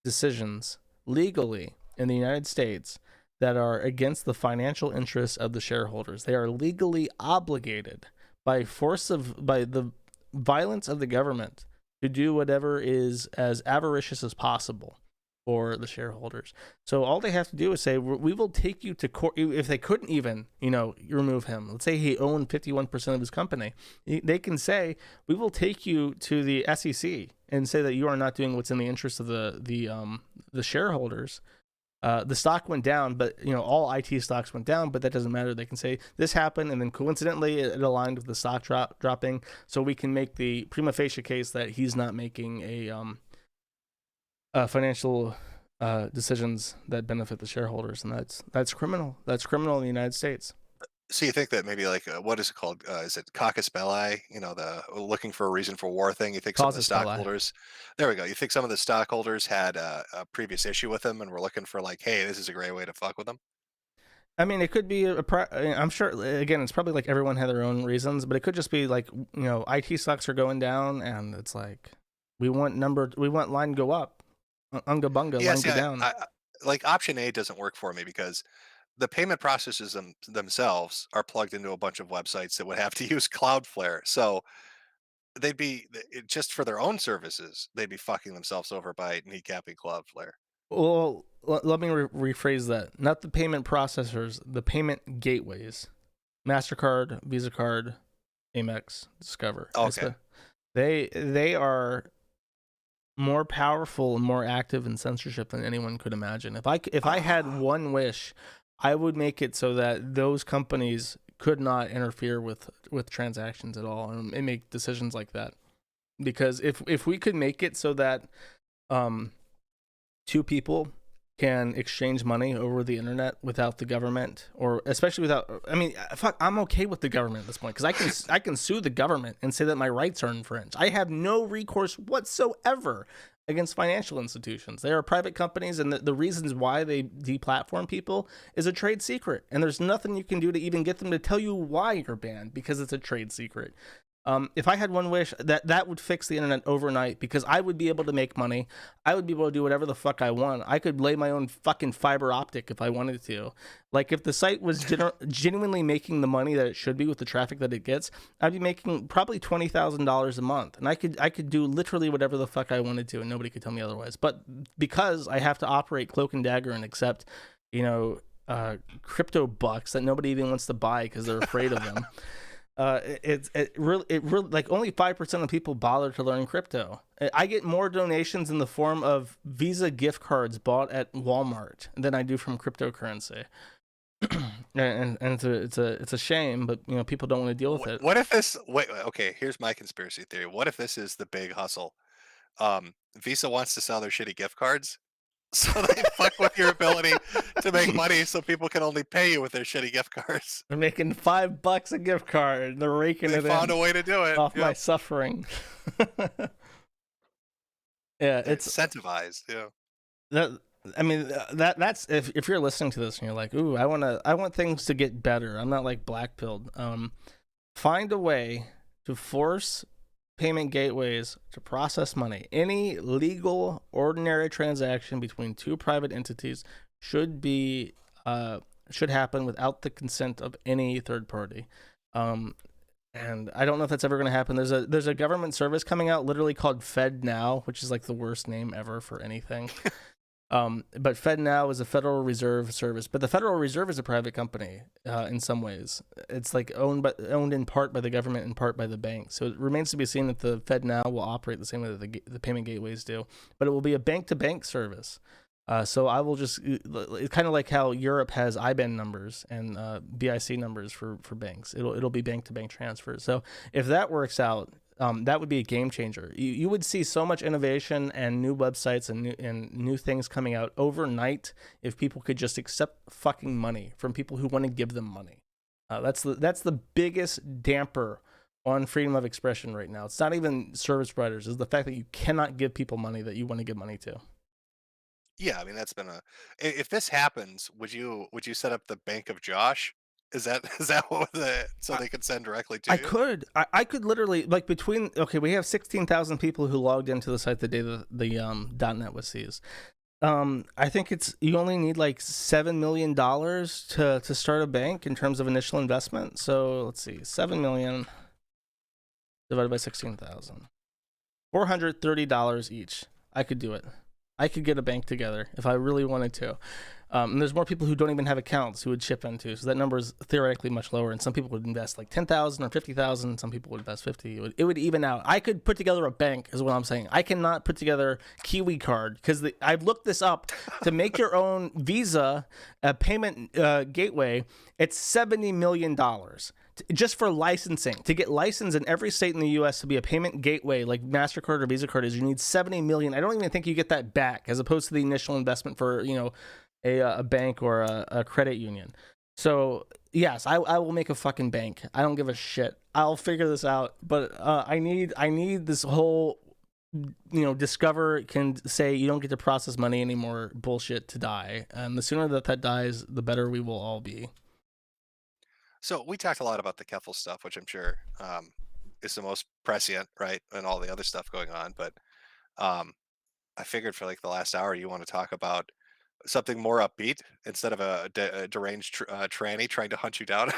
decisions legally in the United States that are against the financial interests of the shareholders. They are legally obligated by the violence of the government to do whatever is as avaricious as possible for the shareholders. So all they have to do is say, we will take you to court. If they couldn't even, remove him, let's say he owned 51% of his company, they can say, we will take you to the SEC and say that you are not doing what's in the interest of the shareholders. The stock went down, but all IT stocks went down, but that doesn't matter. They can say this happened, and then coincidentally it aligned with the stock dropping, so we can make the prima facie case that he's not making financial decisions that benefit the shareholders, and that's criminal. That's criminal in the United States. So you think that maybe like what is it called? Is it caucus belli? The looking for a reason for war thing. You think some of the stockholders? There we go. You think some of the stockholders had a previous issue with him and were looking for like, hey, this is a great way to fuck with them. I mean, it could be I'm sure. Again, it's probably like everyone had their own reasons, but it could just be like IT stocks are going down, and it's like we want line go up, unga bunga, line go down. Like option A doesn't work for me because the payment processes themselves are plugged into a bunch of websites that would have to use Cloudflare. So they'd be just for their own services, they'd be fucking themselves over by kneecapping Cloudflare. Well, let me rephrase that. Not the payment processors, the payment gateways. MasterCard, Visa Card, Amex, Discover. Okay. They are more powerful and more active in censorship than anyone could imagine. If I had one wish, I would make it so that those companies could not interfere with transactions at all and make decisions like that. Because if we could make it so that two people can exchange money over the internet without the government, or especially without, I mean, fuck, I'm okay with the government at this point, because I can sue the government and say that my rights are infringed. I have no recourse whatsoever against financial institutions. They are private companies, and the reasons why they deplatform people is a trade secret, and there's nothing you can do to even get them to tell you why you're banned, because it's a trade secret. If I had one wish, that would fix the internet overnight, because I would be able to make money. I would be able to do whatever the fuck I want. I could lay my own fucking fiber optic if I wanted to. Like, if the site was genuinely making the money that it should be with the traffic that it gets, I'd be making probably $20,000 a month, and I could do literally whatever the fuck I wanted to, and nobody could tell me otherwise. But because I have to operate cloak and dagger and accept, crypto bucks that nobody even wants to buy because they're afraid of them. It really like only 5% of people bother to learn crypto. I get more donations in the form of Visa gift cards bought at Walmart than I do from cryptocurrency. and it's a shame, but people don't want to deal with it. What if this? Wait, okay. Here's my conspiracy theory. What if this is the big hustle? Visa wants to sell their shitty gift cards, so they fuck with your ability to make money, so people can only pay you with their shitty gift cards. They're making $5 a gift card. They're raking it in. They found a way to do it off my suffering. Yeah, it's incentivized. Yeah. That's if you're listening to this and you're like, ooh, I want things to get better. I'm not like black-pilled. Find a way to force payment gateways to process money. Any legal, ordinary transaction between two private entities should happen without the consent of any third party. And I don't know if that's ever going to happen. There's a government service coming out literally called FedNow, which is like the worst name ever for anything. But FedNow is a Federal Reserve service, but the Federal Reserve is a private company in some ways. It's like owned in part by the government, in part by the bank. So it remains to be seen if the FedNow will operate the same way that the payment gateways do. But it will be a bank-to-bank service. So I will just, it's kind of like how Europe has IBAN numbers and BIC numbers for banks. It'll be bank-to-bank transfers. So if that works out, that would be a game changer. You would see so much innovation and new websites and new things coming out overnight if people could just accept fucking money from people who want to give them money. That's the biggest damper on freedom of expression right now. It's not even service providers. It's the fact that you cannot give people money that you want to give money to. Yeah, I mean that's been if this happens, would you set up the Bank of Josh? Is that what so they could send directly to you? I could literally, like, we have 16,000 people who logged into the site the day the .net was seized. I think you only need like $7 million to start a bank in terms of initial investment. So let's see, 7 million divided by 16,000, $430 each. I could do it. I could get a bank together if I really wanted to. And there's more people who don't even have accounts who would chip into, so that number is theoretically much lower. And some people would invest like 10,000 or 50,000. Some people would invest 50. It would even out. I could put together a bank, is what I'm saying. I cannot put together Kiwi Card because I've looked this up. To make your own Visa payment gateway, it's $70 million. Just for licensing. To get licensed in every state in the U.S. to be a payment gateway like MasterCard or Visa card you need $70 million. I don't even think you get that back as opposed to the initial investment for, a bank or a credit union. So yes, I will make a fucking bank. I don't give a shit. I'll figure this out. But I need this whole, Discover can say you don't get to process money anymore bullshit to die. And the sooner that dies, the better we will all be. So we talked a lot about the Keffel stuff, which I'm sure is the most prescient, right, and all the other stuff going on. But I figured for like the last hour, you want to talk about something more upbeat instead of a deranged tranny trying to hunt you down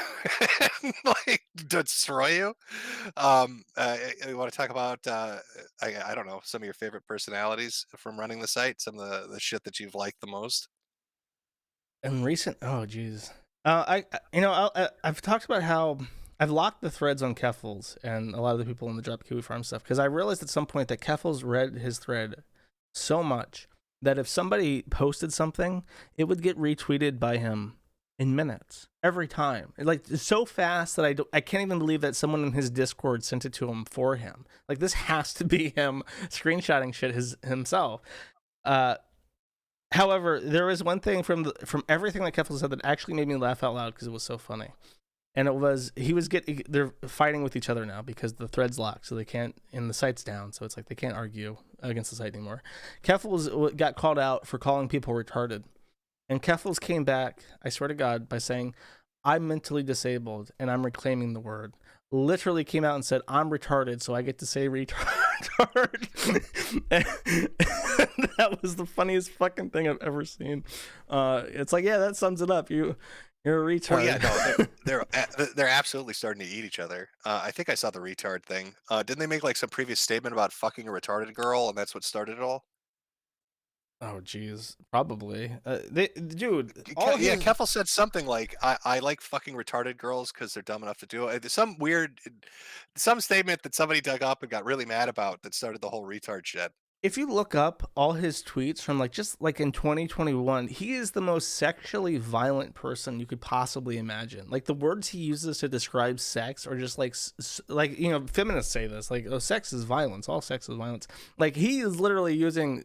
and like destroy you. You want to talk about I don't know, some of your favorite personalities from running the site, some of the shit that you've liked the most. And oh geez. I've talked about how I've locked the threads on Keffels and a lot of the people in the Drop Kiwi Farm stuff because I realized at some point that Keffels read his thread so much that if somebody posted something, it would get retweeted by him in minutes every time. Like it's so fast that I can't even believe that someone in his Discord sent it to him for him. Like this has to be him screenshotting shit himself. However, there was one thing from everything that Keffel said that actually made me laugh out loud because it was so funny. And it was they're fighting with each other now because the thread's locked, so they can't, and the site's down, so it's like they can't argue against the site anymore. Keffels got called out for calling people retarded, and Keffels came back, I swear to God, by saying, "I'm mentally disabled and I'm reclaiming the word." Literally came out and said, "I'm retarded, so I get to say retard." That was the funniest fucking thing I've ever seen. It's like, yeah, that sums it up. You're a retard. Well, yeah, no, they're absolutely starting to eat each other. I think I saw the retard thing. Didn't they make like some previous statement about fucking a retarded girl, and that's what started it all? Oh, geez, probably. Dude, Yeah, Keffel said something like, "I like fucking retarded girls because they're dumb enough to do it." Some statement that somebody dug up and got really mad about that started the whole retard shit. If you look up all his tweets from just in 2021, he is the most sexually violent person you could possibly imagine. Like the words he uses to describe sex are just like feminists say this, like, oh, sex is violence, all sex is violence. Like he is literally using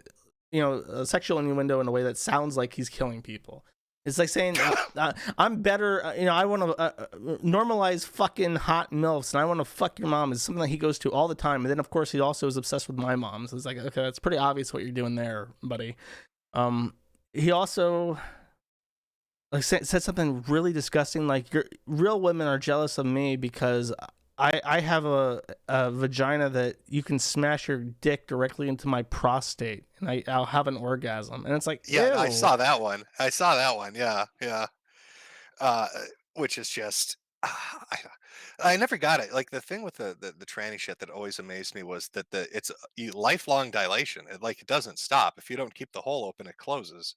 sexual innuendo in a way that sounds like he's killing people. It's like saying, I'm better, I want to normalize fucking hot MILFs, and I want to fuck your mom is something that he goes to all the time. And then, of course, he also is obsessed with my mom. So it's like, okay, that's pretty obvious what you're doing there, buddy. He also said something really disgusting, like, real women are jealous of me because I have a vagina that you can smash your dick directly into my prostate, and I'll have an orgasm. And it's like, Yeah, ew. I saw that one. Yeah. Which is just, I never got it. Like the thing with the tranny shit that always amazed me was that it's lifelong dilation. It doesn't stop. If you don't keep the hole open, it closes.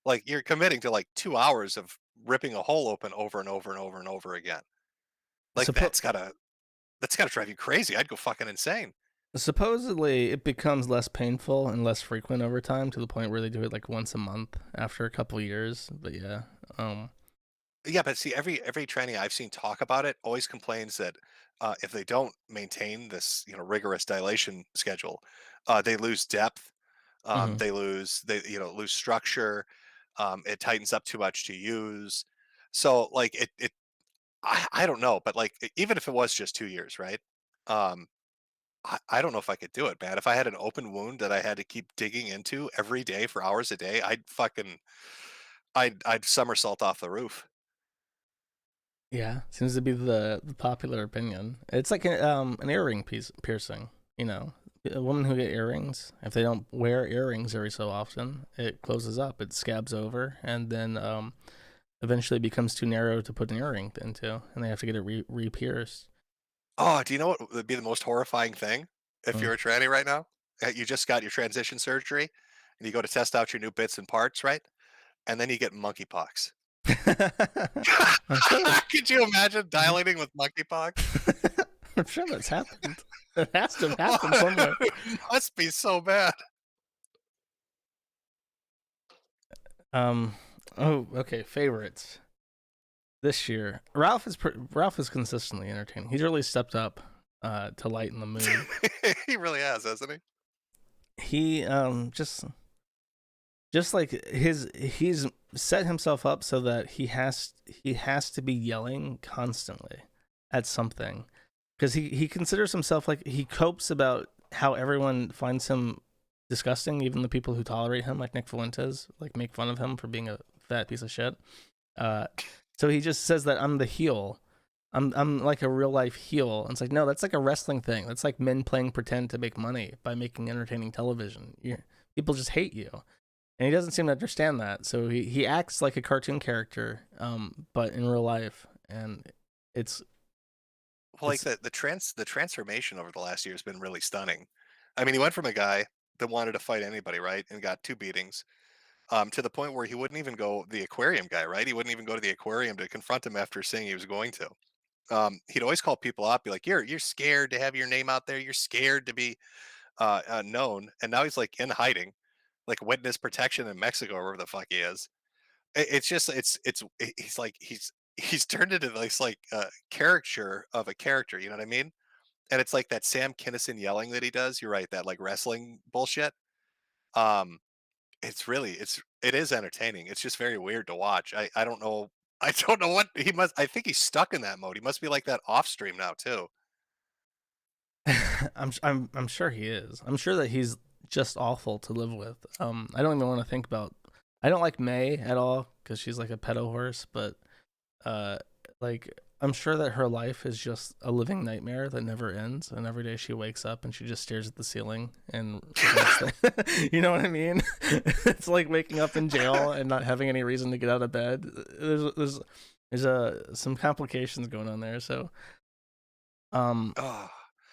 Like you're committing to like 2 hours of ripping a hole open over and over and over and over again. Like that's gotta drive you crazy. I'd go fucking insane. Supposedly, it becomes less painful and less frequent over time to the point where they do it like once a month after a couple years. But yeah, Yeah, but see, every tranny I've seen talk about it always complains that if they don't maintain this, rigorous dilation schedule, they lose depth. They lose structure. It tightens up too much to use. So like I don't know, but like even if it was just 2 years, right? Um, I don't know if I could do it, man. If I had an open wound that I had to keep digging into every day for hours a day, I'd somersault off the roof. yeah, seems to be the popular opinion. It's like an earring piercing. A woman who get earrings, if they don't wear earrings every so often, it closes up, it scabs over, and then eventually becomes too narrow to put an earring into, and they have to get it re-pierced. Oh, do you know what would be the most horrifying thing if Mm. you're a tranny right now? You just got your transition surgery, and you go to test out your new bits and parts, right? And then you get monkeypox. Could you imagine dilating with monkeypox? I'm sure that's happened. It has to have happened somewhere. It must be so bad. Oh, okay. Favorites this year. Ralph is consistently entertaining. He's really stepped up to lighten the mood. He really has, hasn't he? He just like he's set himself up so that he has to be yelling constantly at something, because he considers himself, like, he copes about how everyone finds him disgusting, even the people who tolerate him, like Nick Fuentes, like, make fun of him for being a fat piece of shit. So he just says that I'm the heel. I'm like a real life heel. And it's like, no, that's like a wrestling thing. That's like men playing pretend to make money by making entertaining television. People just hate you. And he doesn't seem to understand that. So he acts like a cartoon character, but in real life. And it's like the transformation over the last year has been really stunning. I mean, he went from a guy that wanted to fight anybody, right, and got 2 beatings, to the point where he wouldn't even go the aquarium guy, right? He wouldn't even go to the aquarium to confront him after saying he was going to. He'd always call people up, be like, "You're scared to have your name out there. You're scared to be known." And now he's like in hiding, like witness protection in Mexico, or wherever the fuck he is. It's just he's like he's turned into this like caricature of a character. You know what I mean? And it's like that Sam Kinison yelling that he does. You're right, that like wrestling bullshit. Um, it is entertaining. It's just very weird to watch. I don't know. I don't know what he must. I think he's stuck in that mode. He must be like that off stream now too. I'm sure he is. I'm sure that he's just awful to live with. I don't even want to think about. I don't like May at all because she's like a pedo horse, but like I'm sure that her life is just a living nightmare that never ends, and every day she wakes up and she just stares at the ceiling and you know what I mean? It's like waking up in jail and not having any reason to get out of bed. There's some complications going on there, so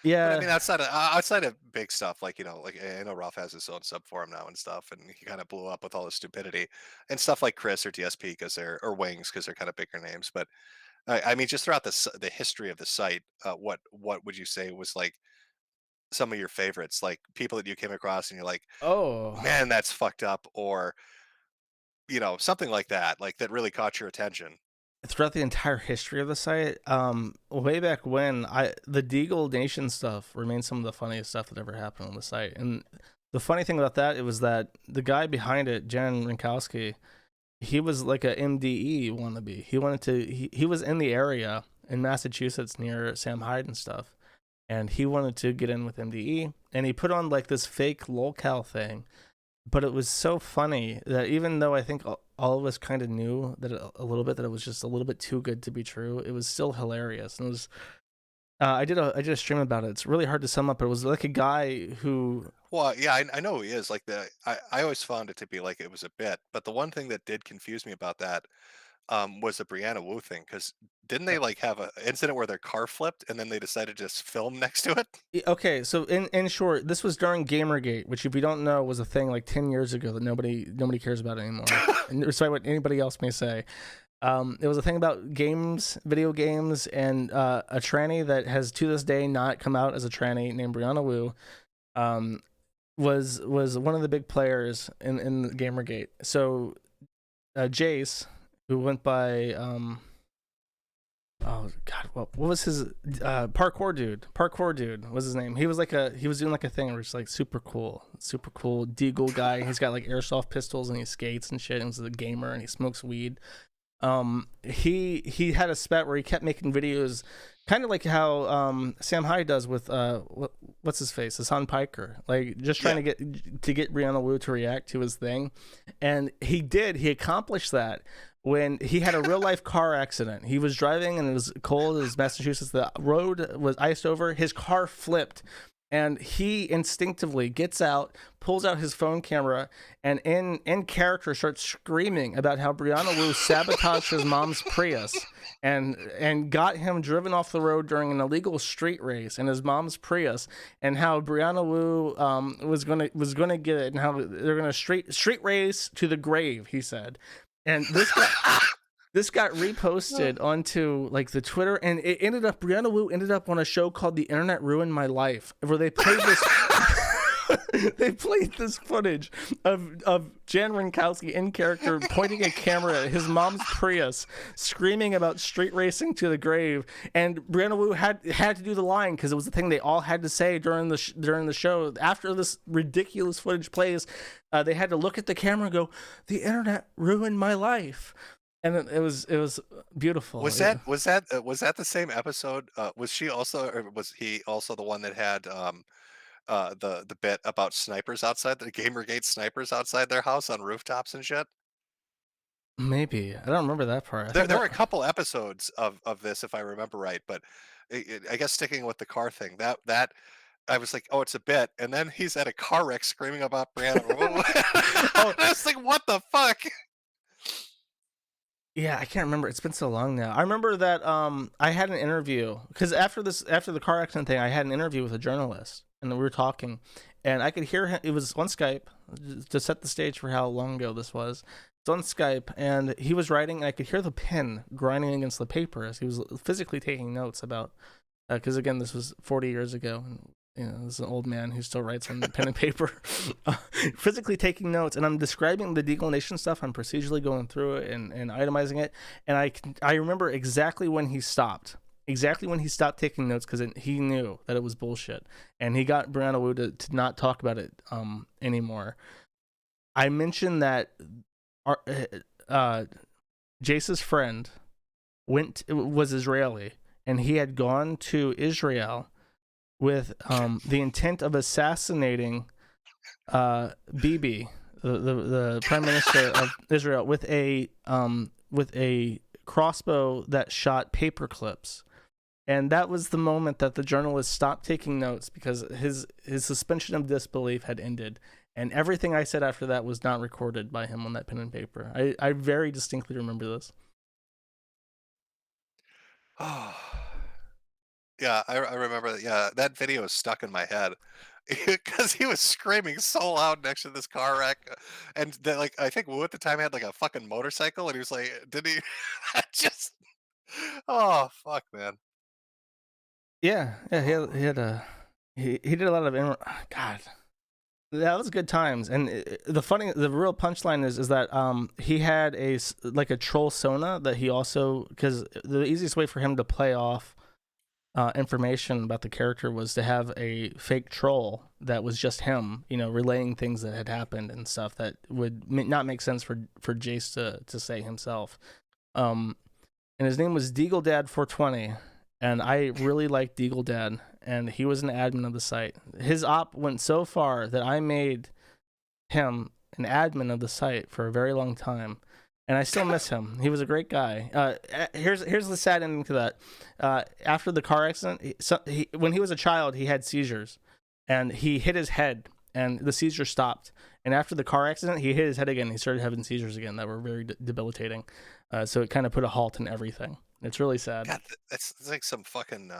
yeah. But I mean, outside of big stuff, like like I know Ralph has his own sub forum now and stuff, and he kind of blew up with all his stupidity and stuff like Chris or DSP because or Wings because they're kind of bigger names. But I mean, just throughout the history of the site, what would you say was like some of your favorites, like people that you came across and you're like, oh man, that's fucked up, or something like that really caught your attention. Throughout the entire history of the site, way back when, the Deagle Nation stuff remains some of the funniest stuff that ever happened on the site. And the funny thing about that, it was that the guy behind it, Jen Rinkowski, he was like a MDE wannabe. He wanted to. He was in the area in Massachusetts near Sam Hyde and stuff, and he wanted to get in with MDE, and he put on like this fake lolcow thing. But it was so funny that even though I think all of us kind of knew that a little bit, that it was just a little bit too good to be true, it was still hilarious. And it was, I did a stream about it. It's really hard to sum up, but it was like a guy who. Well, yeah, I know he is. Like I always found it to be like it was a bit, but the one thing that did confuse me about that was the Brianna Wu thing, because didn't they like have an incident where their car flipped and then they decided to just film next to it? Okay, so in short, this was during Gamergate, which if you don't know was a thing like 10 years ago that nobody cares about anymore. And despite what anybody else may say, it was a thing about games, video games, and a tranny that has to this day not come out as a tranny named Brianna Wu. Was one of the big players in Gamergate. So Jace, who went by oh god, what was his parkour dude was his name. He was doing like a thing where it's like super cool deagle guy. He's got like airsoft pistols and he skates and shit, and he's a gamer and he smokes weed. He had a spat where he kept making videos kind of like how Sam Hyde does with what's his face, Hassan Piker, like just trying to get Brianna Wu to react to his thing. And he accomplished that when he had a real life car accident. He was driving and it was cold, it was Massachusetts, the road was iced over, his car flipped, and he instinctively gets out, pulls out his phone camera, and in character starts screaming about how Brianna Wu sabotaged his mom's Prius and got him driven off the road during an illegal street race in his mom's Prius, and how Brianna Wu was gonna get it, and how they're gonna street race to the grave, he said. And this got reposted onto like the Twitter, and Brianna Wu ended up on a show called The Internet Ruined My Life, where they played this they played this footage of Jan Rinkowski in character pointing a camera at his mom's Prius, screaming about street racing to the grave, and Brianna Wu had to do the line because it was the thing they all had to say during the show. After this ridiculous footage plays, they had to look at the camera and go, "The internet ruined my life." And it was beautiful. Was that the same episode? Was she also, or was he also the one that had the bit about snipers outside the Gamergate snipers outside their house on rooftops and shit? Maybe I don't remember that part. There were a couple episodes of this, if I remember right. But I guess sticking with the car thing, that I was like, oh, it's a bit, and then he's at a car wreck screaming about Brianna. I was like, what the fuck? Yeah, I can't remember. It's been so long now. I remember that I had an interview because after the car accident thing, I had an interview with a journalist, and we were talking, and I could hear him. It was on Skype to set the stage for how long ago this was. It's on Skype, and he was writing, and I could hear the pen grinding against the paper as he was physically taking notes about. Because again, this was 40 years ago, and This is an old man who still writes on pen and paper, physically taking notes. And I'm describing the declination stuff. I'm procedurally going through it and itemizing it. And I remember exactly when he stopped. Exactly when he stopped taking notes, because he knew that it was bullshit. And he got Brianna Wu to not talk about it anymore. I mentioned that Jace's friend was Israeli, and he had gone to Israel with the intent of assassinating Bibi, the prime minister of Israel, with a crossbow that shot paper clips. And that was the moment that the journalist stopped taking notes, because his suspension of disbelief had ended. And everything I said after that was not recorded by him on that pen and paper. I very distinctly remember this. Oh, yeah, I remember that. Yeah, that video is stuck in my head because he was screaming so loud next to this car wreck, and like I think Wu at the time had like a fucking motorcycle, and he was like, "Did he?" Just oh fuck, man. Yeah, he did a lot of God. That was good times. And the real punchline is that he had a troll sona that he also, because the easiest way for him to play off information about the character was to have a fake troll that was just him, relaying things that had happened and stuff that would not make sense for Jace to say himself. And his name was Deagle Dad 420. And I really liked Deagle Dad, and he was an admin of the site. His op went so far that I made him an admin of the site for a very long time, and I still miss him. He was a great guy. Here's the sad ending to that. After the car accident, when he was a child, he had seizures, and he hit his head, and the seizure stopped. And after the car accident, he hit his head again. He started having seizures again that were very debilitating. So it kind of put a halt in everything. It's really sad. God, it's like some fucking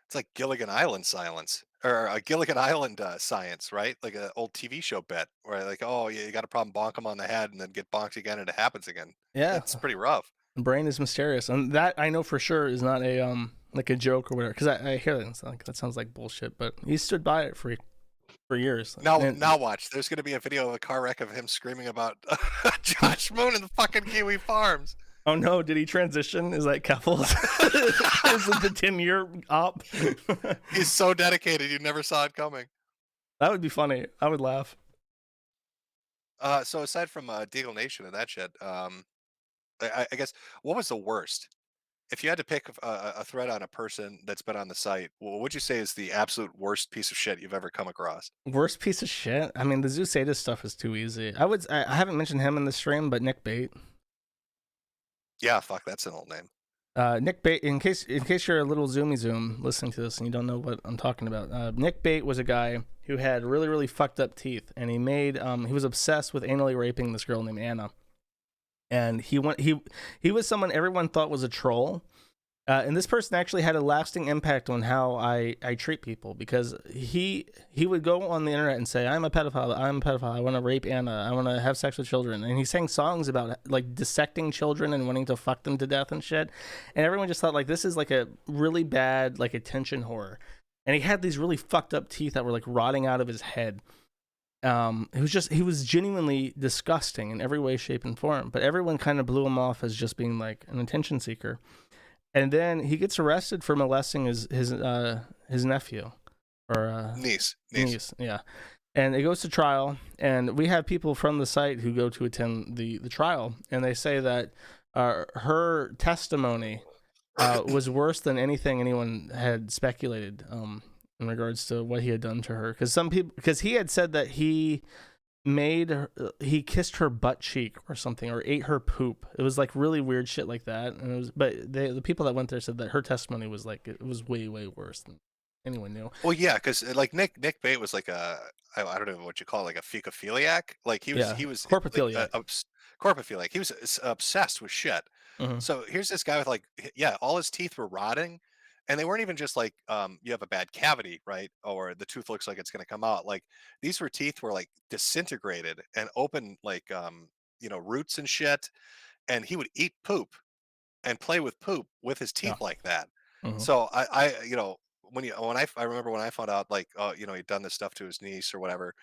it's like Gilligan Island silence or Gilligan Island science, right? Like an old TV show bet where like, oh, yeah, you got a problem, bonk him on the head, and then get bonked again, and it happens again. Yeah, it's pretty rough. The brain is mysterious, and that I know for sure is not a like a joke or whatever. Because I hear that, and like, that sounds like bullshit, but he stood by it for years. Now watch. There's gonna be a video of a car wreck of him screaming about Josh Moon and the fucking Kiwi Farms. Oh no, did he transition? Is that Keffels? Is it the 10-year op? He's so dedicated, you never saw it coming. That would be funny. I would laugh. So aside from Deagle Nation and that shit, I guess, what was the worst? If you had to pick a thread on a person that's been on the site, what would you say is the absolute worst piece of shit you've ever come across? Worst piece of shit? I mean, the Zeus Sadist stuff is too easy. I haven't mentioned him in the stream, but Nick Bait. Yeah, fuck, that's an old name. Nick Bait, in case you're a little zoomy zoom listening to this and you don't know what I'm talking about, Nick Bait was a guy who had really, really fucked up teeth, and he was obsessed with anally raping this girl named Anna. And he was someone everyone thought was a troll. And this person actually had a lasting impact on how I treat people, because he would go on the internet and say, I'm a pedophile, I want to rape Anna, I want to have sex with children. And he sang songs about like dissecting children and wanting to fuck them to death and shit. And everyone just thought like, this is like a really bad like attention whore. And he had these really fucked up teeth that were like rotting out of his head. He was genuinely disgusting in every way, shape, and form. But everyone kind of blew him off as just being like an attention seeker. And then he gets arrested for molesting his nephew or niece. Yeah. And it goes to trial, and we have people from the site who go to attend the trial, and they say that her testimony was worse than anything anyone had speculated in regards to what he had done to her. Because he had said that he kissed her butt cheek or something, or ate her poop. It was like really weird shit like that. And the people that went there said that her testimony was like, it was way, way worse than anyone knew. Well, yeah, because like Nick Bait was like I don't know what you call it, like a fecophiliac. Like he was corpophiliac. Corpophiliac. He was obsessed with shit. Mm-hmm. So here's this guy with like, yeah, all his teeth were rotting. And they weren't even just like, you have a bad cavity, right? Or the tooth looks like it's going to come out. Like these teeth were like disintegrated and open, like, roots and shit. And he would eat poop and play with poop with his teeth like that. Mm-hmm. So I I remember when I found out, like, oh, he'd done this stuff to his niece or whatever.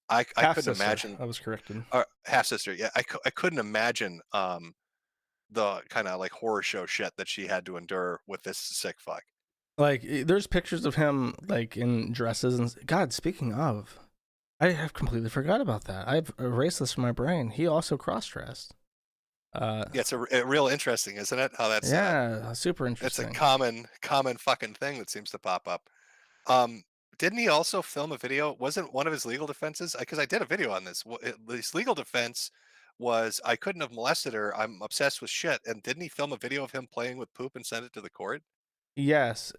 I Half couldn't sister. imagine. I was corrected. Half sister. Yeah, I couldn't imagine the kind of like horror show shit that she had to endure with this sick fuck. Like, there's pictures of him like in dresses and God. Speaking of, I have completely forgot about that. I've erased this from my brain. He also cross-dressed. Yeah, it's a real interesting, isn't it? How that's super interesting. It's a common fucking thing that seems to pop up. Didn't he also film a video? Wasn't one of his legal defenses? Because I did a video on this. His legal defense was, I couldn't have molested her. I'm obsessed with shit. And didn't he film a video of him playing with poop and send it to the court? Yes.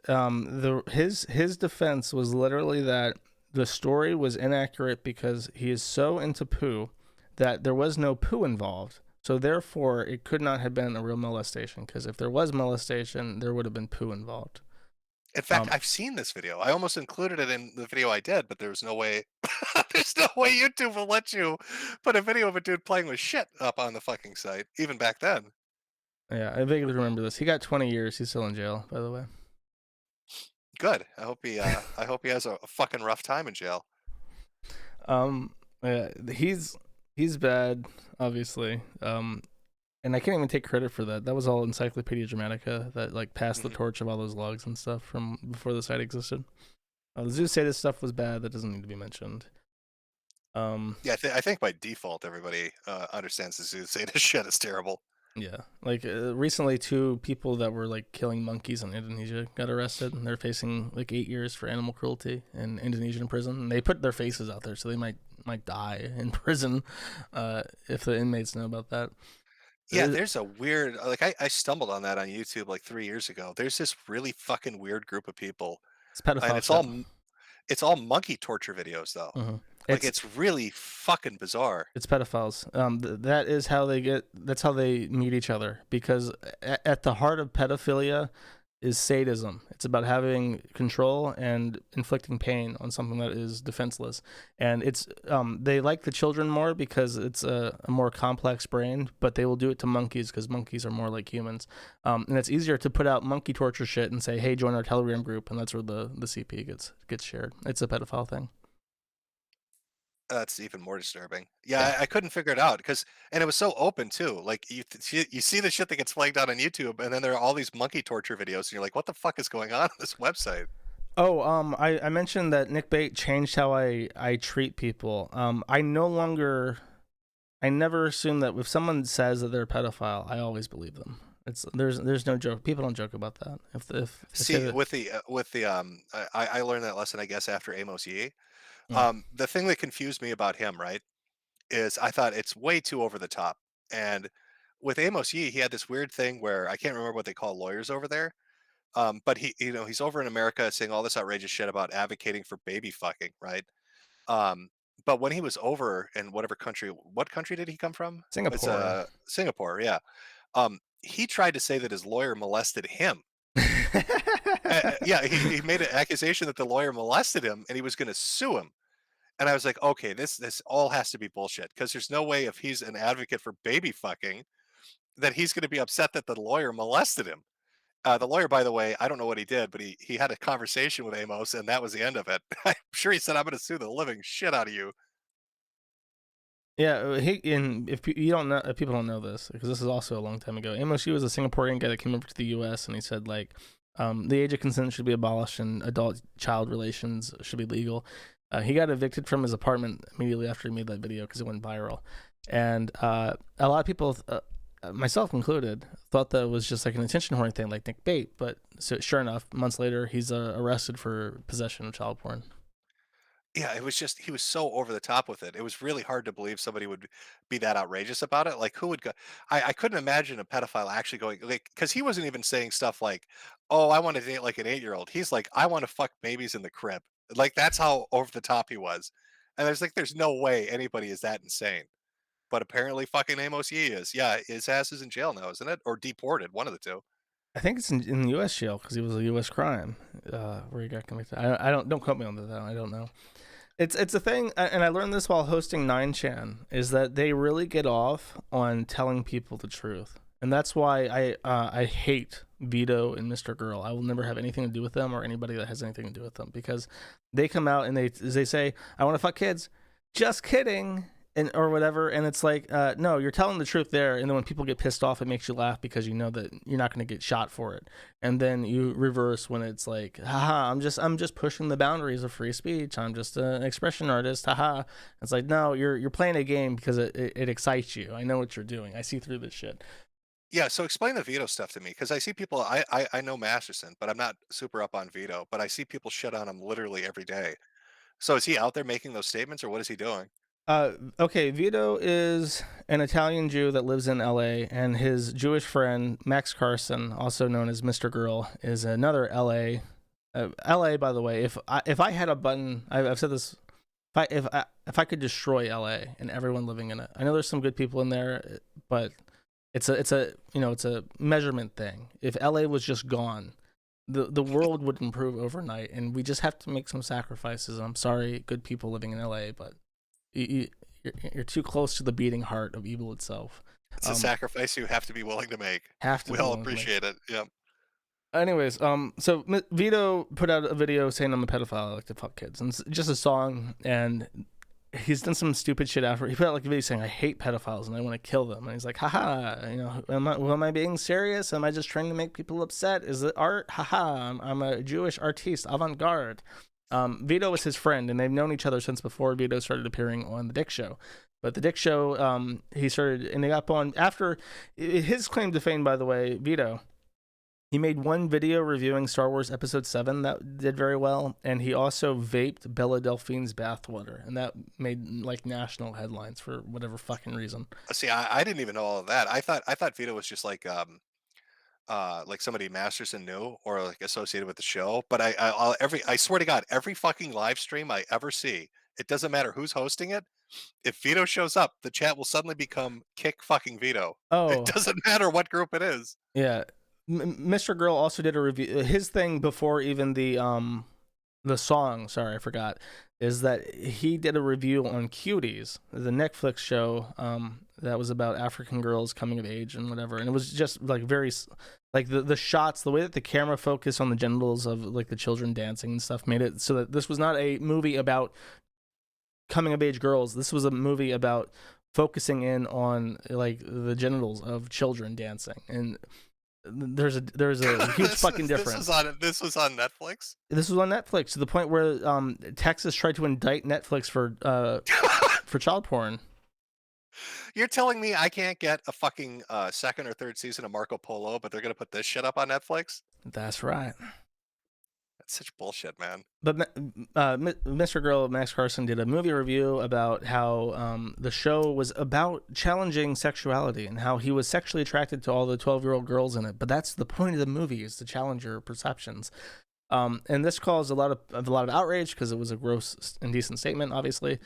His defense was literally that the story was inaccurate because he is so into poo that there was no poo involved. So therefore, it could not have been a real molestation, because if there was molestation, there would have been poo involved. In fact, I've seen this video. I almost included it in the video I did, but there's no way. There's no way YouTube will let you put a video of a dude playing with shit up on the fucking site, even back then. Yeah, I vaguely remember this. He got 20 years. He's still in jail, by the way. Good. I hope he has a fucking rough time in jail. Yeah, he's bad, obviously. And I can't even take credit for that. That was all Encyclopedia Dramatica that like passed the torch of all those logs and stuff from before the site existed. The Zeus say this stuff was bad. That doesn't need to be mentioned. Yeah, I think by default everybody understands the Zeus say this shit is terrible. Yeah, like recently 2 people that were like killing monkeys in Indonesia got arrested, and they're facing like 8 years for animal cruelty in Indonesian prison. And they put their faces out there, so they might die in prison if the inmates know about that. Yeah, there's a weird, like, I stumbled on that on YouTube like 3 years ago. There's this really fucking weird group of people. It's pedophile. And it's all monkey torture videos though. Like, it's really fucking bizarre. It's pedophiles. That is how that's how they meet each other, because at the heart of pedophilia is sadism. It's about having control and inflicting pain on something that is defenseless. And it's they like the children more because it's a more complex brain, but they will do it to monkeys because monkeys are more like humans. And it's easier to put out monkey torture shit and say, hey, join our Telegram group, and that's where the CP gets shared. It's a pedophile thing. That's even more disturbing. Yeah, I couldn't figure it out and it was so open too. Like, you see the shit that gets flagged out on YouTube, and then there are all these monkey torture videos, and you're like, what the fuck is going on this website? Oh, I mentioned that Nick Bait changed how I treat people. I never assume that if someone says that they're a pedophile, I always believe them. There's no joke. People don't joke about that. I learned that lesson, I guess, after Amos Yee. The thing that confused me about him, right, is I thought it's way too over the top. And with Amos Yee, he had this weird thing where I can't remember what they call lawyers over there. But he's over in America saying all this outrageous shit about advocating for baby fucking, right? But when he was over in what country did he come from? Singapore. It's Singapore, yeah. He tried to say that his lawyer molested him. Yeah, he made an accusation that the lawyer molested him, and he was going to sue him. And I was like, okay, this all has to be bullshit, because there's no way, if he's an advocate for baby fucking, that he's going to be upset that the lawyer molested him. The lawyer, by the way, I don't know what he did, but he had a conversation with Amos, and that was the end of it. I'm sure he said, I'm going to sue the living shit out of you. Yeah, if people don't know this, because this is also a long time ago. Amos Yee was a Singaporean guy that came over to the U.S. and he said, like, the age of consent should be abolished and adult-child relations should be legal. He got evicted from his apartment immediately after he made that video because it went viral. And a lot of people, myself included, thought that it was just like an attention whoring thing like Nick Bait. But sure enough, months later, he's arrested for possession of child porn. Yeah, it was just, he was so over the top with it. It was really hard to believe somebody would be that outrageous about it. Like, who would go? I couldn't imagine a pedophile actually going, like, because he wasn't even saying stuff like, oh, I want to date like an 8-year-old. He's like, I want to fuck babies in the crib. Like, that's how over the top he was. And there's no way anybody is that insane. But apparently fucking Amos Yee is. Yeah, his ass is in jail now, isn't it? Or deported, one of the two. I think it's in the U.S. jail because he was a U.S. crime where he got convicted. I don't quote me on that. I don't know. It's a thing, and I learned this while hosting 9chan, is that they really get off on telling people the truth. And that's why I hate Vito and Mr. Girl. I will never have anything to do with them or anybody that has anything to do with them, because they come out and they say, I want to fuck kids. Just kidding. And or whatever, and it's like, no, you're telling the truth there. And then when people get pissed off, it makes you laugh because you know that you're not going to get shot for it. And then you reverse when it's like, haha, I'm just pushing the boundaries of free speech. I'm just an expression artist, haha. It's like, no, you're playing a game because it excites you. I know what you're doing. I see through this shit. Yeah, so explain the Vito stuff to me, because I see people. I know Masterson, but I'm not super up on Vito. But I see people shit on him literally every day. So is he out there making those statements, or what is he doing? Okay, Vito is an Italian Jew that lives in LA, and his Jewish friend, Max Carson, also known as Mr. Girl, is another LA. LA, by the way, if I had a button, I've said this, if I could destroy LA and everyone living in it. I know there's some good people in there, but it's a measurement thing. If LA was just gone, the world would improve overnight, and we just have to make some sacrifices. I'm sorry, good people living in LA, but you're too close to the beating heart of evil itself. It's a sacrifice you have to be willing to make. Have to. We all appreciate it. Yeah. Anyways, so Vito put out a video saying I'm a pedophile. I like to fuck kids, and it's just a song. And he's done some stupid shit after. He put out like a video saying I hate pedophiles and I want to kill them. And he's like, haha, am I being serious? Am I just trying to make people upset? Is it art? Haha, I'm a Jewish artiste, avant-garde. Vito was his friend, and they've known each other since before Vito started appearing on the Dick Show. But the Dick Show, he started, and they got on after his claim to fame. By the way, Vito, he made one video reviewing Star Wars Episode 7 that did very well, and he also vaped Bella Delphine's bathwater, and that made like national headlines for whatever fucking reason. See, I didn't even know all of that. I thought Vito was just like somebody Masterson knew or like associated with the show. But I swear to God, every fucking live stream I ever see, it doesn't matter who's hosting it. If Vito shows up, the chat will suddenly become kick fucking Vito. Oh, it doesn't matter what group it is. Yeah, Mr. Girl also did a review. His thing before even the song, sorry, I forgot, is that he did a review on Cuties, the Netflix show that was about African girls coming of age and whatever. And it was just like very, like the shots, the way that the camera focused on the genitals of like the children dancing and stuff made it so that this was not a movie about coming of age girls. This was a movie about focusing in on like the genitals of children dancing. And there's a huge fucking difference. This was on Netflix. This was on Netflix to the point where Texas tried to indict Netflix for child porn. You're telling me I can't get a fucking second or third season of Marco Polo, but they're gonna put this shit up on Netflix? That's right. That's such bullshit, man. But Mr. Girl, Max Carson, did a movie review about how the show was about challenging sexuality and how he was sexually attracted to all the 12-year-old girls in it. But that's the point of the movie, is to challenge your perceptions. And this caused a lot of outrage because it was a gross, indecent statement, obviously.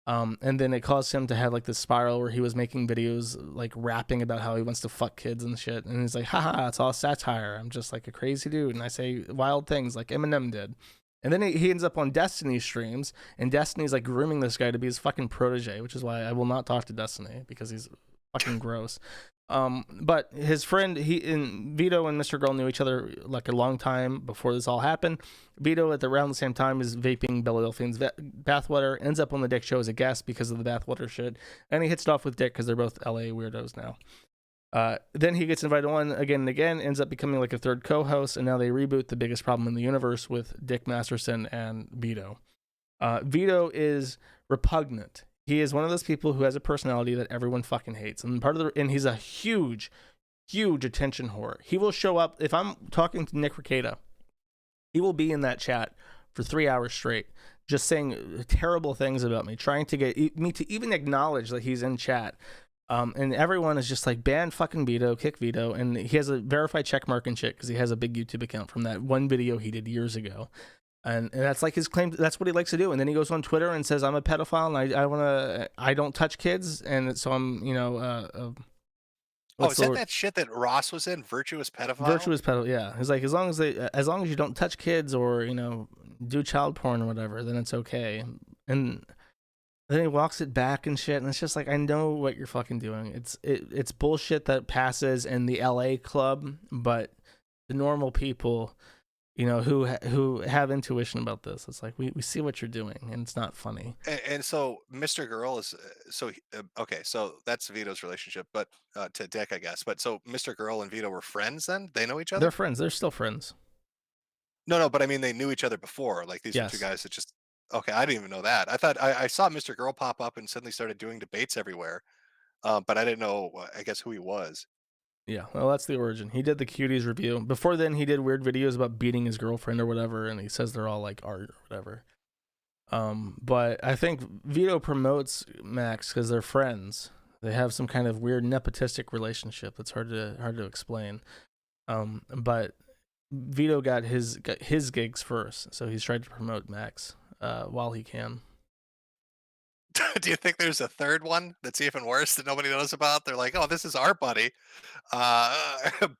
And then it caused him to have like this spiral where he was making videos like rapping about how he wants to fuck kids and shit. And he's like, haha, it's all satire. I'm just like a crazy dude. And I say wild things like Eminem did. And then he ends up on Destiny streams, and Destiny's like grooming this guy to be his fucking protege, which is why I will not talk to Destiny, because he's fucking gross. But his friend, Vito and Mr. Girl knew each other like a long time before this all happened. Vito, around the same time, is vaping Bella Delphine's bathwater, ends up on the Dick Show as a guest because of the bathwater shit, and he hits it off with Dick because they're both LA weirdos now. Then he gets invited on again and again, ends up becoming like a third co-host, and now they reboot The Biggest Problem in the Universe with Dick Masterson and Vito. Vito is repugnant. He is one of those people who has a personality that everyone fucking hates, and and he's a huge attention whore. He will show up if I'm talking to Nick Rekieta. He will be in that chat for 3 hours straight, just saying terrible things about me, trying to get me to even acknowledge that he's in chat. And everyone is just like, ban fucking Vito, kick Vito. And he has a verified check mark and shit because he has a big YouTube account from that one video he did years ago. And that's like his claim. That's what he likes to do. And then he goes on Twitter and says, I'm a pedophile and I don't touch kids. And so I'm, is that shit that Ross was in? Virtuous pedophile? Virtuous pedophile, yeah. He's like, as long as you don't touch kids or, do child porn or whatever, then it's okay. And Then he walks it back and shit, and it's just like, I know what you're fucking doing. It's bullshit that passes in the LA club, but the normal people, you know, who have intuition about this, it's like we see what you're doing, and it's not funny. And so Mr. Girl is okay. So that's Vito's relationship, but to Dick, I guess. But so Mr. Girl and Vito were friends then? They know each other? They're friends. They're still friends. No, but I mean they knew each other before. Like these are two guys that just. Okay, I didn't even know that. I thought I saw Mr. Girl pop up and suddenly started doing debates everywhere, but I didn't know. I guess who he was. Yeah, well, that's the origin. He did the Cuties review. Before then, he did weird videos about beating his girlfriend or whatever, and he says they're all like art or whatever. But I think Vito promotes Max because they're friends. They have some kind of weird nepotistic relationship that's hard to explain. But Vito got his gigs first, so he's tried to promote Max while he can. Do you think there's a third one that's even worse that nobody knows about? They're like, oh, this is our buddy,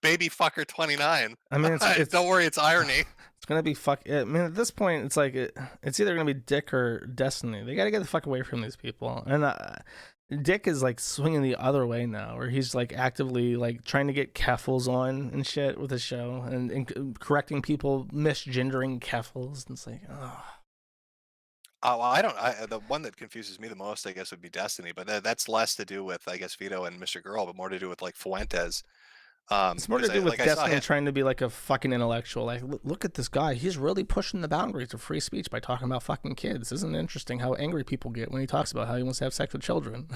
baby fucker 29. I mean, it's don't worry, it's irony. It's gonna be I mean, at this point, it's like it's either gonna be Dick or Destiny. They gotta get the fuck away from these people. And Dick is like swinging the other way now, where he's like actively like trying to get Keffels on and shit with his show and correcting people misgendering Keffels. And it's like, oh. Oh, well, the one that confuses me the most, I guess, would be Destiny, but that's less to do with, I guess, Vito and Mr. Girl, but more to do with like Fuentes. It's more to do with Destiny trying to be like a fucking intellectual. Like, look at this guy. He's really pushing the boundaries of free speech by talking about fucking kids. Isn't it interesting how angry people get when he talks about how he wants to have sex with children?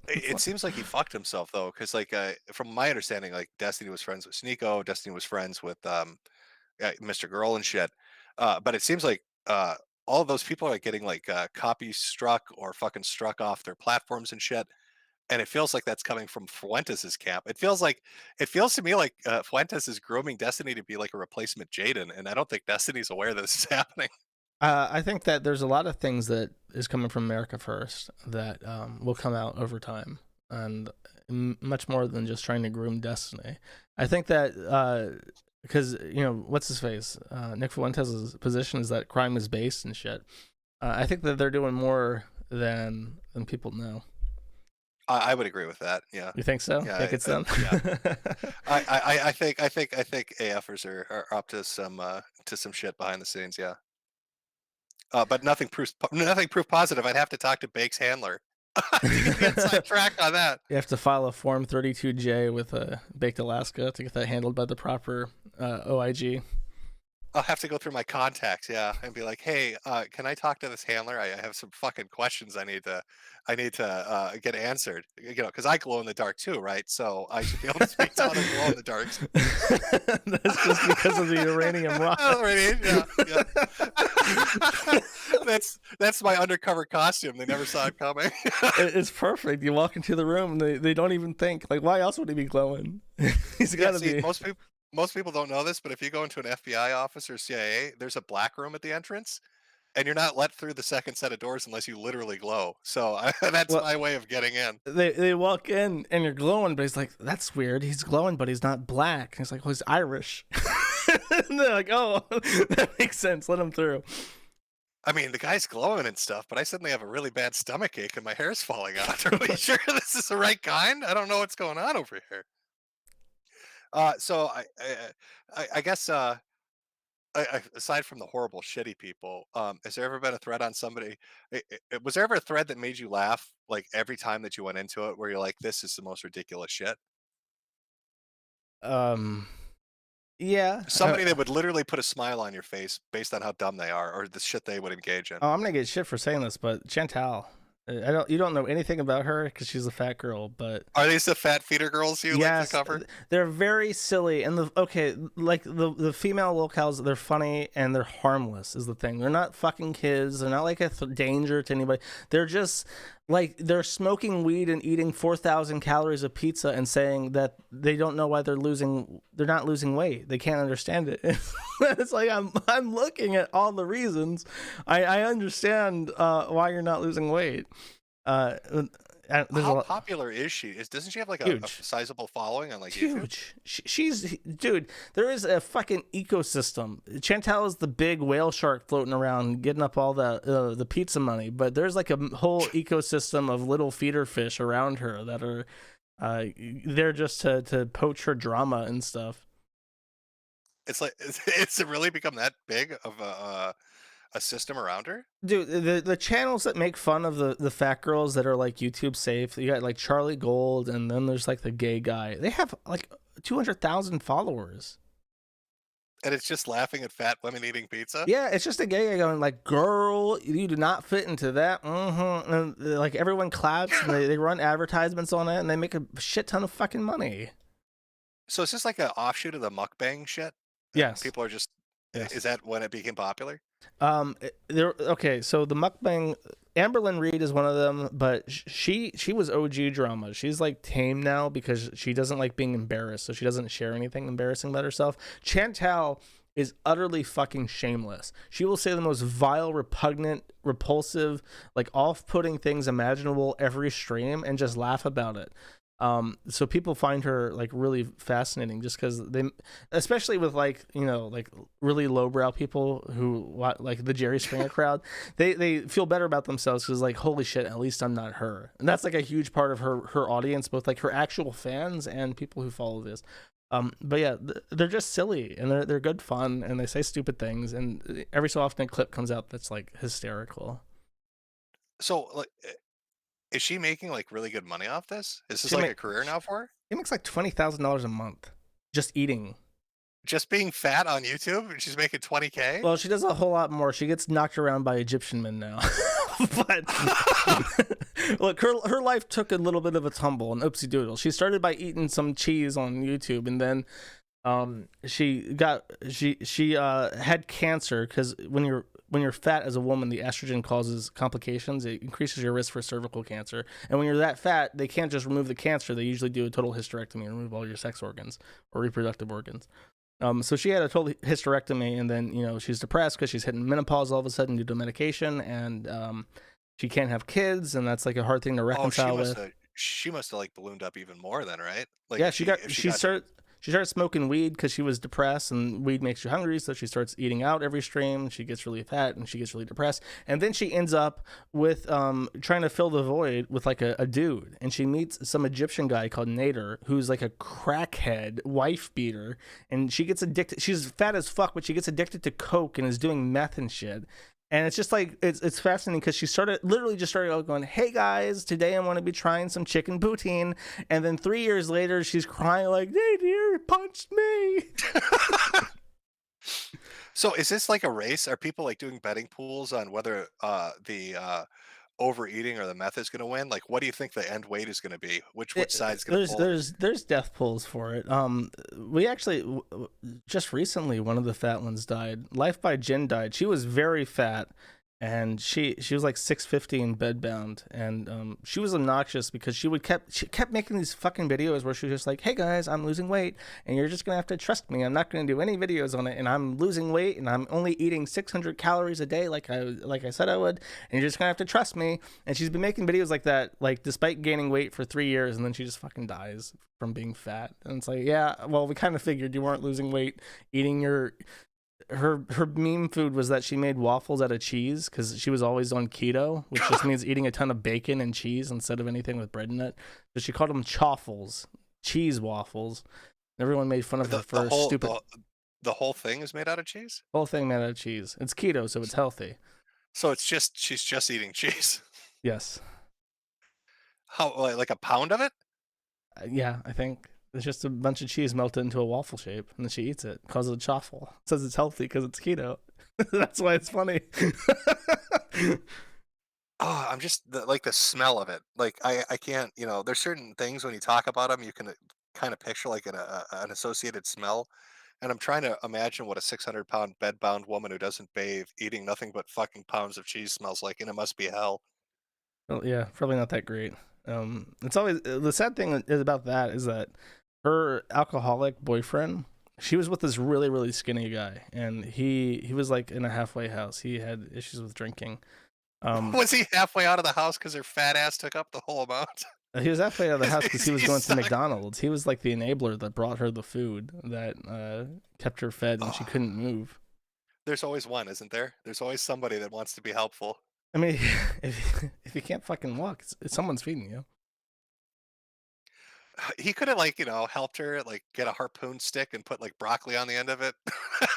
It seems like he fucked himself though, because like from my understanding, like Destiny was friends with Sneeko, Destiny was friends with Mr. Girl and shit. But it seems like all of those people are getting like copies struck or fucking struck off their platforms and shit. And it feels like that's coming from Fuentes' camp. It feels to me like Fuentes is grooming Destiny to be like a replacement Jaden, and I don't think Destiny's aware that this is happening. I think that there's a lot of things that is coming from America First that will come out over time, and much more than just trying to groom Destiny. I think that because you know what's his face, Nick Fuentes' position is that crime is based and shit. I think that they're doing more than people know. I would agree with that. Yeah. You think so? Yeah, Think it's them? Yeah. I think AFers are up to some shit behind the scenes. Yeah. But nothing proof positive. I'd have to talk to Bake's handler. Get sidetracked on that. You have to file a Form 32J with Baked Alaska to get that handled by the proper OIG. I'll have to go through my contacts, yeah, and be like, "Hey, can I talk to this handler? I have some fucking questions I need to get answered. You know, because I glow in the dark too, right? So I should be able to speak to other glow in the darks." That's just because of the uranium rock. Yeah. That's my undercover costume. They never saw it coming. It's perfect. You walk into the room, they don't even think. Like, why else would he be glowing? He's got to be. Most people don't know this, but if you go into an FBI office or CIA, there's a black room at the entrance, and you're not let through the second set of doors unless you literally glow. So that's my way of getting in. They walk in and you're glowing, but he's like, that's weird. He's glowing, but he's not black. And he's like, well, he's Irish. And they're like, oh, that makes sense. Let him through. I mean, the guy's glowing and stuff, but I suddenly have a really bad stomach ache and my hair's falling out. Are we sure this is the right kind? I don't know what's going on over here. So I guess aside from the horrible, shitty people, has there ever been a thread on somebody? Was there ever a thread that made you laugh like every time that you went into it, where you're like, "This is the most ridiculous shit"? Yeah. Somebody that would literally put a smile on your face based on how dumb they are or the shit they would engage in. Oh, I'm gonna get shit for saying this, but Chantal. You don't know anything about her because she's a fat girl, but are these the fat feeder girls you like to cover? They're very silly, and the female locals, they're funny and they're harmless is the thing. They're not fucking kids. They're not like a danger to anybody. They're just like they're smoking weed and eating 4,000 calories of pizza and saying that they don't know why they're not losing weight. They can't understand it. It's like I'm looking at all the reasons. I understand why you're not losing weight. there's How popular is she? Doesn't she have like a sizable following on like huge. YouTube? She's dude. There is a fucking ecosystem. Chantal is the big whale shark floating around, getting up all the pizza money. But there's like a whole ecosystem of little feeder fish around her that are there just to poach her drama and stuff. It's like it's really become that big of a system around her? Dude, the channels that make fun of the fat girls that are like YouTube safe, you got like Charlie Gold, and then there's like the gay guy. They have like 200,000 followers. And it's just laughing at fat women eating pizza? Yeah, it's just a gay guy going like, girl, you do not fit into that. And like everyone claps and they run advertisements on it and they make a shit ton of fucking money. So is this like an offshoot of the mukbang shit? Yes. People are just, Yes. Is that when it became popular? Okay, so the mukbang, Amberlynn Reed is one of them, but she was OG drama. She's like tame now because she doesn't like being embarrassed, so she doesn't share anything embarrassing about herself. Chantal is utterly fucking shameless. She will say the most vile, repugnant, repulsive, like off-putting things imaginable every stream and just laugh about it. So people find her like really fascinating just because they, especially with like, you know, like really lowbrow people who like the Jerry Springer crowd, they feel better about themselves because like, holy shit, at least I'm not her. And that's like a huge part of her audience, both like her actual fans and people who follow this. But yeah, they're just silly and they're good fun and they say stupid things. And every so often a clip comes out that's like hysterical. So like, is she making like really good money off this? Is this She like ma- a career now for her? It makes like $20,000 a month just eating. Just being fat on YouTube and she's making 20K? Well, she does a whole lot more. She gets knocked around by Egyptian men now. But look, her life took a little bit of a tumble, an oopsie doodle. She started by eating some cheese on YouTube, and then she had cancer because when you're fat as a woman, the estrogen causes complications. It increases your risk for cervical cancer. And when you're that fat, they can't just remove the cancer. They usually do a total hysterectomy and remove all your sex organs or reproductive organs. So she had a total hysterectomy, and then, you know, she's depressed because she's hitting menopause all of a sudden due to medication, and she can't have kids, and that's like a hard thing to reconcile with. She must have like ballooned up even more then, right? Like Yeah, she started smoking weed because she was depressed, and weed makes you hungry, so she starts eating out every stream. She gets really fat and she gets really depressed, and then she ends up with trying to fill the void with like a dude, and she meets some Egyptian guy called Nader who's like a crackhead wife beater, and she gets addicted. She's fat as fuck, but she gets addicted to coke and is doing meth and shit. And it's just like, it's fascinating because she literally just started out going, hey guys, today I'm going to be trying some chicken poutine. And then 3 years later, she's crying like, Nadir punched me. So is this like a race? Are people like doing betting pools on whether the overeating or the meth is going to win? Like, what do you think the end weight is going to be? Which side's going to pull? There's death pools for it. We actually just recently, one of the fat ones died. Life by Jin died. She was very fat, and she was like 650 and bedbound, and she was obnoxious because she kept making these fucking videos where she was just like, hey guys, I'm losing weight, and you're just gonna have to trust me. I'm not gonna do any videos on it, and I'm losing weight, and I'm only eating 600 calories a day like I said I would, and you're just gonna have to trust me. And she's been making videos like that, like despite gaining weight for 3 years, and then she just fucking dies from being fat. And it's like, yeah, well, we kind of figured you weren't losing weight eating your. Her meme food was that she made waffles out of cheese because she was always on keto, which just means eating a ton of bacon and cheese instead of anything with bread in it. So she called them chaffles, cheese waffles. And everyone made fun of her for stupid. The whole thing is made out of cheese? Whole thing made out of cheese. It's keto, so it's healthy. So she's just eating cheese. Yes. How, like a pound of it? Yeah, I think. It's just a bunch of cheese melted into a waffle shape, and then she eats it. Calls it a chaffle. Says it's healthy because it's keto. That's why it's funny. Oh, I'm just like the smell of it. Like I can't. You know, there's certain things when you talk about them, you can kind of picture like an associated smell. And I'm trying to imagine what a 600-pound bedbound woman who doesn't bathe, eating nothing but fucking pounds of cheese smells like, and it must be hell. Well, yeah, probably not that great. It's always the sad thing is about that is that her alcoholic boyfriend, she was with this really, really skinny guy, and he was like in a halfway house. He had issues with drinking, Was he halfway out of the house because her fat ass took up the whole amount? He was halfway out of the house because he was going to sucked. McDonald's. He was like the enabler that brought her the food that kept her fed and she couldn't move. There's always one, isn't there? There's always somebody that wants to be helpful. I mean, if you can't fucking walk, someone's feeding you. He could have, like, helped her, like, get a harpoon stick and put, like, broccoli on the end of it.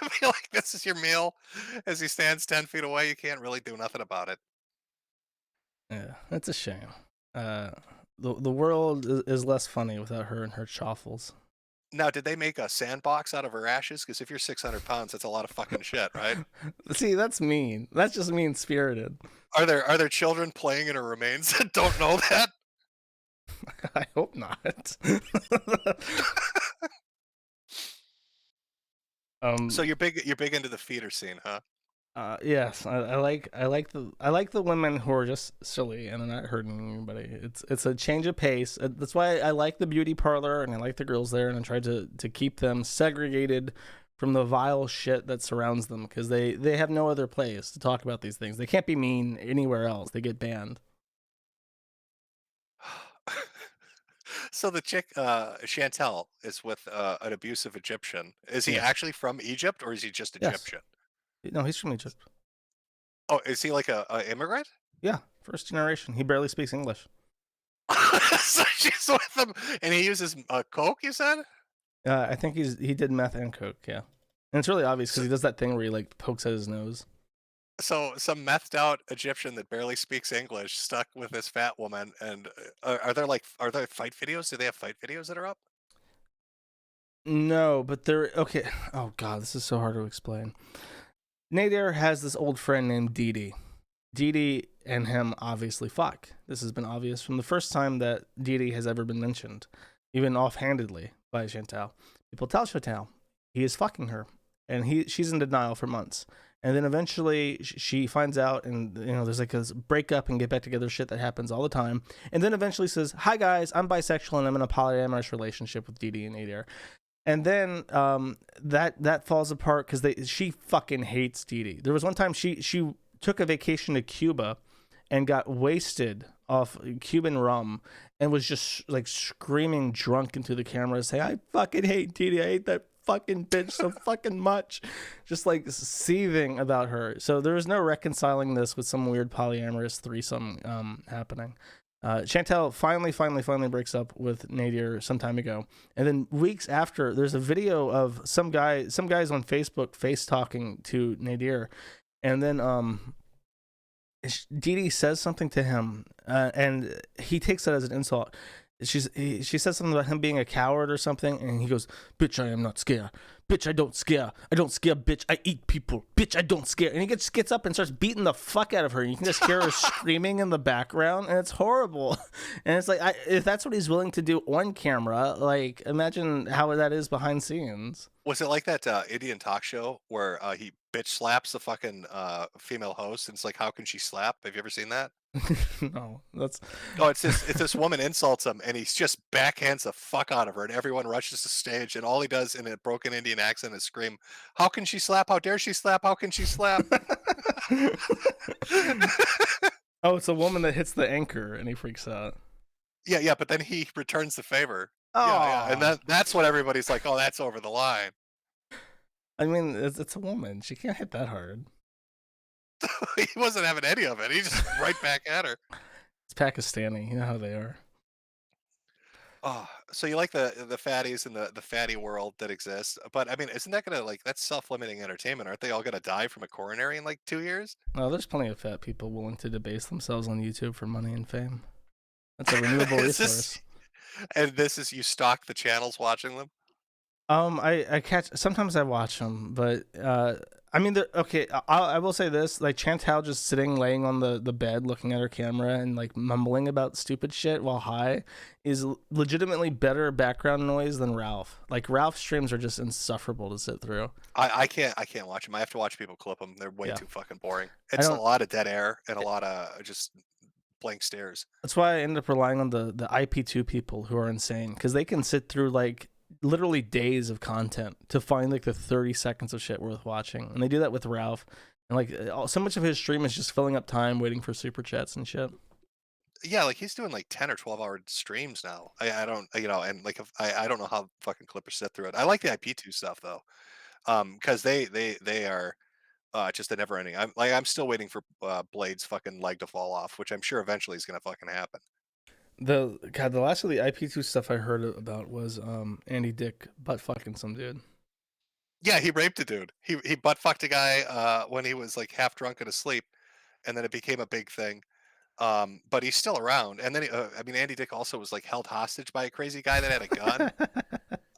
Be like, this is your meal. As he stands 10 feet away, you can't really do nothing about it. Yeah, that's a shame. The world is less funny without her and her chaffles. Now, did they make a sandbox out of her ashes? Because if you're 600 pounds, that's a lot of fucking shit, right? See, that's mean. That's just mean-spirited. Are there children playing in her remains that don't know that? I hope not. So you're big into the feeder scene, huh? Yes, I like the women who are just silly and they're not hurting anybody. It's a change of pace. That's why I like the beauty parlor and I like the girls there, and I try to keep them segregated from the vile shit that surrounds them, because they have no other place to talk about these things. They can't be mean anywhere else. They get banned. So the chick, Chantel, is with an abusive Egyptian. Is he Yes. actually from Egypt, or is he just Yes. Egyptian? No, he's from Egypt. Oh, is he like a immigrant? Yeah, first generation. He barely speaks English. So she's with him, and he uses coke. You said? I think he did meth and coke. Yeah, and it's really obvious because he does that thing where he like pokes at his nose. So some methed out Egyptian that barely speaks English stuck with this fat woman, and are there fight videos? Do they have fight videos that are up? No, but they're okay. Oh god, this is so hard to explain. Nadir has this old friend named Didi. Didi and him obviously fuck. This has been obvious from the first time that Didi has ever been mentioned, even offhandedly by Chantal. People tell Chantal he is fucking her, and she's in denial for months. And then eventually she finds out, and there's like this breakup and get back together shit that happens all the time. And then eventually says, "Hi guys, I'm bisexual and I'm in a polyamorous relationship with Didi and Nadir." And then that falls apart because she fucking hates Didi. There was one time she took a vacation to Cuba and got wasted off Cuban rum and was just like screaming drunk into the camera saying, "I fucking hate Didi. I hate that fucking bitch so fucking much," just like seething about her. So there was no reconciling this with some weird polyamorous threesome happening. Chantal finally breaks up with Nadir some time ago, and then weeks after, there's a video of some guys on Facebook face talking to Nadir, and then Didi says something to him, and he takes it as an insult. She says something about him being a coward or something, and he goes, "Bitch, I am not scared. Bitch, I don't scare. I don't scare, bitch. I eat people. Bitch, I don't scare." And he gets up and starts beating the fuck out of her. And you can just hear her screaming in the background, and it's horrible. And it's like, if that's what he's willing to do on camera, like, imagine how that is behind scenes. Was it like that Indian talk show where he bitch slaps the fucking female host, and it's like, how can she slap? Have you ever seen that? No, that's. Oh, it's this woman insults him, and he just backhands the fuck out of her, and everyone rushes the stage, and all he does in a broken Indian accent is scream, "How can she slap? How dare she slap? How can she slap?" Oh, it's a woman that hits the anchor, and he freaks out. Yeah, but then he returns the favor. Oh, yeah, and that's what everybody's like, "Oh, that's over the line." I mean, it's a woman. She can't hit that hard. He wasn't having any of it. He just right back at her. It's Pakistani. You know how they are. Oh, so you like the fatties and the fatty world that exists, but I mean, isn't that gonna that's self-limiting entertainment? Aren't they all gonna die from a coronary in like 2 years? No, there's plenty of fat people willing to debase themselves on YouTube for money and fame. That's a renewable resource. And this is, you stalk the channels watching them? I catch, sometimes I watch them, but I mean, okay, I will say this, like Chantal just laying on the bed looking at her camera and like mumbling about stupid shit while high is legitimately better background noise than Ralph. Like Ralph's streams are just insufferable to sit through. I can't watch them. I have to watch people clip them. They're way too fucking boring. It's a lot of dead air and a lot of just blank stares. That's why I end up relying on the IP2 people who are insane, because they can sit through like literally days of content to find like the 30 seconds of shit worth watching, and they do that with Ralph. And like so much of his stream is just filling up time waiting for super chats and shit. Yeah, like he's doing like 10 or 12-hour streams now. I don't, and like if, I don't know how fucking Clippers sit through it. I like the IP2 stuff though, because they are just a never ending. I'm still waiting for Blade's fucking leg to fall off, which I'm sure eventually is gonna fucking happen. The last of the IP2 stuff I heard about was Andy Dick butt fucking some dude. Yeah, he raped a dude. He butt fucked a guy when he was like half drunk and asleep, and then it became a big thing. But he's still around. And then I mean, Andy Dick also was like held hostage by a crazy guy that had a gun.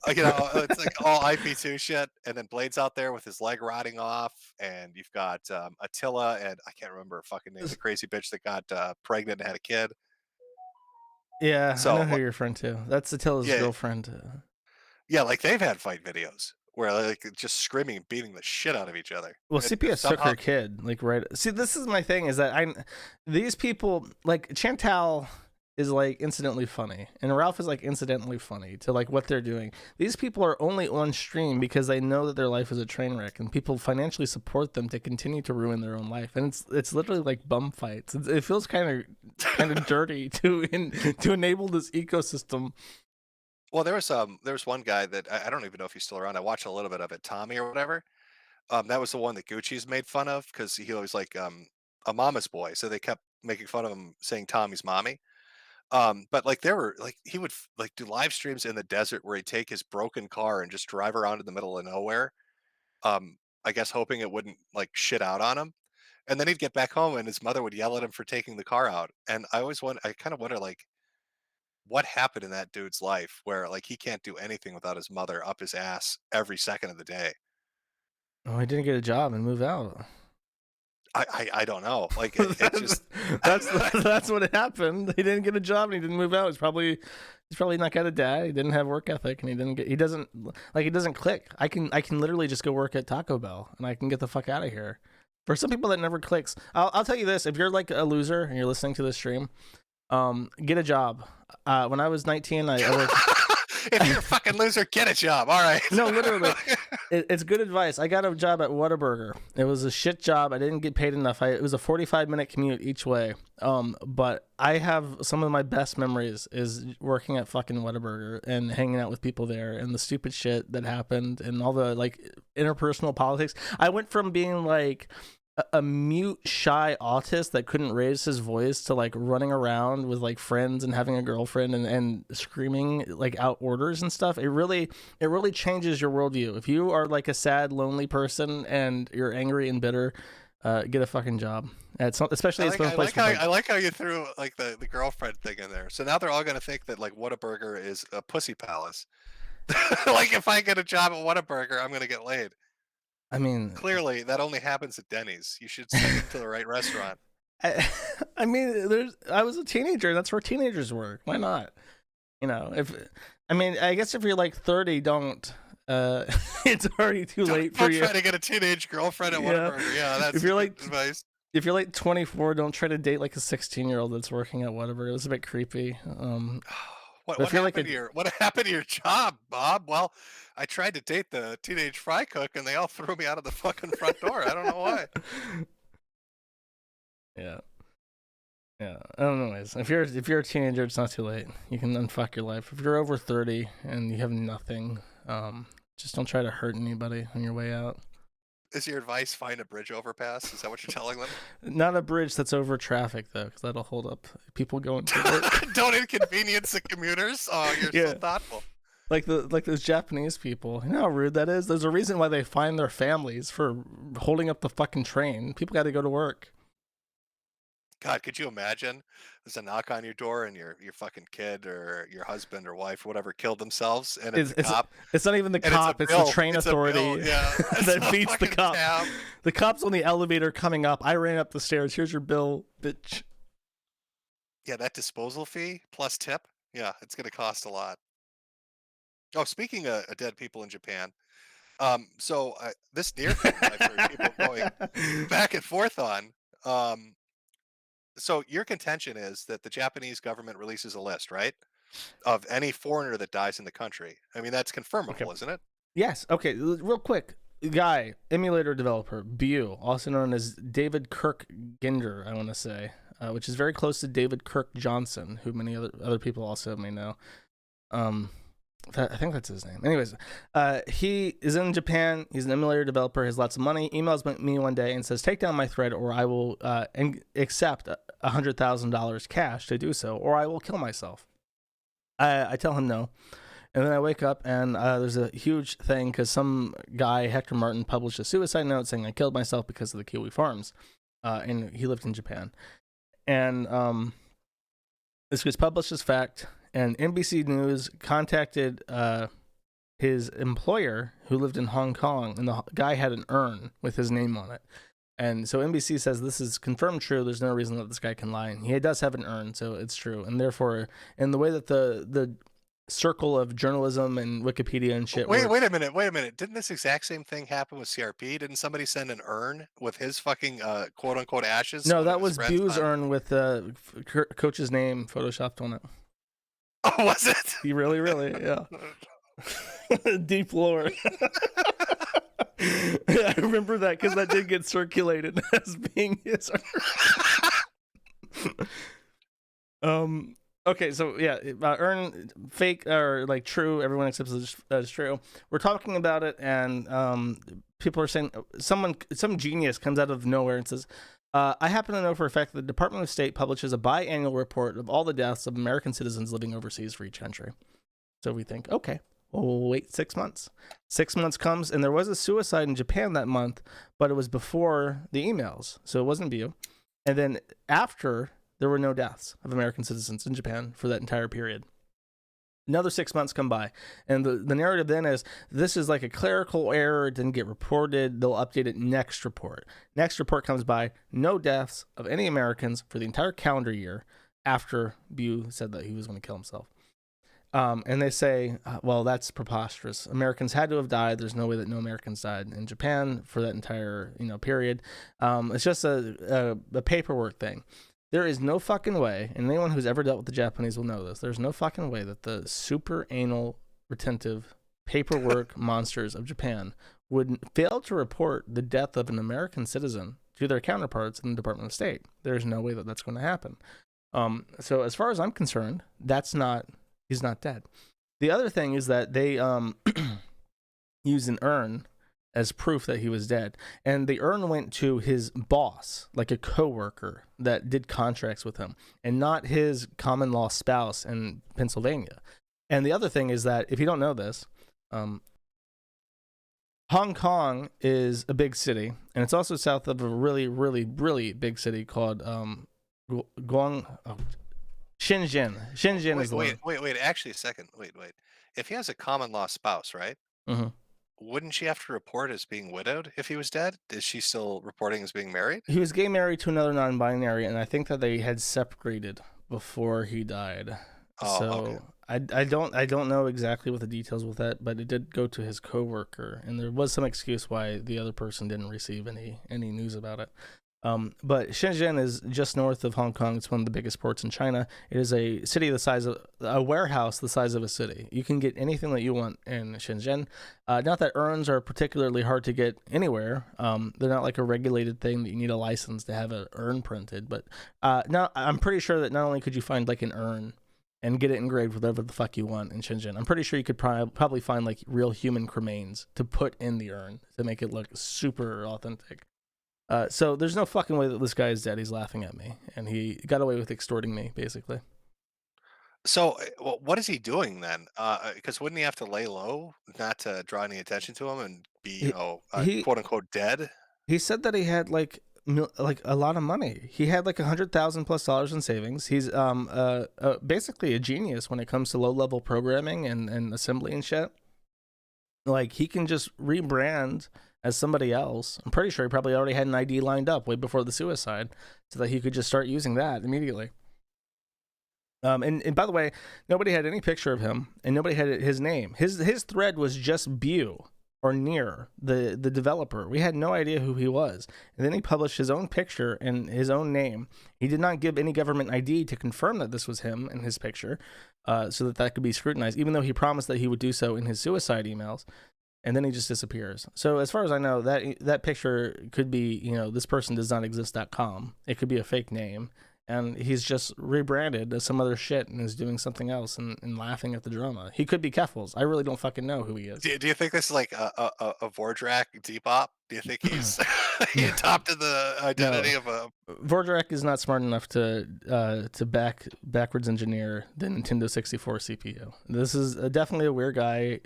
It's like all IP2 shit. And then Blade's out there with his leg rotting off, and you've got Attila, and I can't remember her fucking name, the crazy bitch that got pregnant and had a kid. Yeah, So, I know who you're referring to. That's Attila's girlfriend. Yeah, like they've had fight videos where like just screaming and beating the shit out of each other. Well, CPS took her kid, like right. See, this is my thing: is that these people like Chantal is like incidentally funny, and Ralph is like incidentally funny to like what they're doing. These people are only on stream because they know that their life is a train wreck, and people financially support them to continue to ruin their own life. And it's literally like bum fights. It feels kind of dirty to enable this ecosystem. Well, there was one guy that I don't even know if he's still around. I watched a little bit of it, Tommy or whatever. That was the one that Gucci's made fun of because he was like a mama's boy, so they kept making fun of him saying Tommy's mommy. But like there were like he would like do live streams in the desert where he'd take his broken car and just drive around in the middle of nowhere. I guess hoping it wouldn't like shit out on him. And then he'd get back home and his mother would yell at him for taking the car out. And I kind of wonder like what happened in that dude's life where like he can't do anything without his mother up his ass every second of the day. Oh, he didn't get a job and move out. I don't know. Like it just that's what happened. He didn't get a job and he didn't move out. He's probably not got a dad. He didn't have work ethic and he doesn't click. I can literally just go work at Taco Bell and I can get the fuck out of here. For some people that never clicks, I'll tell you this: if you're like a loser and you're listening to this stream, get a job. When I was 19, I worked. If you're a fucking loser, get a job. All right. No, literally, it's good advice. I got a job at Whataburger. It was a shit job. I didn't get paid enough. It was a 45-minute commute each way. But I have some of my best memories is working at fucking Whataburger and hanging out with people there and the stupid shit that happened and all the like interpersonal politics. I went from being like a mute, shy autist that couldn't raise his voice to like running around with like friends and having a girlfriend and screaming like out orders and stuff. It really changes your worldview. If you are like a sad, lonely person and you're angry and bitter, get a fucking job. Especially I like how you threw like the girlfriend thing in there. So now they're all gonna think that like Whataburger is a pussy palace. Like if I get a job at Whataburger, I'm gonna get laid. I mean, clearly that only happens at Denny's. You should send it to the right restaurant. I mean, I was a teenager. That's where teenagers work. Why not? I guess if you're like 30, don't. It's already too late for you. Don't try to get a teenage girlfriend at Whataburger. Yeah, that's advice. If you're like 24, don't try to date like a 16-year-old that's working at Whataburger. It's a bit creepy. What happened to your job, Bob? Well, I tried to date the teenage fry cook, and they all threw me out of the fucking front door. I don't know why. Yeah. Anyways, if you're a teenager, it's not too late. You can unfuck your life. If you're over 30 and you have nothing, just don't try to hurt anybody on your way out. Is your advice find a bridge overpass? Is that what you're telling them? Not a bridge that's over traffic, though, because that'll hold up people going to work. Don't inconvenience the commuters. Oh, you're so thoughtful. Like those Japanese people. You know how rude that is? There's a reason why they fine their families for holding up the fucking train. People got to go to work. God, could you imagine? There's a knock on your door and your fucking kid or your husband or wife or whatever killed themselves, and it's a cop. It's not even the cop. It's the train authority that beats the cop. Tab. The cop's on the elevator coming up. I ran up the stairs. Here's your bill, bitch. Yeah, that disposal fee plus tip. Yeah, it's going to cost a lot. Oh, speaking of dead people in Japan, so this near thing I've heard people going back and forth on. So your contention is that the Japanese government releases a list, right, of any foreigner that dies in the country. I mean, that's confirmable, isn't it? Yes. Okay. Real quick. guy, emulator developer, Bu, also known as David Kirk Ginder, I want to say, which is very close to David Kirk Johnson, who many other people also may know. I think that's his name. Anyways, he is in Japan. He's an emulator developer. Has lots of money. Emails me one day and says, "Take down my thread, or I will accept $100,000 cash to do so, or I will kill myself." I tell him no. And then I wake up and there's a huge thing because some guy, Hector Martin, published a suicide note saying I killed myself because of the kiwi farms. And he lived in Japan. And this was published as fact. And NBC News contacted his employer who lived in Hong Kong. And the guy had an urn with his name on it. And so NBC says this is confirmed true. There's no reason that this guy can lie. And he does have an urn, so it's true. And therefore, in the way that the circle of journalism and Wikipedia and shit. Wait a minute. Didn't this exact same thing happen with CRP? Didn't somebody send an urn with his fucking quote unquote ashes? No, that was Bu's urn with the coach's name photoshopped on it. Oh, was it? He really, yeah. Deep lore. I remember that because that did get circulated as being his urn. Okay, so yeah, urn fake or like true. Everyone accepts it as true. We're talking about it, and people are saying some genius comes out of nowhere and says, "I happen to know for a fact that the Department of State publishes a biannual report of all the deaths of American citizens living overseas for each country." So we think, okay, well, we'll wait 6 months. 6 months comes, and there was a suicide in Japan that month, but it was before the emails, so it wasn't Bu. And then after, there were no deaths of American citizens in Japan for that entire period. Another 6 months come by, and the narrative then is this is like a clerical error. It didn't get reported. They'll update it next report. Next report comes by, no deaths of any Americans for the entire calendar year after Bu said that he was going to kill himself. And they say, well, that's preposterous. Americans had to have died. There's no way that no Americans died in Japan for that entire period. It's just a paperwork thing. There is no fucking way, and anyone who's ever dealt with the Japanese will know this, there's no fucking way that the super anal, retentive paperwork monsters of Japan would fail to report the death of an American citizen to their counterparts in the Department of State. There's no way that that's going to happen. So as far as I'm concerned, he's not dead. The other thing is that they use an urn as proof that he was dead. And the urn went to his boss, like a coworker that did contracts with him, and not his common law spouse in Pennsylvania. And the other thing is that, if you don't know this, Hong Kong is a big city, and it's also south of a really, really, really big city called Shenzhen. Shenzhen is the one. Wait, actually a second. Wait. If he has a common law spouse, right? Mm-hmm. Wouldn't she have to report as being widowed if he was dead? Is she still reporting as being married? He was gay married to another non-binary, and I think that they had separated before he died. Oh, so okay. I don't know exactly what the details with that, but it did go to his coworker, and there was some excuse why the other person didn't receive any news about it. But Shenzhen is just north of Hong Kong. It's one of the biggest ports in China. It is a city the size of a warehouse, the size of a city. You can get anything that you want in Shenzhen. Not that urns are particularly hard to get anywhere. They're not like a regulated thing that you need a license to have an urn printed. But now I'm pretty sure that not only could you find like an urn and get it engraved with whatever the fuck you want in Shenzhen, I'm pretty sure you could probably find like real human cremains to put in the urn to make it look super authentic. So there's no fucking way that this guy is dead. He's laughing at me, and he got away with extorting me, basically. So, what is he doing then? Because wouldn't he have to lay low, not to draw any attention to him, and be, quote unquote, dead? He said that he had like a lot of money. He had like $100,000+ in savings. He's basically a genius when it comes to low level programming and assembly and shit. Like, he can just rebrand as somebody else. I'm pretty sure he probably already had an ID lined up way before the suicide, so that he could just start using that immediately. And by the way, nobody had any picture of him, and nobody had his name. His thread was just Bu or Near, the developer. We had no idea who he was. And then he published his own picture and his own name. He did not give any government ID to confirm that this was him and his picture, so that could be scrutinized, even though he promised that he would do so in his suicide emails. and then he just disappears. So as far as I know, that picture could be, this person does not exist.com. It could be a fake name, and he's just rebranded as some other shit and is doing something else and laughing at the drama. He could be Keffels. I really don't fucking know who he is. Do you think this is like a Vordrak Depop? Do you think he's he adopted the identity of a? Vordrak is not smart enough to backwards engineer the Nintendo 64 CPU. This is definitely a weird guy,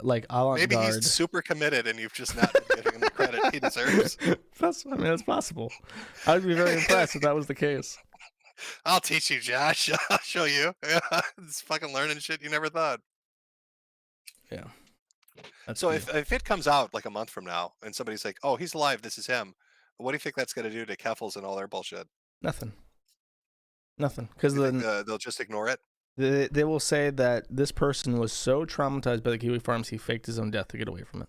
like avant-garde. Maybe he's super committed, and you've just not been giving him the credit he deserves. That's possible. I would be very impressed if that was the case. I'll teach you, Josh. I'll show you. It's fucking learning shit you never thought. Yeah. So if it comes out like a month from now and somebody's like, "Oh, he's alive. This is him," what do you think that's going to do to Keffels and all their bullshit? Nothing. Because they'll just ignore it. They will say that this person was so traumatized by the Kiwi Farms, he faked his own death to get away from it.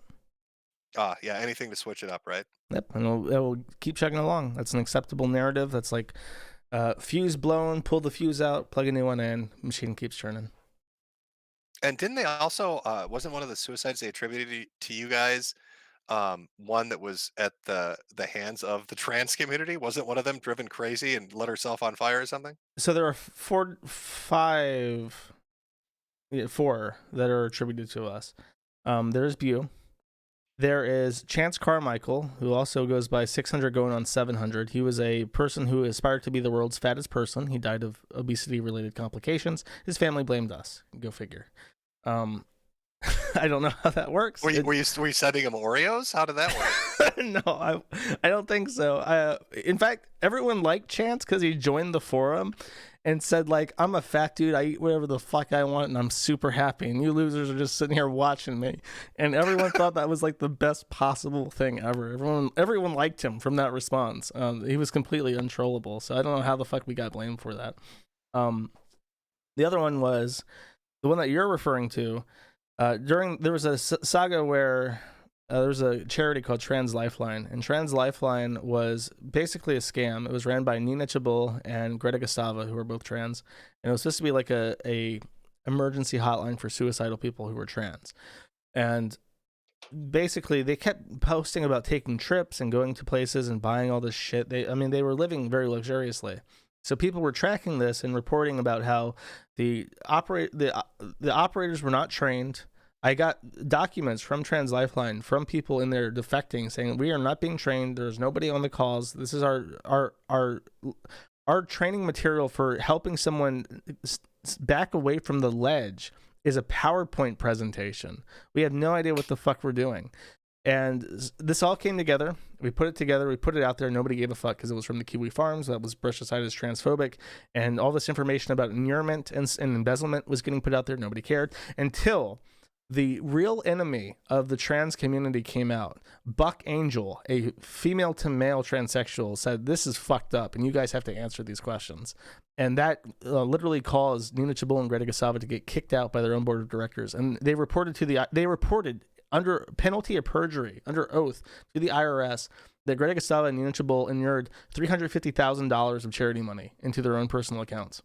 Yeah, anything to switch it up, right? Yep, and it will keep chugging along. That's an acceptable narrative. That's like fuse blown, pull the fuse out, plug a new one in, machine keeps turning. And didn't they also, wasn't one of the suicides they attributed to you guys, one that was at the hands of the trans community? Wasn't one of them driven crazy and lit herself on fire or something? So there are four that are attributed to us. There's Bew. There is Chance Carmichael, who also goes by 600 going on 700. He was a person who aspired to be the world's fattest person. He died of obesity-related complications. His family blamed us. Go figure. I don't know how that works. Were you sending him Oreos? How did that work? No, I don't think so. In fact, everyone liked Chance because he joined the forum and said, like, I'm a fat dude, I eat whatever the fuck I want, and I'm super happy, and you losers are just sitting here watching me. And everyone thought that was like the best possible thing ever. Everyone liked him from that response. He was completely untrollable, so I don't know how the fuck we got blamed for that. The other one was the one that you're referring to. There was a saga where there was a charity called Trans Lifeline, and Trans Lifeline was basically a scam. It was ran by Nina Chabul and Greta Gustava, who were both trans, and it was supposed to be like a emergency hotline for suicidal people who were trans. And basically, they kept posting about taking trips and going to places and buying all this shit. They were living very luxuriously. So people were tracking this and reporting about how the operators were not trained. I got documents from Trans Lifeline from people in there defecting saying we are not being trained. There's nobody on the calls. This is our training material for helping someone back away from the ledge is a PowerPoint presentation. We have no idea what the fuck we're doing. And this all came together. We put it together. We put it out there. Nobody gave a fuck because it was from the Kiwi Farms. That was brushed aside as transphobic. And all this information about inurement and embezzlement was getting put out there. Nobody cared until the real enemy of the trans community came out. Buck Angel, a female to male transsexual, said, this is fucked up and you guys have to answer these questions. And that literally caused Nina Chabul and Greta Gustava to get kicked out by their own board of directors. And they reported under penalty of perjury, under oath to the IRS, that Greta Gustava and Nina Chabul inured $350,000 of charity money into their own personal accounts.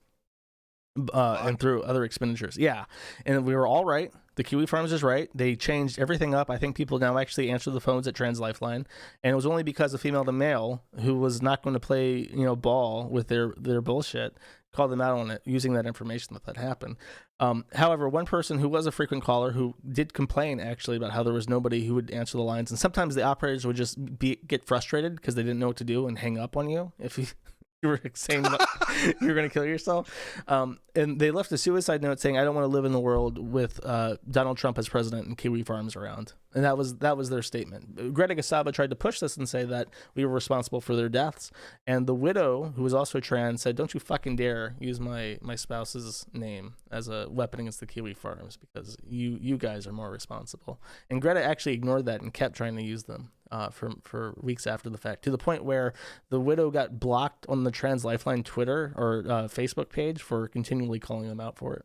And through other expenditures. Yeah. And we were all right. The Kiwi Farms is right. They changed everything up. I think people now actually answer the phones at Trans Lifeline. And it was only because a female to male who was not going to play, ball with their bullshit called them out on it using that information that happened. However, one person who was a frequent caller who did complain actually about how there was nobody who would answer the lines. And sometimes the operators would just get frustrated because they didn't know what to do and hang up on you if you were saying you were going to kill yourself. And they left a suicide note saying, I don't want to live in the world with Donald Trump as president and Kiwi Farms around. And that was their statement. Greta Gustava tried to push this and say that we were responsible for their deaths. And the widow, who was also trans, said, don't you fucking dare use my spouse's name as a weapon against the Kiwi Farms because you guys are more responsible. And Greta actually ignored that and kept trying to use them for weeks after the fact, to the point where the widow got blocked on the Trans Lifeline Twitter or Facebook page for continually calling them out for it.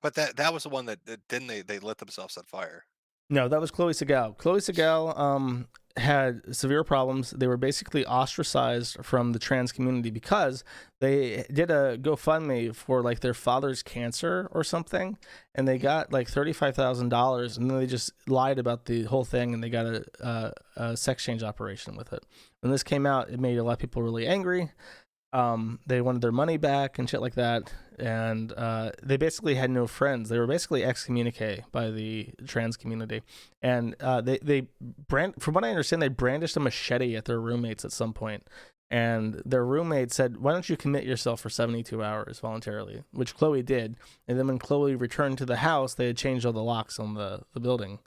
But that was the one that didn't they lit themselves on fire. No, that was Chloe Segal. Chloe Segal had severe problems. They were basically ostracized from the trans community because they did a GoFundMe for like their father's cancer or something, and they got like $35,000, and then they just lied about the whole thing, and they got a sex change operation with it. When this came out, it made a lot of people really angry. They wanted their money back and shit like that, and they basically had no friends. They were basically excommunicated by the trans community, and from what I understand, they brandished a machete at their roommates at some point, and their roommate said, "Why don't you commit yourself for 72 hours voluntarily?" Which Chloe did, and then when Chloe returned to the house, they had changed all the locks on the building,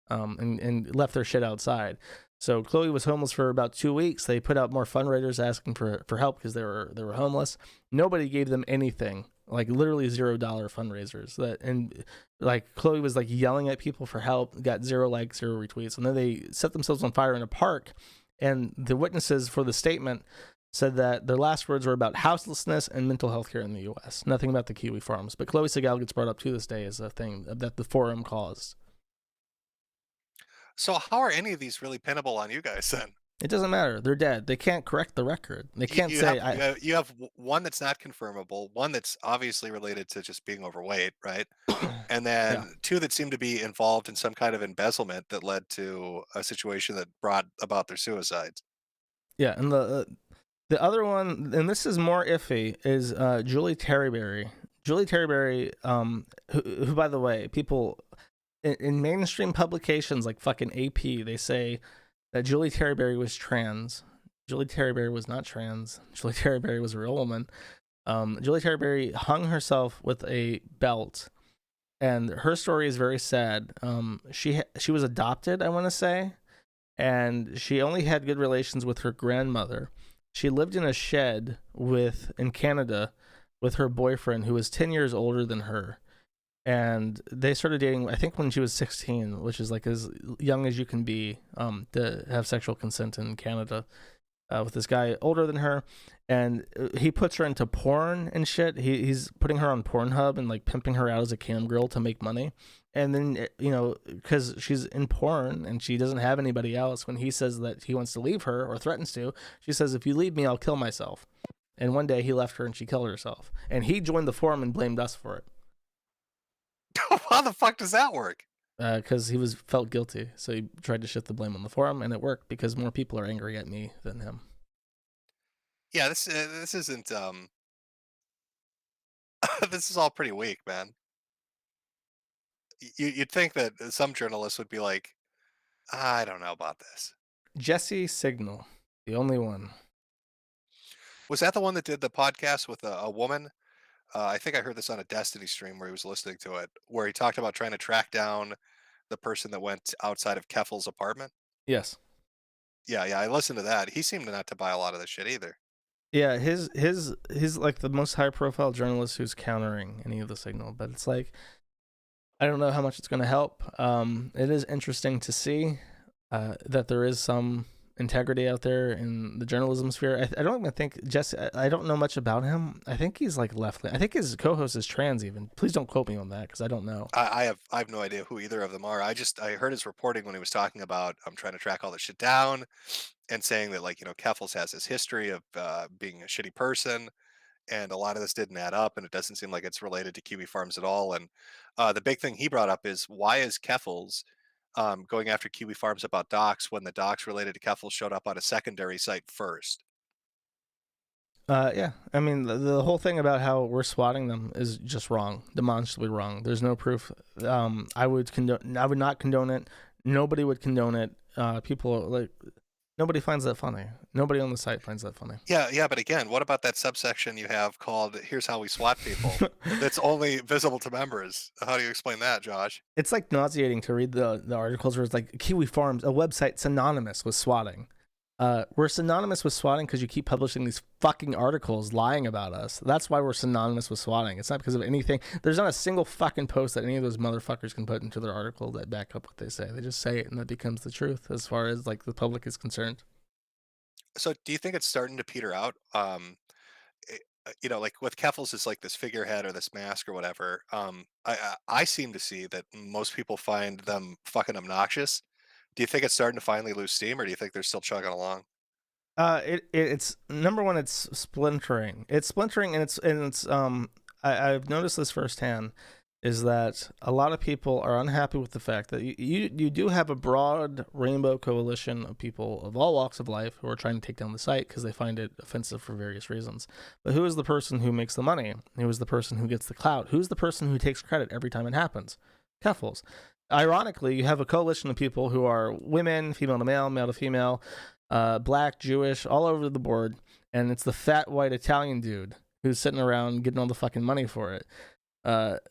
and left their shit outside. So Chloe was homeless for about 2 weeks. They put out more fundraisers asking for help because they were homeless. Nobody gave them anything, like literally $0 fundraisers. And like Chloe was like yelling at people for help, got 0 likes, 0 retweets, and then they set themselves on fire in a park. And the witnesses for the statement said that their last words were about houselessness and mental health care in the U.S. Nothing about the kiwi farms. But Chloe Segal gets brought up to this day as a thing that the forum caused. So how are any of these really pinnable on you guys then? It doesn't matter. They're dead. They can't correct the record. They can't you have one that's not confirmable, one that's obviously related to just being overweight, right? And then 2 that seem to be involved in some kind of embezzlement that led to a situation that brought about their suicides. Yeah, and the other one, and this is more iffy, is Julie Terryberry. Julie Terryberry, who by the way, people in mainstream publications like fucking AP, they say that Julie Terryberry was trans. Julie Terryberry was not trans. Julie Terryberry was a real woman. Julie Terryberry hung herself with a belt, and her story is very sad. She was adopted, I want to say, and she only had good relations with her grandmother. She lived in a shed in Canada with her boyfriend, who was 10 years older than her. And they started dating, I think, when she was 16, which is like as young as you can be to have sexual consent in Canada, with this guy older than her. And he puts her into porn and shit. He's putting her on Pornhub and like pimping her out as a cam girl to make money. And then, because she's in porn and she doesn't have anybody else, when he says that he wants to leave her or threatens to, she says, "If you leave me, I'll kill myself." And one day he left her and she killed herself. And he joined the forum and blamed us for it. How the fuck does that work? Because he felt guilty, so he tried to shift the blame on the forum, and it worked because more people are angry at me than him. Yeah, this isn't this is all pretty weak, man. You'd think that some journalists would be like, I don't know about this. Jesse Signal, the only one. Was that the one that did the podcast with a woman? I think I heard this on a Destiny stream where he was listening to it, where he talked about trying to track down the person that went outside of Keffel's apartment. Yes. Yeah, I listened to that. He seemed not to buy a lot of the shit either. Yeah, his like the most high profile journalist who's countering any of the signal, but it's like, I don't know how much it's going to help. It is interesting to see that there is some integrity out there in the journalism sphere. I don't even think Jesse. I don't know much about him. I think he's like left. I think his co-host is trans. Even please don't quote me on that because I don't know. I have no idea who either of them are. I heard his reporting when he was talking about I'm trying to track all this shit down, and saying that like Keffels has this history of being a shitty person, and a lot of this didn't add up, and it doesn't seem like it's related to kiwi farms at all. And the big thing he brought up is, why is Keffels going after kiwi farms about docs when the docs related to Keffels showed up on a secondary site first? Yeah, I mean the whole thing about how we're swatting them is just wrong, demonstrably wrong. There's no proof. I would not condone it. Nobody would condone it. People like. Nobody finds that funny. Nobody on the site finds that funny. Yeah, but again, what about that subsection you have called "Here's How We Swat People" that's only visible to members? How do you explain that, Josh? It's like nauseating to read the articles where it's like Kiwi Farms, a website synonymous with swatting. We're synonymous with swatting because you keep publishing these fucking articles lying about us. That's why we're synonymous with swatting. It's not because of anything. There's not a single fucking post that any of those motherfuckers can put into their article that back up what they say. They just say it and that becomes the truth as far as like the public is concerned. So do you think it's starting to peter out? you know, like with Keffels is like this figurehead or this mask or whatever. I seem to see that most people find them fucking obnoxious. Do you think it's starting to finally lose steam, or do you think they're still chugging along? It's number one. It's splintering. It's splintering, and I've noticed this firsthand. Is that a lot of people are unhappy with the fact that you do have a broad rainbow coalition of people of all walks of life who are trying to take down the site because they find it offensive for various reasons. But who is the person who makes the money? Who is the person who gets the clout? Who's the person who takes credit every time it happens? Keffels. Ironically, you have a coalition of people who are women, female to male to female, black, Jewish, all over the board, and it's the fat white Italian dude who's sitting around getting all the fucking money for it.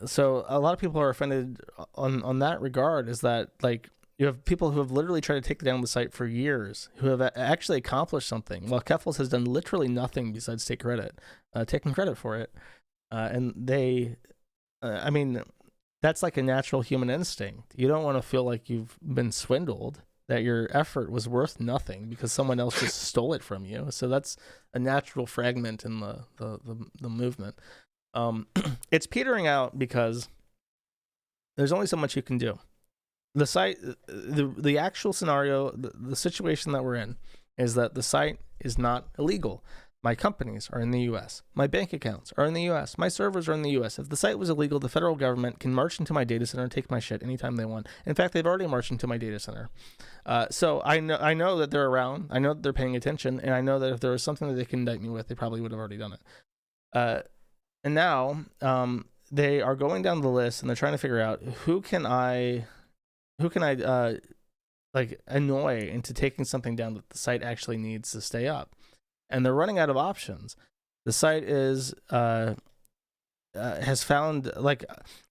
So a lot of people are offended on that regard, is that like you have people who have literally tried to take down the site for years who have actually accomplished something, while Keffels has done literally nothing besides taking credit for it. And they, I mean, that's like a natural human instinct. You don't want to feel like you've been swindled, that your effort was worth nothing because someone else just stole it from you. So that's a natural fragment in the movement. It's petering out because there's only so much you can do. The site, the actual scenario, the situation that we're in is that the site is not illegal. My companies are in the U.S. My bank accounts are in the U.S. My servers are in the U.S. If the site was illegal, the federal government can march into my data center and take my shit anytime they want. In fact, they've already marched into my data center. So I know that they're around. I know that they're paying attention, and I know that if there was something that they can indict me with, they probably would have already done it. And now they are going down the list and they're trying to figure out who can I like annoy into taking something down that the site actually needs to stay up. And they're running out of options. The site has found, like,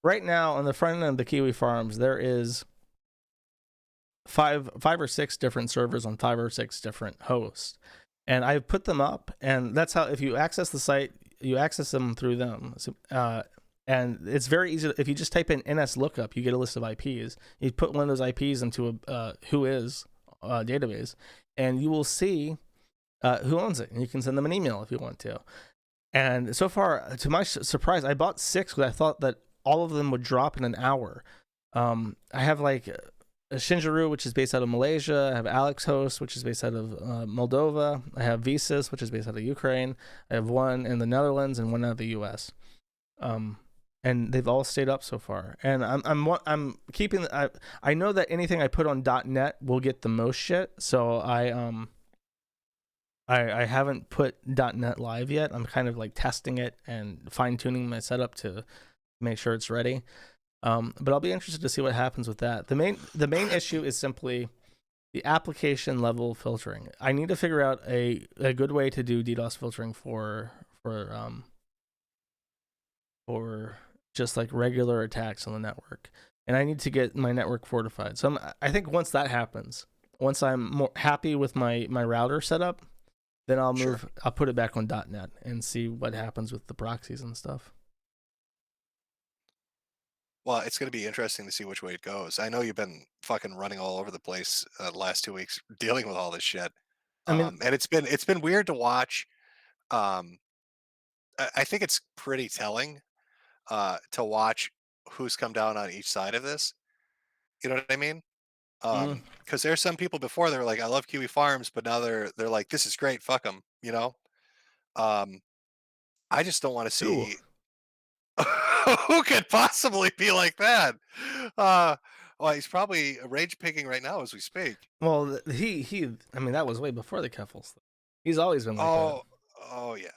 right now on the front end of the Kiwi Farms, there is five or six different servers on 5 or 6 different hosts. And I've put them up, and that's how, if you access the site, you access them through them. And it's very easy. If you just type in NS lookup, you get a list of IPs. You put one of those IPs into a Whois database, and you will see who owns it. And you can send them an email if you want to. And so far, to my surprise, I bought 6 because I thought that all of them would drop in an hour. I have like Shinjaru, which is based out of Malaysia. I have Alex Host, which is based out of Moldova. I have Visas, which is based out of Ukraine. I have one in the Netherlands and one out of the U.S. And they've all stayed up so far. And I'm keeping. I know that anything I put on .net will get the most shit. So I haven't put .net live yet. I'm kind of like testing it and fine tuning my setup to make sure it's ready. But I'll be interested to see what happens with that. The main issue is simply the application level filtering. I need to figure out a good way to do DDoS filtering for just like regular attacks on the network. And I need to get my network fortified. So I think once that happens, once I'm more happy with my router setup, then I'll move. Sure. I'll put it back on .net and see what happens with the proxies and stuff. Well, it's going to be interesting to see which way it goes. I know you've been fucking running all over the place the last 2 weeks dealing with all this shit. I mean, and it's been weird to watch. I think it's pretty telling to watch who's come down on each side of this. You know what I mean? Because there's some people before they were like, I love Kiwi Farms, but now they're like, this is great, fuck them. You know? I just don't want to see. Who could possibly be like that? Well, he's probably rage picking right now as we speak. Well, he. I mean, that was way before the Keffels. He's always been like that. Oh yeah.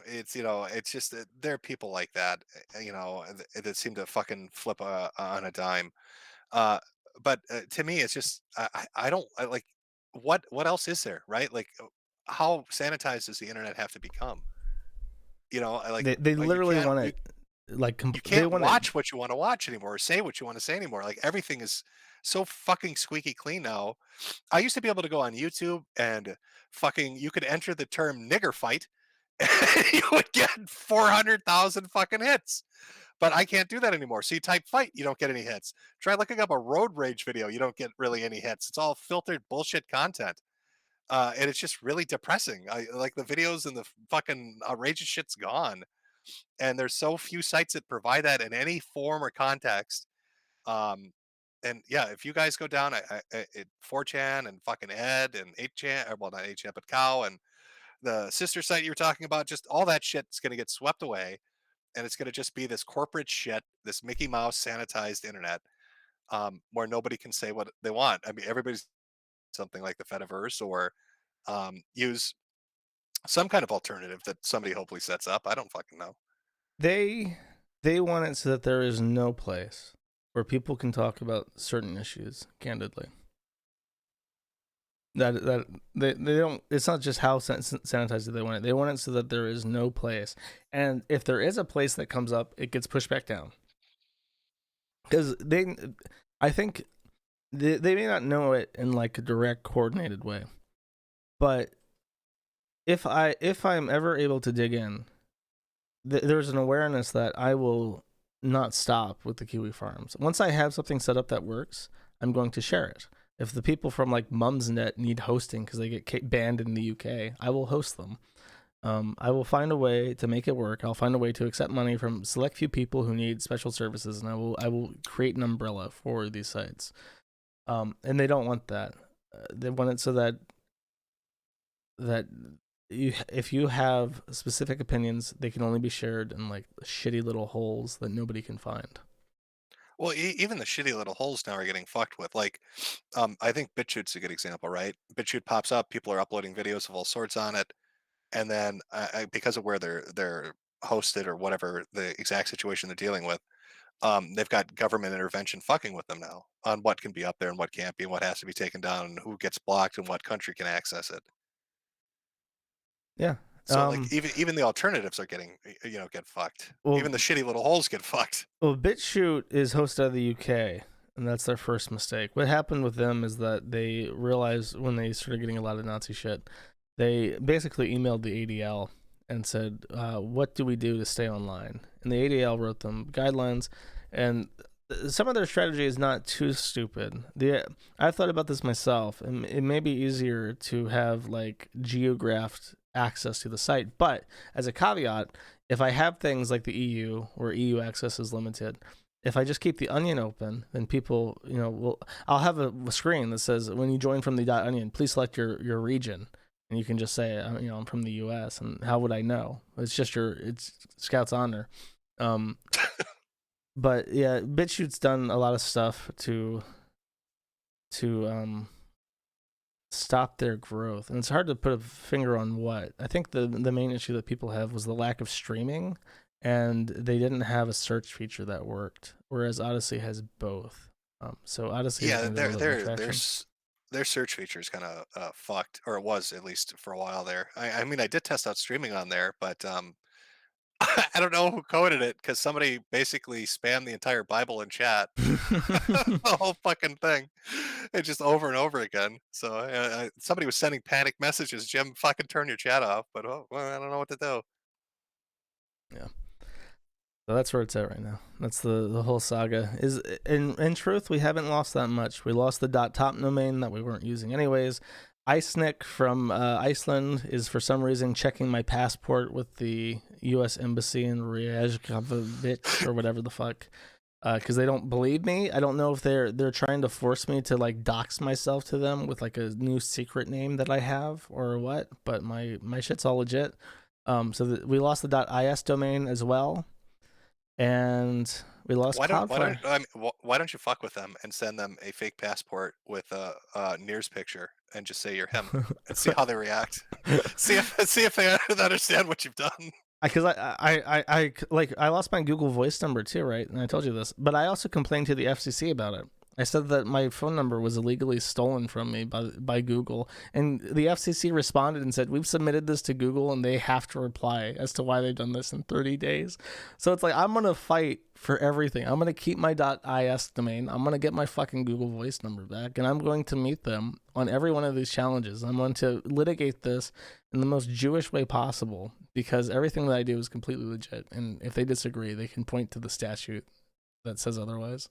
It's it's just that there are people like that, that seem to fucking flip on a dime. But to me, it's just I don't like what else is there, right? Like, how sanitized does the internet have to become? Like they literally want it. Like you can't watch what you want to watch anymore, or say what you want to say anymore. Like, everything is so fucking squeaky clean now. I used to be able to go on YouTube and you could enter the term nigger fight and you would get 400,000 fucking hits. But I can't do that anymore. So you type fight, you don't get any hits. Try looking up a road rage video, you don't get really any hits. It's all filtered bullshit content. And it's just really depressing. I like the videos and the fucking outrageous shit's gone, and there's so few sites that provide that in any form or context. Um, and yeah, if you guys go down at 4chan and fucking Ed and 8chan, or well, not 8chan, but Cow and the sister site you were talking about, just all that shit's going to get swept away, and it's going to just be this corporate shit, this Mickey Mouse sanitized internet, where nobody can say what they want. I mean, everybody's something like the Fediverse, or use some kind of alternative that somebody hopefully sets up. I don't fucking know. They want it so that there is no place where people can talk about certain issues candidly. That they don't. It's not just how sanitized they want it. They want it so that there is no place, and if there is a place that comes up, it gets pushed back down. Because I think they may not know it in like a direct, coordinated way, but if I'm ever able to dig in, there's an awareness that I will not stop with the Kiwi farms. Once I have something set up that works, I'm going to share it. If the people from like Mumsnet need hosting because they get banned in the UK, I will host them. I will find a way to make it work. I'll find a way to accept money from select few people who need special services, and I will create an umbrella for these sites. And they don't want that. They want it so that if you have specific opinions, they can only be shared in like shitty little holes that nobody can find. Well, even the shitty little holes now are getting fucked with. Like, I think BitChute's a good example, right? BitChute pops up, people are uploading videos of all sorts on it, and then because of where they're hosted or whatever the exact situation they're dealing with, they've got government intervention fucking with them now on what can be up there and what can't be, and what has to be taken down, and who gets blocked, and what country can access it. Yeah. So like even the alternatives are getting get fucked. Well, even the shitty little holes get fucked. Well, BitChute is hosted out of the UK, and that's their first mistake. What happened with them is that they realized when they started getting a lot of Nazi shit, they basically emailed the ADL and said, what do we do to stay online? And the ADL wrote them guidelines, and some of their strategy is not too stupid. I've thought about this myself, and it may be easier to have like geographed access to the site, but as a caveat, if I have things like the EU where EU access is limited, if I just keep the onion open, then people, I'll have a screen that says when you join from the .onion, please select your region, and you can just say, I'm from the US, and how would I know? It's just it's Scout's honor. But yeah, BitChute's done a lot of stuff to stop their growth, and it's hard to put a finger on what. I think the main issue that people have was the lack of streaming, and they didn't have a search feature that worked, whereas Odyssey has both. So Odyssey, yeah, their search feature is kind of fucked, or it was at least for a while there. I mean, I did test out streaming on there, but I don't know who coded it, because somebody basically spammed the entire Bible in chat. The whole fucking thing. It just over and over again. So somebody was sending panic messages, Jim, fucking turn your chat off. But well, I don't know what to do. Yeah. So that's where it's at right now. That's the whole saga. Is in truth, we haven't lost that much. We lost the .top domain that we weren't using anyways. Icenik from Iceland is for some reason checking my passport with the U.S. Embassy in Reykjavik or whatever the fuck, because they don't believe me. I don't know if they're trying to force me to like dox myself to them with like a new secret name that I have or what. But my shit's all legit. So we lost the .is domain as well, and we lost Cloudflare. Why don't you fuck with them and send them a fake passport with a Nears picture and just say you're him and see how they react. see if they understand what you've done. Because I lost my Google Voice number too, right? And I told you this, but I also complained to the FCC about it. I said that my phone number was illegally stolen from me by Google, and the FCC responded and said, we've submitted this to Google and they have to reply as to why they've done this in 30 days. So it's like, I'm going to fight for everything. I'm going to keep my .is domain. I'm going to get my fucking Google Voice number back, and I'm going to meet them on every one of these challenges. I'm going to litigate this in the most Jewish way possible, because everything that I do is completely legit. And if they disagree, they can point to the statute that says otherwise.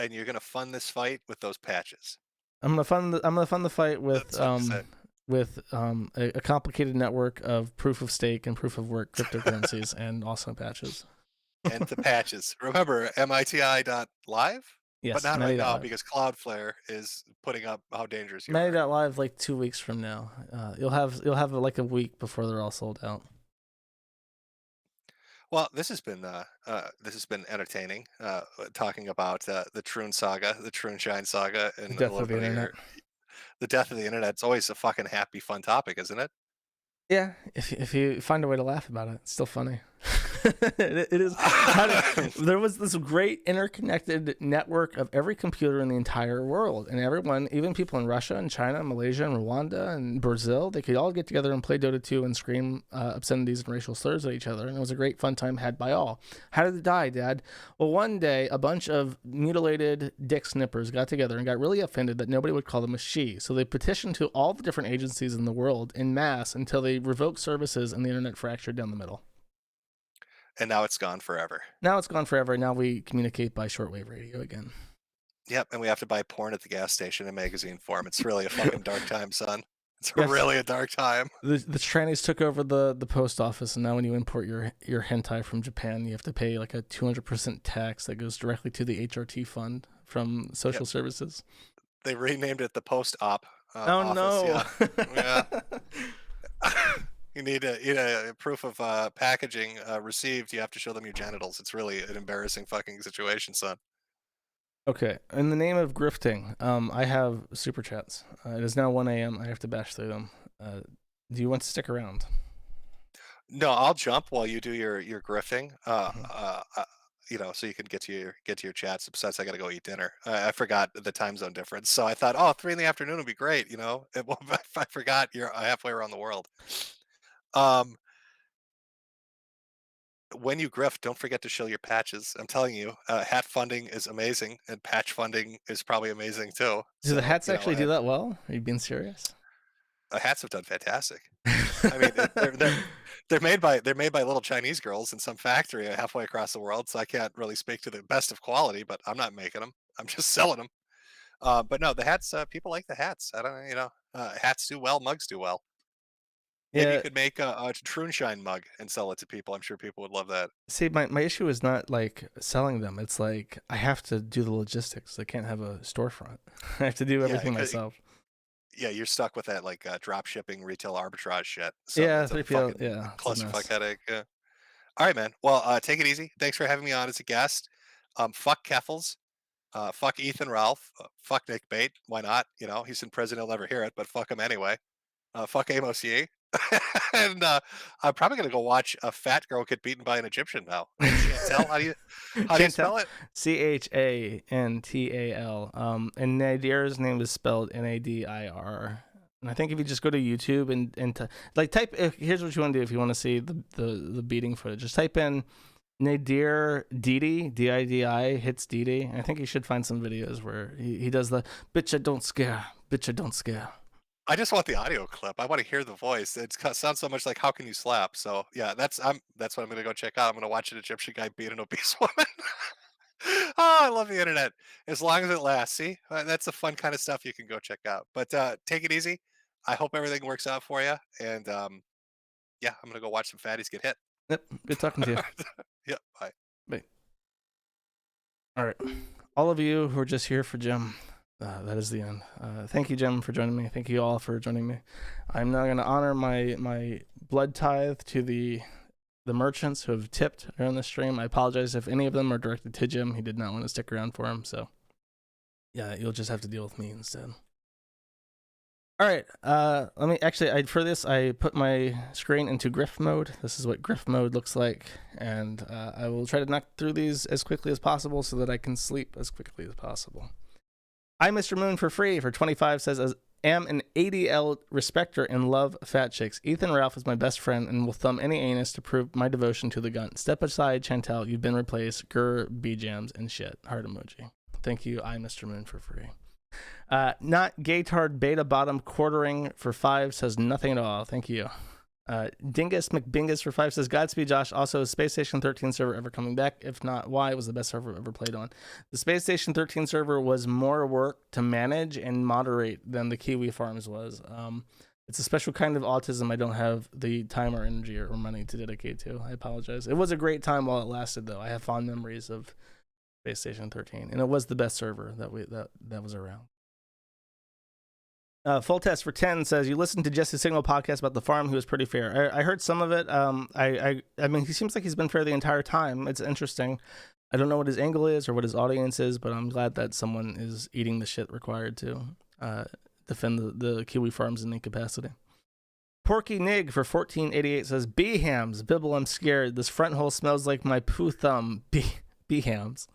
And you're gonna fund this fight with those patches. I'm gonna fund the fight with with a complicated network of proof of stake and proof of work cryptocurrencies and also patches. And the patches. Remember, miti.live? Yes, but not right now Meti.live. because Cloudflare is putting up how dangerous you are. Meti.live like 2 weeks from now. You'll have like a week before they're all sold out. Well, this has been entertaining. Talking about the Troon saga, the Troonshine saga, and The a death little of the bit of internet. the death of the internet. It's always a fucking happy, fun topic, isn't it? Yeah, if you find a way to laugh about it, it's still funny. it is. There was this great interconnected network of every computer in the entire world, and everyone, even people in Russia and China, Malaysia and Rwanda and Brazil, they could all get together and play Dota 2 and scream obscenities and racial slurs at each other, and it was a great fun time had by all. How did it die, Dad? Well, one day a bunch of mutilated dick snippers got together and got really offended that nobody would call them a she, so they petitioned to all the different agencies in the world in mass until they revoked services and the internet fractured down the middle. And now it's gone forever. Now it's gone forever. Now we communicate by shortwave radio again. Yep, and we have to buy porn at the gas station in magazine form. It's really a fucking dark time, son. It's Yes. really a dark time. The trannies took over the post office, and now when you import your hentai from Japan, you have to pay like a 200% tax that goes directly to the HRT fund from social services. They renamed it the post op. Oh office. no! Yeah. You need a proof of packaging received. You have to show them your genitals. It's really an embarrassing fucking situation, son. Okay, in the name of grifting, I have super chats. It is now 1 a.m. I have to bash through them. Do you want to stick around? No, I'll jump while you do your grifting. So you can get to your chats. Besides, I got to go eat dinner. I forgot the time zone difference, so I thought, 3 p.m. would be great. I forgot you're halfway around the world. When you grift, don't forget to show your patches. I'm telling you, hat funding is amazing, and patch funding is probably amazing too. Do the hats actually do that well? Are you being serious? Hats have done fantastic. I mean, they're made by little Chinese girls in some factory halfway across the world. So I can't really speak to the best of quality, but I'm not making them. I'm just selling them. But no, the hats. People like the hats. I don't know. Hats do well. Mugs do well. Maybe you could make a Troonshine mug and sell it to people. I'm sure people would love that. See, my issue is not like selling them. It's like I have to do the logistics. I can't have a storefront. I have to do everything myself. Yeah, you're stuck with that like drop shipping, retail arbitrage shit. So Yeah, it's a 3PL. fucking Yeah, it's a clusterfuck mess. headache. Yeah. All right, man. Well, take it easy. Thanks for having me on as a guest. Fuck Keffels. Fuck Ethan Ralph. Fuck Nick Bate. Why not? He's in prison. He'll never hear it, but fuck him anyway. Fuck Amos Yee. And I'm probably gonna go watch a fat girl get beaten by an Egyptian now. Chantal, how do you spell it? Chantal. And Nadir's name is spelled Nadir. And I think if you just go to YouTube and type, here's what you want to do if you want to see the beating footage. Just type in Nadir Didi, D-I-D-I, hits Didi. I think you should find some videos where he does the bitcha don't scare, bitcha don't scare. I just want the audio clip. I want to hear the voice. It sounds so much like "How Can You Slap?" So yeah, that's what I'm gonna go check out. I'm gonna watch an Egyptian guy beat an obese woman. Oh, I love the internet as long as it lasts. See, that's the fun kind of stuff you can go check out. But take it easy. I hope everything works out for you. And yeah, I'm gonna go watch some fatties get hit. Yep, good talking to you. Yep, bye. Bye. All right, all of you who are just here for Jim. That is the end. Thank you, Jim, for joining me. Thank you all for joining me. I'm now going to honor my blood tithe to the merchants who have tipped during the stream. I apologize if any of them are directed to Jim. He did not want to stick around for him, so yeah, you'll just have to deal with me instead. All right, let me actually. For this, I put my screen into grift mode. This is what grift mode looks like, and I will try to knock through these as quickly as possible so that I can sleep as quickly as possible. I, Mr. Moon, for free for 25 says, am an ADL respecter and love fat chicks. Ethan Ralph is my best friend and will thumb any anus to prove my devotion to the gun. Step aside, Chantal. You've been replaced. Grr, B-jams, and shit. Heart emoji. Thank you, I, Mr. Moon, for free. Not Gaytard Beta Bottom quartering for 5 says nothing at all. Thank you. Dingus McBingus for 5 says, Godspeed, Josh. Also, is Space Station 13 server ever coming back? If not, why? It was the best server I've ever played on. The Space Station 13 server was more work to manage and moderate than the Kiwi Farms was. It's a special kind of autism I don't have the time or energy or money to dedicate to. I apologize. It was a great time while it lasted, though. I have fond memories of Space Station 13, and it was the best server that was around. Full Test for 10 says, you listened to Jesse Signal podcast about the farm. He was pretty fair. I heard some of it. I mean, he seems like he's been fair the entire time. It's interesting. I don't know what his angle is or what his audience is, but I'm glad that someone is eating the shit required to defend the Kiwi farms in incapacity. Porky Nig for 1488 says, B-hams, Bibble, I'm scared. This front hole smells like my poo thumb. B-hams.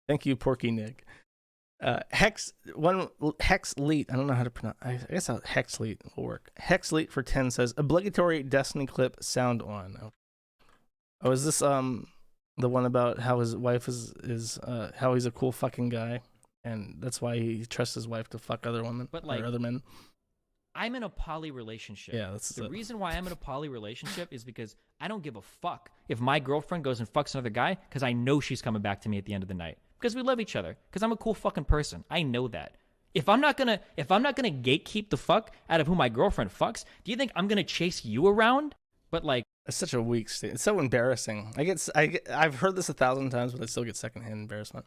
Thank you, Porky Nig. Hexleet, I don't know how to pronounce. I guess Hexleet will work. Hexleet for 10 says, obligatory Destiny clip sound on. Oh, is this the one about how his wife is how he's a cool fucking guy, and that's why he trusts his wife to fuck other women or other men? I'm in a poly relationship. Yeah, that's the reason why I'm in a poly relationship is because I don't give a fuck if my girlfriend goes and fucks another guy, because I know she's coming back to me at the end of the night. Because we love each other. Because I'm a cool fucking person. I know that. If I'm not gonna gatekeep the fuck out of who my girlfriend fucks, do you think I'm gonna chase you around? But like, it's such a weak state. It's so embarrassing. I've heard this 1,000 times, but I still get secondhand embarrassment.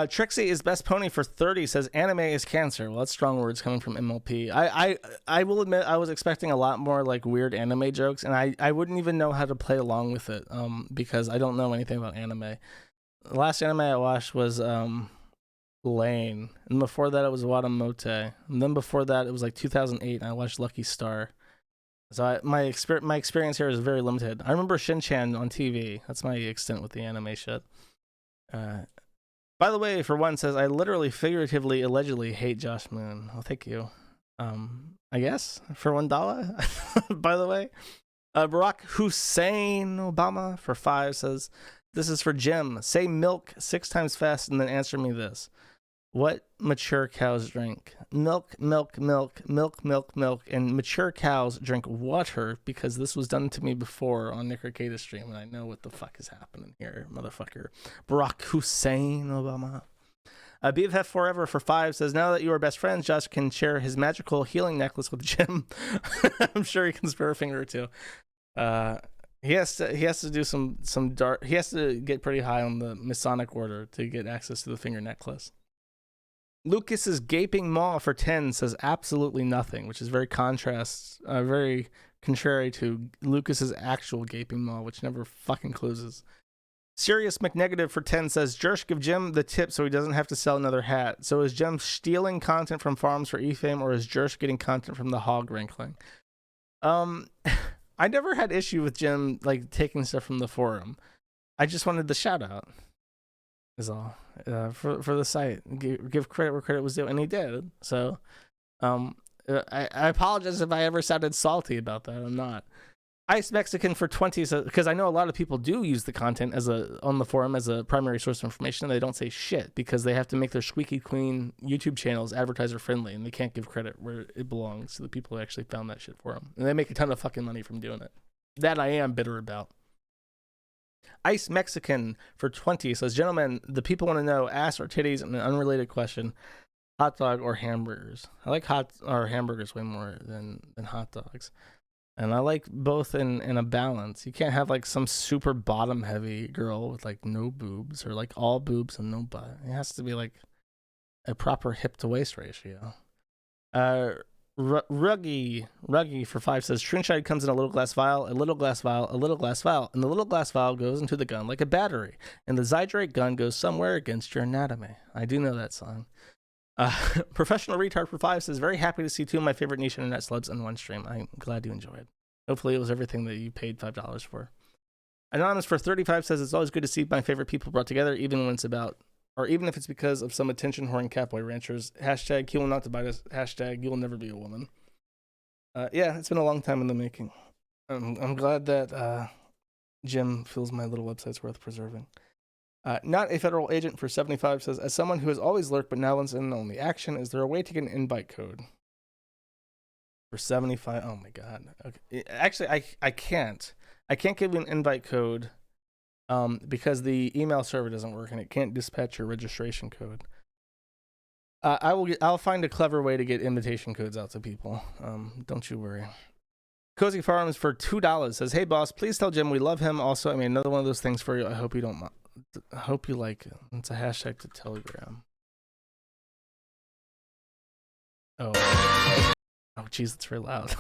Trixie is best pony for 30 says, anime is cancer. Well, that's strong words coming from MLP. I will admit I was expecting a lot more like weird anime jokes, and I wouldn't even know how to play along with it because I don't know anything about anime. The last anime I watched was Lane, and before that it was Watamote, and then before that it was like 2008 and I watched Lucky Star. So my experience here is very limited. I remember Shin-Chan on TV. That's my extent with the anime shit. By the way, for one says, I literally, figuratively, allegedly hate Josh Moon. Well, thank you. I guess for $1. By the way, Barack Hussein Obama for 5 says, this is for Jim. Say milk 6 times fast and then answer me this. What mature cows drink? Milk, milk, milk, milk, milk, milk. And mature cows drink water, because this was done to me before on Nick Arcada's stream, and I know what the fuck is happening here, motherfucker. Barack Hussein Obama. BFF Forever for 5 says, now that you are best friends, Josh can share his magical healing necklace with Jim. I'm sure he can spare a finger or two. He has to do some dark. He has to get pretty high on the Masonic order to get access to the finger necklace. Lucas's gaping maw for 10 says absolutely nothing, which is very very contrary to Lucas's actual gaping maw, which never fucking closes. Serious McNegative for 10 says, Jersh, give Jim the tip so he doesn't have to sell another hat. So is Jim stealing content from farms for eFame, or is Jersh getting content from the hog wrangling? I never had issue with Jim like taking stuff from the forum. I just wanted the shout out. Is all for the site. Give credit where credit was due, and he did. So, I apologize if I ever sounded salty about that. I'm not. Ice Mexican for 20 says, because I know a lot of people do use the content on the forum as a primary source of information, and they don't say shit because they have to make their squeaky clean YouTube channels advertiser friendly, and they can't give credit where it belongs to the people who actually found that shit for them, and they make a ton of fucking money from doing it. That I am bitter about. Ice Mexican for 20 says, gentlemen, the people want to know ass or titties, and an unrelated question, hot dog or hamburgers. I like hamburgers way more than hot dogs. And I like both in a balance. You can't have like some super bottom heavy girl with like no boobs, or like all boobs and no butt. It has to be like a proper hip to waist ratio. Ruggy for 5 says, Shrinkshide comes in a little glass vial, a little glass vial, a little glass vial, and the little glass vial goes into the gun like a battery, and the Zydrate gun goes somewhere against your anatomy. I do know that song. Professional Retard for 5 says, very happy to see 2 of my favorite niche internet celebs on one stream. I'm glad you enjoyed. Hopefully it was everything that you paid $5 for. Anonymous for 35 says, it's always good to see my favorite people brought together, even when it's about, or even if it's because of some attention whoring catboy ranchers. Hashtag he will not bite us. Hashtag you will never be a woman. Yeah, it's been a long time in the making. I'm glad that Jim feels my little website's worth preserving. Not a federal agent for 75 says, as someone who has always lurked but now wants in on the action, is there a way to get an invite code? For 75, oh my god. Okay. Actually, I can't. I can't give you an invite code because the email server doesn't work and it can't dispatch your registration code. I'll find a clever way to get invitation codes out to people. Don't you worry. Cozy Farms for $2 says, "Hey boss, please tell Jim we love him. Also, I made another one of those things for you. I hope you don't mind. I hope you like it. It's a hashtag to Telegram." Oh, jeez, that's very loud.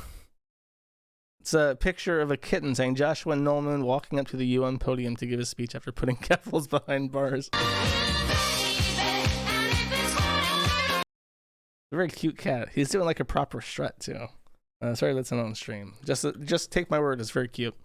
It's a picture of a kitten saying Joshua Nolman walking up to the UN podium to give a speech after putting Keffels behind bars. A very cute cat. He's doing like a proper strut too. Sorry, that's not on stream. Just take my word, it's very cute.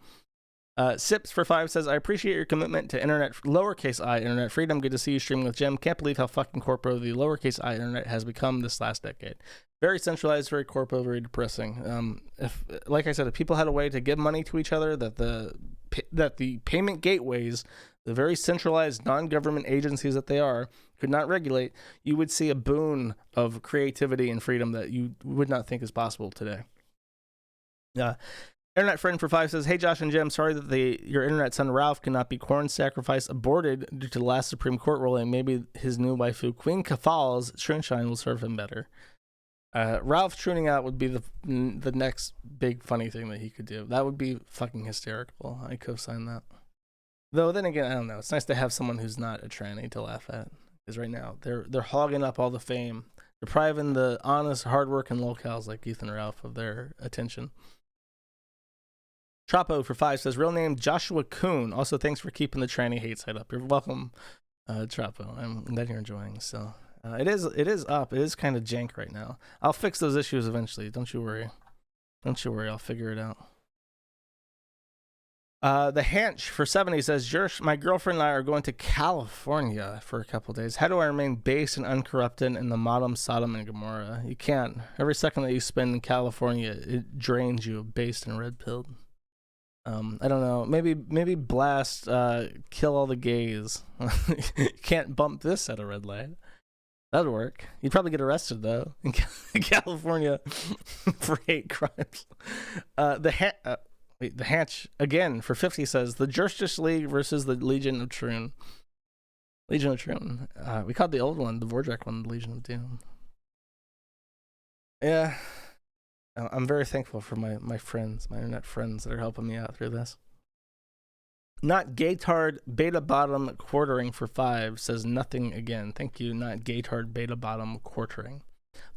Sips for 5 says, "I appreciate your commitment to internet, lowercase I internet freedom. Good to see you streaming with Jim. Can't believe how fucking corpo the lowercase I internet has become this last decade. Very centralized, very corpo, very depressing. If, like I said, if people had a way to give money to each other that the payment gateways, the very centralized non-government agencies that they are, could not regulate, you would see a boon of creativity and freedom that you would not think is possible today." Internet Friend for 5 says, "Hey Josh and Jim, sorry that your internet son Ralph cannot be corn sacrifice aborted due to the last Supreme Court ruling. Maybe his new waifu Queen Kafal's Shrinshine will serve him better." Ralph tuning out would be the next big funny thing that he could do. That would be fucking hysterical. I co-sign that. Though then again, I don't know. It's nice to have someone who's not a tranny to laugh at. Because right now they're hogging up all the fame, depriving the honest, hardworking locals like Ethan and Ralph of their attention. Trapo for 5 says, "Real name Joshua Kuhn. Also, thanks for keeping the tranny hate site up." You're welcome, Trapo. I'm glad you're enjoying. So it is up. It is kind of jank right now. I'll fix those issues eventually. Don't you worry. Don't you worry. I'll figure it out. The Hanch for 70 says, "Jersh, my girlfriend and I are going to California for a couple days. How do I remain base and uncorrupted in the modern Sodom and Gomorrah? You can't. Every second that you spend in California, it drains you, based and red-pilled." I don't know. Maybe blast, kill all the gays. You can't bump this at a red light. That'd work. You'd probably get arrested though in California for hate crimes. The Hatch again for 50 says, "The Justice League versus the Legion of Troon." Legion of Troon. We called the old one, the Vordrack one, the Legion of Doom. Yeah. I'm very thankful for my friends, my internet friends that are helping me out through this. Not Gaytard Beta Bottom Quartering for 5 says, "Nothing again." Thank you, Not Gaytard Beta Bottom Quartering.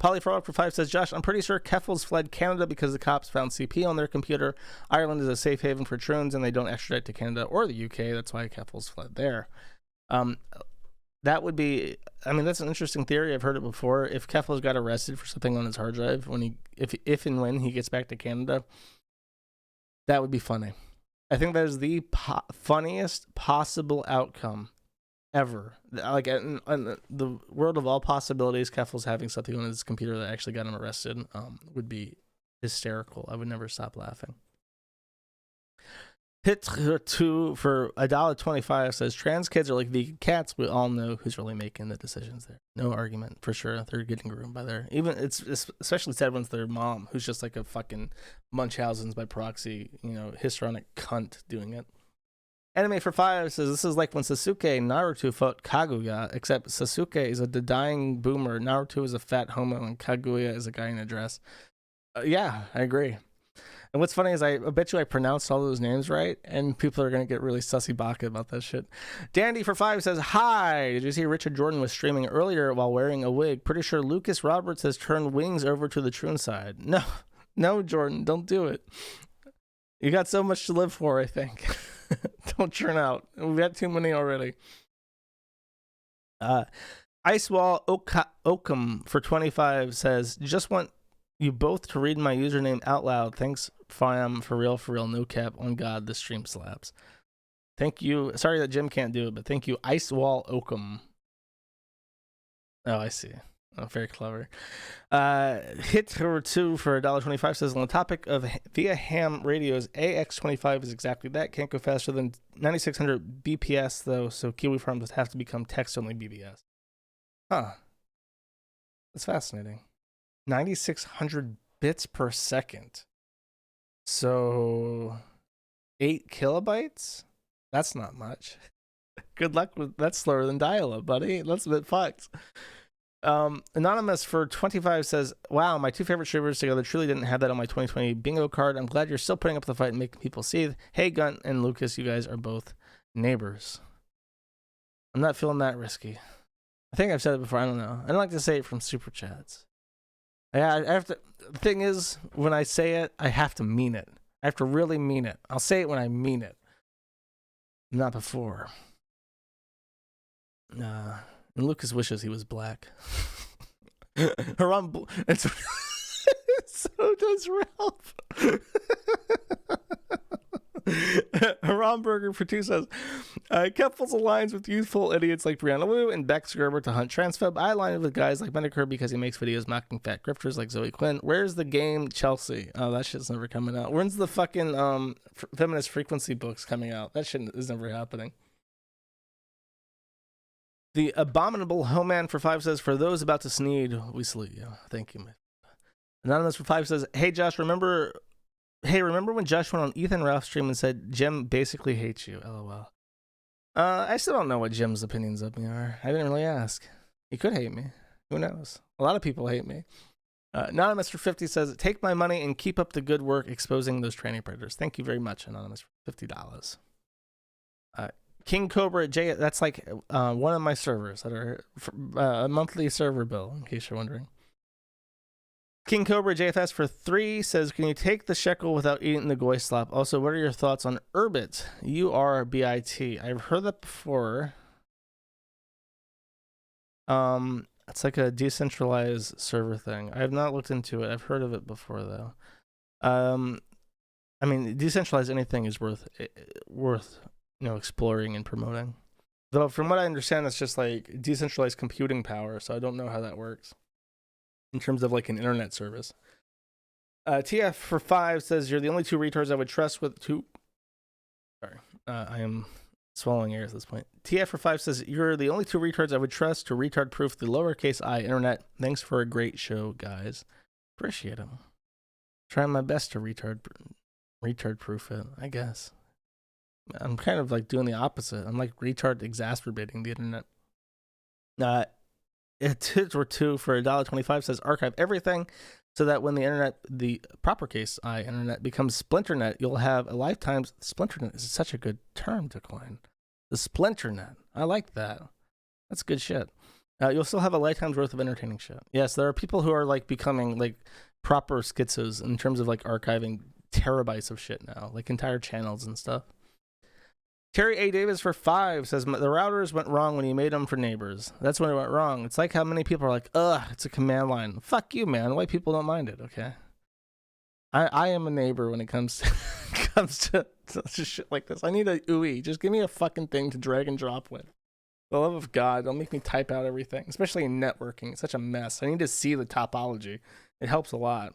Polyfrog for 5 says, "Josh, I'm pretty sure Keffels fled Canada because the cops found CP on their computer. Ireland is a safe haven for troons and they don't extradite to Canada or the UK. That's why Keffels fled there." That would be, I mean, that's an interesting theory. I've heard it before. If Keffels got arrested for something on his hard drive if and when he gets back to Canada, that would be funny. I think that is the funniest possible outcome ever. Like in the world of all possibilities, Keffels having something on his computer that actually got him arrested would be hysterical. I would never stop laughing. Hit 2 for $1.25 says, "Trans kids are like vegan cats. We all know who's really making the decisions there. No argument for sure. They're getting groomed by their, even it's especially sad when it's their mom, who's just like a fucking Munchausen's by proxy, histrionic cunt doing it." Anime for 5 says, "This is like when Sasuke and Naruto fought Kaguya, except Sasuke is a dying boomer, Naruto is a fat homo, and Kaguya is a guy in a dress." Yeah, I agree. And what's funny is I bet you I pronounced all those names right, and people are going to get really sussy baka about that shit. Dandy for 5 says, "Hi, did you see Richard Jordan was streaming earlier while wearing a wig? Pretty sure Lucas Roberts has turned wings over to the Troon side." No, Jordan, don't do it. You got so much to live for, I think. Don't churn out. We've got too many already. Icewall Oakham for 25 says, "Just want you both to read my username out loud. Thanks, fam, for real, no cap. On God, this stream slaps." Thank you. Sorry that Jim can't do it, but thank you, Icewall Oakham. Oh, I see. Oh, very clever. Hit her 2 for $1.25 says, "On the topic of via ham radios, AX25 is exactly that. Can't go faster than 9600 BPS though, so Kiwi Farms would have to become text-only BBS." Huh. That's fascinating. 9600 bits per second. So 8 kilobytes? That's not much. Good luck with that's slower than dial-up, buddy. That's a bit fucked. Anonymous for 25 says, wow, my two favorite streamers together truly didn't have that on my 2020 bingo card. I'm glad you're still putting up the fight and making people see. Hey, Gunt and Lucas, you guys are both neighbors. I'm not feeling that risky. I think I've said it before. I don't know. I don't like to say it from super chats. Yeah, I have to. The thing is, when I say it, I have to mean it. I have to really mean it. I'll say it when I mean it. Not before. And Lucas wishes he was black. Haram, and so does Ralph. Haram Burger for 2 says, Keffels aligns with youthful idiots like Brianna Wu and Bex Gerber to hunt transphobe. I align with guys like Metokur because he makes videos mocking fat grifters like Zoe Quinn. Where's the game, Chelsea? Oh, that shit's never coming out. When's the fucking feminist frequency books coming out? That shit is never happening. The Abominable Homeman for 5 says, for those about to sneed, we salute you. Thank you, man. Anonymous for 5 says, hey, Josh, remember when Josh went on Ethan Ralph's stream and said, Jim basically hates you, LOL. I still don't know what Jim's opinions of me are. I didn't really ask. He could hate me. Who knows? A lot of people hate me. Anonymous for 50 says, take my money and keep up the good work exposing those tranny predators. Thank you very much, Anonymous, for $50. King Cobra J, that's like one of my servers that are a monthly server bill, in case you're wondering. King Cobra JFS for 3 says, can you take the shekel without eating the goy slop? Also, what are your thoughts on Urbit? URBIT. I've heard that before. It's like a decentralized server thing. I have not looked into it. I've heard of it before, though. I mean, decentralized anything is worth exploring and promoting. Though from what I understand, it's just like decentralized computing power, so I don't know how that works in terms of like an internet service. TF for 5 says, you're the only 2 retards I would trust with 2. Sorry, I am swallowing air at this point. TF for 5 says, you're the only 2 retards I would trust to retard proof the lowercase I internet. Thanks for a great show, guys. Appreciate them. Trying my best to retard proof it, I guess. I'm kind of like doing the opposite. I'm like retard exacerbating the internet. It or 2 for $1.25 says, archive everything so that when the internet, the proper case I internet becomes splinternet, you'll have a lifetime. Splinternet is such a good term to coin. The splinternet. I like that. That's good shit. You'll still have a lifetime's worth of entertaining shit. Yes, there are people who are like becoming like proper schizos in terms of like archiving terabytes of shit now, like entire channels and stuff. Terry A. Davis for 5 says, the routers went wrong when you made them for neighbors. That's when it went wrong. It's like how many people are like, ugh, it's a command line. Fuck you, man. White people don't mind it, okay? I am a neighbor when it comes to shit like this. I need a UI. Just give me a fucking thing to drag and drop with. The love of God, don't make me type out everything, especially in networking. It's such a mess. I need to see the topology. It helps a lot.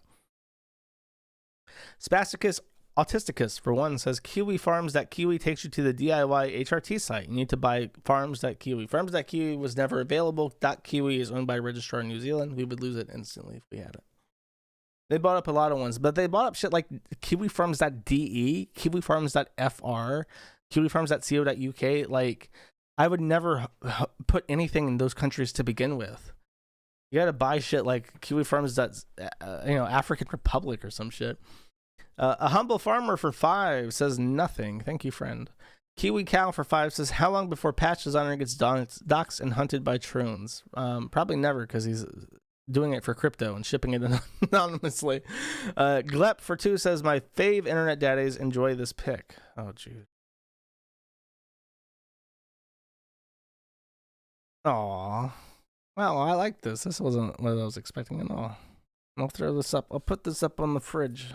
Spasticus Autisticus, for 1, says, Kiwi Farms.Kiwi takes you to the DIY HRT site. You need to buy Farms.Kiwi. Farms.Kiwi was never available. .Kiwi is owned by a registrar in New Zealand. We would lose it instantly if we had it. They bought up a lot of ones, but they bought up shit like KiwiFarms.de, KiwiFarms.fr, KiwiFarms.co.uk. Like, I would never put anything in those countries to begin with. You gotta buy shit like KiwiFarms. African Republic or some shit. A humble farmer for 5 says nothing. Thank you, friend. Kiwi Cow for 5 says, how long before Patch Designer gets doxxed and hunted by troons? Probably never, because he's doing it for crypto and shipping it anonymously. Glep for 2 says, my fave internet daddies enjoy this pick. Oh, dude. Aw. Well, I like this. This wasn't what I was expecting at all. I'll throw this up. I'll put this up on the fridge.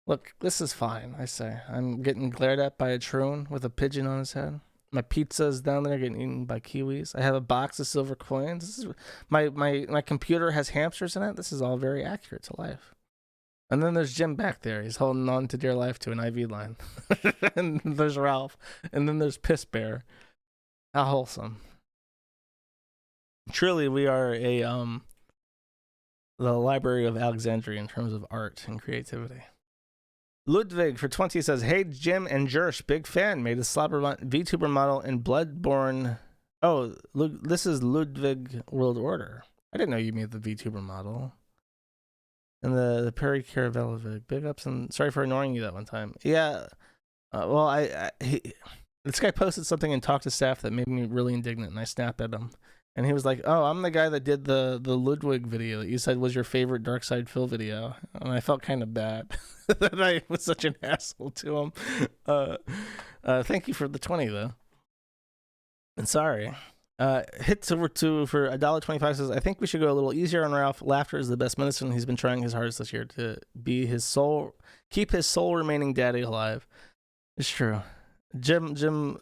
Look, this is fine, I say. I'm getting glared at by a troon with a pigeon on his head. My pizza is down there getting eaten by kiwis. I have a box of silver coins. This is, my computer has hamsters in it. This is all very accurate to life. And then there's Jim back there. He's holding on to dear life to an IV line. And there's Ralph. And then there's Piss Bear. How wholesome. Truly, we are the Library of Alexandria in terms of art and creativity. Ludwig for 20 says, hey, Jim and Jersh, big fan. Made a slobber VTuber model in Bloodborne Oh, look, this is Ludwig World Order. I didn't know you made the VTuber model. And the Perry Caravelovic. Big ups and sorry for annoying you that one time. Yeah. Well, this guy posted something and talked to staff that made me really indignant, and I snapped at him. And he was like, "Oh, I'm the guy that did the Ludwig video that you said was your favorite Dark Side Phil video," and I felt kind of bad that I was such an asshole to him. Thank you for the 20 though, and sorry. Hits over to for $1.25 says, "I think we should go a little easier on Ralph. Laughter is the best medicine. He's been trying his hardest this year to be his soul, keep his soul remaining daddy alive." It's true. Jim.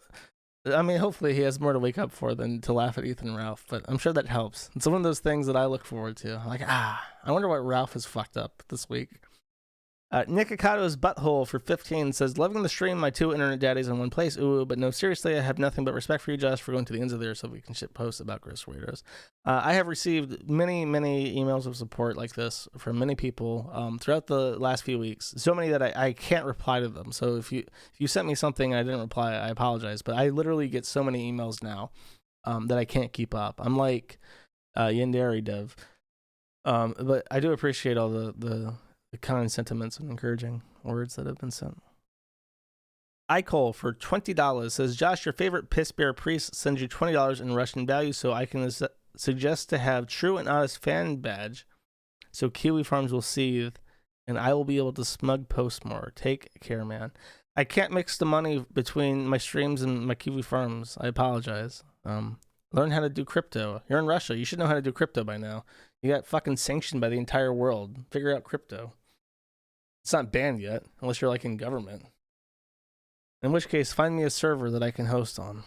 I mean, hopefully he has more to wake up for than to laugh at Ethan and Ralph, but I'm sure that helps. It's one of those things that I look forward to. I'm like, I wonder what Ralph has fucked up this week. Nick Akado's Butthole for 15 says, "Loving the stream, my 2 internet daddies in one place. Ooh, but no, seriously, I have nothing but respect for you, Josh, for going to the ends of there so we can shit posts about gross weirdos." I have received many emails of support like this from many people throughout the last few weeks. So many that I can't reply to them. So if you sent me something and I didn't reply, I apologize. But I literally get so many emails now that I can't keep up. I'm like Yandere Dev. But I do appreciate all the kind sentiments and encouraging words that have been sent. Icole for $20 says, "Josh, your favorite piss bear priest sends you $20 in Russian value, so I can suggest to have true and honest fan badge so Kiwi Farms will seethe and I will be able to smug post more. Take care, man." I can't mix the money between my streams and my Kiwi Farms. I apologize. Learn how to do crypto. You're in Russia. You should know how to do crypto by now. You got fucking sanctioned by the entire world. Figure out crypto. It's not banned yet, unless you're like in government. In which case, find me a server that I can host on.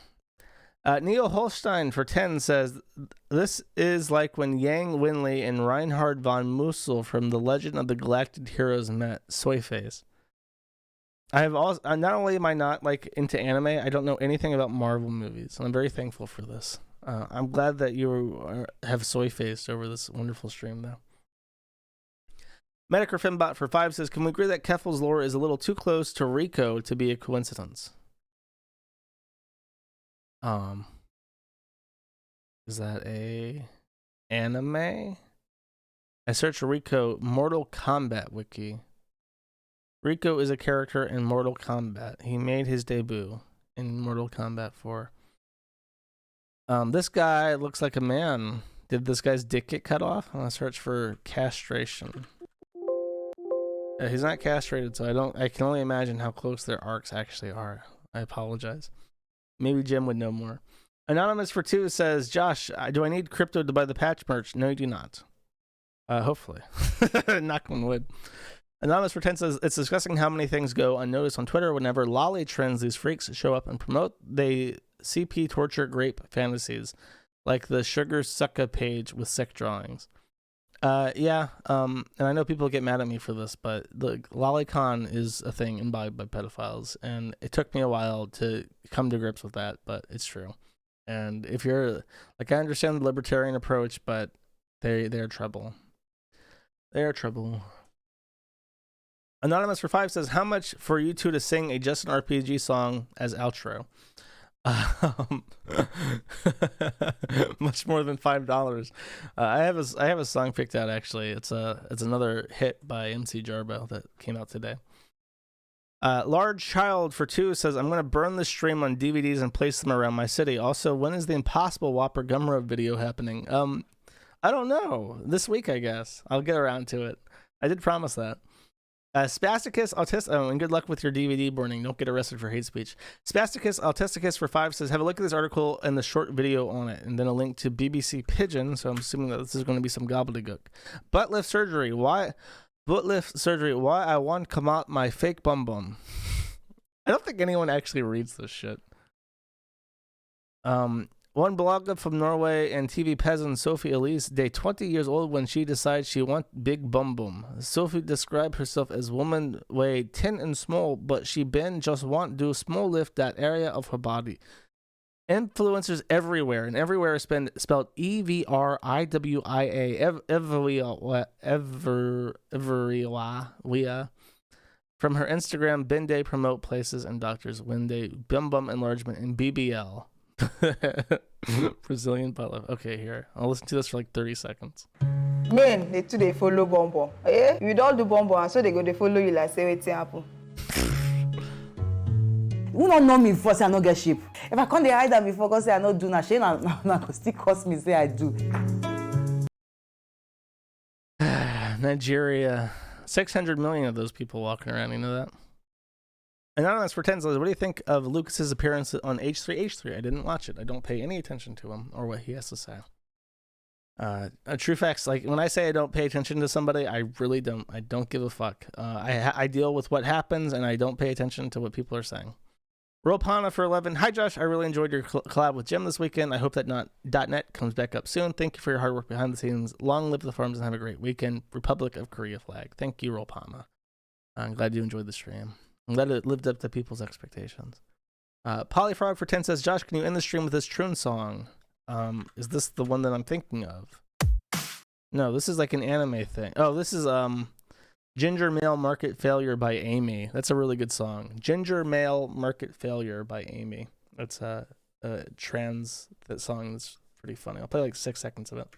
Neil Holstein for 10 says, "This is like when Yang Winley and Reinhard von Mussel from The Legend of the Galactic Heroes met. Soy face." I have also, not only am I not like into anime, I don't know anything about Marvel movies. And I'm very thankful for this. I'm glad that you have soy faced over this wonderful stream, though. Metokur Fimbot for 5 says, "Can we agree that Keffel's lore is a little too close to Rico to be a coincidence?" Is that a anime? I searched Rico Mortal Kombat wiki. Rico is a character in Mortal Kombat. He made his debut in Mortal Kombat 4. This guy looks like a man. Did this guy's dick get cut off? I'm gonna search for castration. He's not castrated, so I can only imagine how close their arcs actually are. I apologize. Maybe Jim would know more. Anonymous for 2 says, "Josh, do I need crypto to buy the patch merch?" No, you do not. Hopefully. Knock on wood. Anonymous for 10 says, "It's disgusting how many things go unnoticed on Twitter whenever lolly trends these freaks show up and promote. They CP torture grape fantasies, like the Sugar Sucka page with sick drawings." And I know people get mad at me for this, but the lolicon is a thing imbibed by pedophiles, and it took me a while to come to grips with that, but it's true. And if you're, like, I understand the libertarian approach, but they're trouble. They're trouble. Anonymous for 5 says, "How much for you two to sing a Just an RPG song as outro?" Much more than $5. I have a song picked out actually. It's another hit by MC Jarbo that came out today. Large Child for 2 says, "I'm gonna burn the stream on DVDs and place them around my city. Also, when is the Impossible Whopper Gumroad video happening?" I don't know. This week, I guess. I'll get around to it. I did promise that. Spasticus Autistic, and good luck with your DVD burning. Don't get arrested for hate speech. Spasticus Autisticus for 5 says, "Have a look at this article and the short video on it," and then a link to BBC Pigeon. So I'm assuming that this is going to be some gobbledygook. Butt lift surgery. Why I want come out my fake bum bum. I don't think anyone actually reads this shit. One blogger from Norway and TV peasant Sophie Elise, day 20 years old when she decides she want big bum bum. Sophie described herself as woman weigh 10 and small, but she been just want do small lift that area of her body. Influencers everywhere, and everywhere is spelled EVRIWIA, everywhere. From her Instagram, Bende promote places and doctors when they bum bum enlargement and BBL. Brazilian butt love. Okay, here. I'll listen to this for like 30 seconds. Men, they too they follow Bombo. Eh? You don't do Bombo, and so they go they follow you like say wetin happen. Who don't know me before say I no get sheep? If I can't hide that before because say I no do na shame na go still cost me say I do. Nigeria. 600 million of those people walking around, you know that? Anonymous for 10 says, what do you think of Lucas's appearance on H3H3? I didn't watch it. I don't pay any attention to him or what he has to say. True facts, like when I say I don't pay attention to somebody, I really don't. I don't give a fuck. I deal with what happens and I don't pay attention to what people are saying. Ropana for 11. Hi Josh, I really enjoyed your collab with Jim this weekend. I hope that .net comes back up soon. Thank you for your hard work behind the scenes. Long live the forums and have a great weekend. Republic of Korea flag. Thank you, Ropana. I'm glad you enjoyed the stream. I'm glad it lived up to people's expectations. Polyfrog for 10 says, Josh, can you end the stream with this Troon song? Is this the one that I'm thinking of? No, this is like an anime thing. Oh, this is Ginger Male Market Failure by Amy. That's a really good song. Ginger Male Market Failure by Amy. That's a trans song that's pretty funny. I'll play like 6 seconds of it.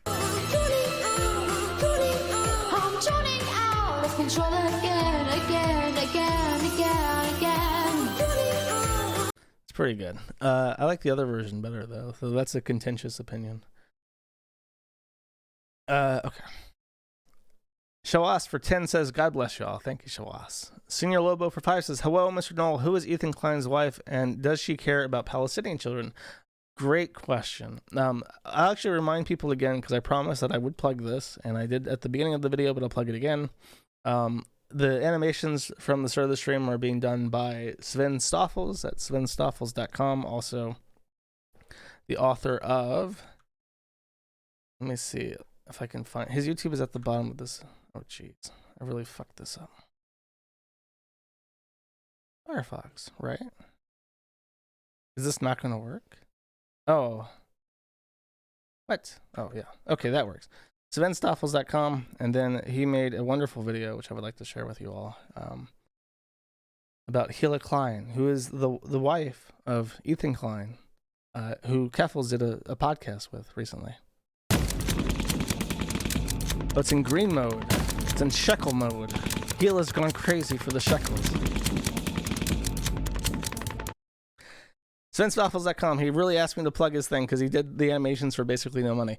It's pretty good. I like the other version better though, so that's a contentious opinion. Okay. Shawas for 10 says, God bless y'all. Thank you, Shawas. Senior Lobo for 5 says, hello, Mr. Knoll. Who is Ethan Klein's wife, and does she care about Palestinian children? Great question. I'll actually remind people again, because I promised that I would plug this, and I did at the beginning of the video, but I'll plug it again. The animations from the start of the stream are being done by Sven Stoffels at svenstoffels.com. Also, the author of... Let me see if I can find... His YouTube is at the bottom of this... Oh, jeez. I really fucked this up. Firefox, right? Is this not going to work? Oh. What? Oh, yeah. Okay, that works. SvenStoffels.com, and then he made a wonderful video, which I would like to share with you all, about Hila Klein, who is the wife of Ethan Klein, who Keffels did a podcast with recently. But it's in green mode. It's in shekel mode. Hila's gone crazy for the shekels. SvenStoffels.com. He really asked me to plug his thing because he did the animations for basically no money.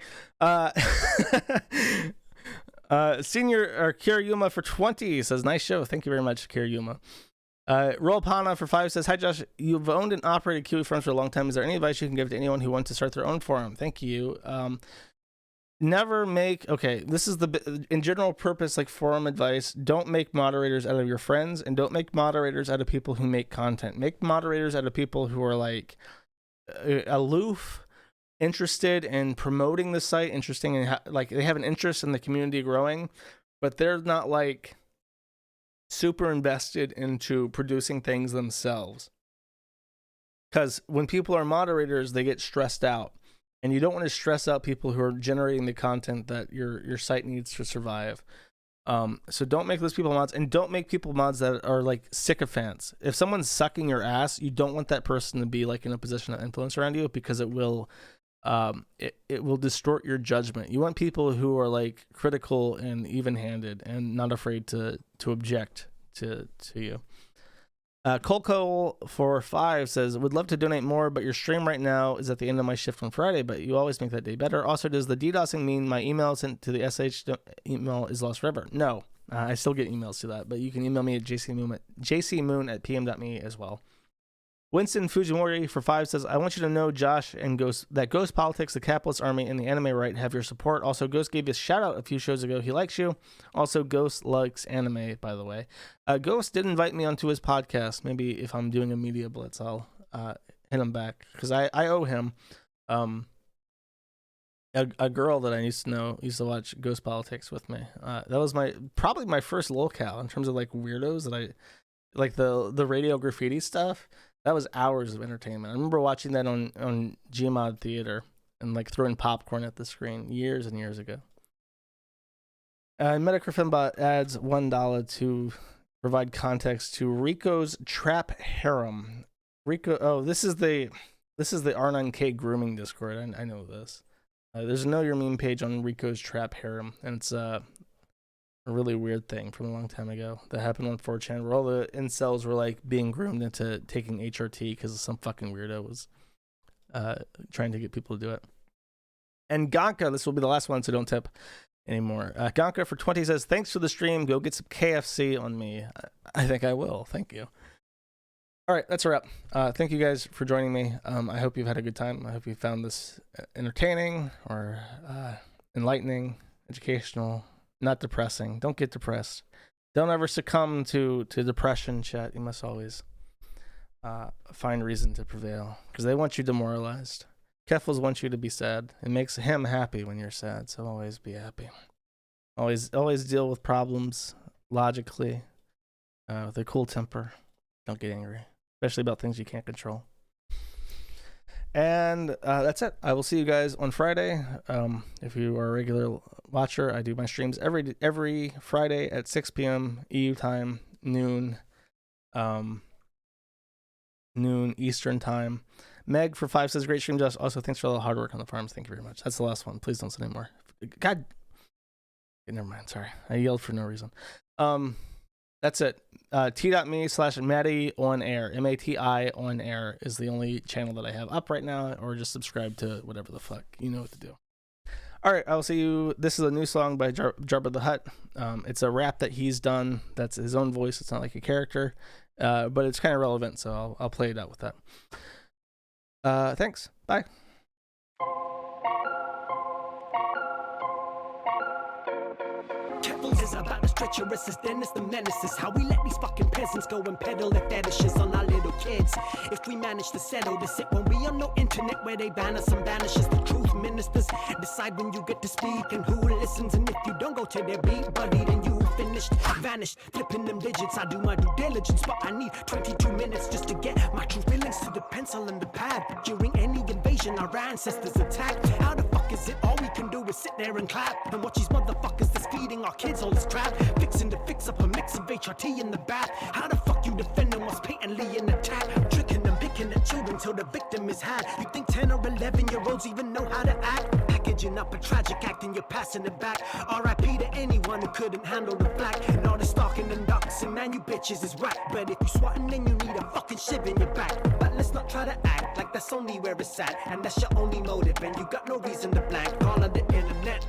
Senior Kiryuma for 20 says, nice show. Thank you very much, Kiryuma. Rollpana for 5 says, hi Josh, you've owned and operated Kiwi forums for a long time. Is there any advice you can give to anyone who wants to start their own forum? Thank you. Never make, okay, this is the, in general purpose, like forum advice, don't make moderators out of your friends, and don't make moderators out of people who make content. Make moderators out of people who are like aloof, interested in promoting the site, interesting in like they have an interest in the community growing, but they're not like super invested into producing things themselves. Because when people are moderators, they get stressed out. And you don't want to stress out people who are generating the content that your site needs to survive. So don't make those people mods, and don't make people mods that are like sycophants. If someone's sucking your ass, you don't want that person to be like in a position of influence around you, because it will distort your judgment. You want people who are like critical and even-handed and not afraid to object to you. Colco for 5 says, would love to donate more, but your stream right now is at the end of my shift on Friday, but you always make that day better. Also, does the DDoSing mean my email sent to the SH email is lost forever? No, I still get emails to that, but you can email me at jcmoon@pm.me as well. Winston Fujimori for 5 says, I want you to know, Josh, and Ghost, that Ghost Politics, the Capitalist Army, and the Anime Right have your support. Also, Ghost gave you a shout out a few shows ago. He likes you. Also, Ghost likes anime, by the way. Ghost did invite me onto his podcast. Maybe if I'm doing a media blitz, I'll hit him back, because I owe him. A girl that I used to know used to watch Ghost Politics with me. That was probably my first locale in terms of like weirdos that I like, the radio graffiti stuff. That was hours of entertainment. I remember watching that on Gmod Theater and like throwing popcorn at the screen years and years ago. Metokur Finbot adds $1 to provide context to Rico's Trap Harem. Rico, oh, this is the This is the R9K grooming Discord. I know this. There's a Know Your Meme page on Rico's Trap Harem, and it's a really weird thing from a long time ago that happened on 4chan, where all the incels were like being groomed into taking HRT because some fucking weirdo was trying to get people to do it. And Gonka, this will be the last one, so don't tip anymore. Gonka for 20 says, thanks for the stream. Go get some KFC on me. I think I will. Thank you. All right, that's a wrap. Thank you guys for joining me. I hope you've had a good time. I hope you found this entertaining or enlightening, educational, not depressing. Don't get depressed. Don't ever succumb to depression, chat. You must always find reason to prevail because they want you demoralized. Keffels wants you to be sad. It makes him happy when you're sad, so always be happy. Always deal with problems logically, with a cool temper. Don't get angry, especially about things you can't control. And that's it. I will see you guys on Friday. If you are a regular watcher, I do my streams every Friday at 6 p.m. EU time, noon Eastern time. Meg for 5 says, great stream, Josh. Also, thanks for all the hard work on the farms. Thank you very much. That's the last one. Please don't say anymore. God. Okay, never mind. Sorry. I yelled for no reason. That's it. T.me/Matty on air. MATI on air is the only channel that I have up right now, or just subscribe to whatever the fuck. You know what to do. All right. I will see you. This is a new song by Jabba the Hutt. It's a rap that he's done. That's his own voice. It's not like a character, but it's kind of relevant. So I'll play it out with that. Thanks. Bye. Is about as treacherous as Dennis the Menaces. How we let these fucking peasants go and peddle their fetishes on our little kids. If we manage to settle this, it won't be on no internet where they ban us and banish us. The truth ministers decide when you get to speak and who listens. And if you don't go to their beat, buddy, then you finished, vanished, flipping them digits. I do my due diligence, but I need 22 minutes just to get my true feelings to the pencil and the pad. During any invasion, our ancestors attacked. How the fuck is it all we can do is sit there and clap and watch these motherfuckers that's feeding our kids all this crap, fixing to fix up a mix of HRT in the bath? How the fuck you defending what's patently an attack? Tricking them, picking at children till the victim is had. You think 10 or 11-year-olds even know how to act? Packaging up a tragic act and you're passing it back. RIP to anyone who couldn't handle the flack. And all the stalking and doxing, man, you bitches is whack. But if you swatting, then you need a fucking shiv in your back. But let's not try to act like that's only where it's at, and that's your only motive, and you got no reason to blank. Call on the internet.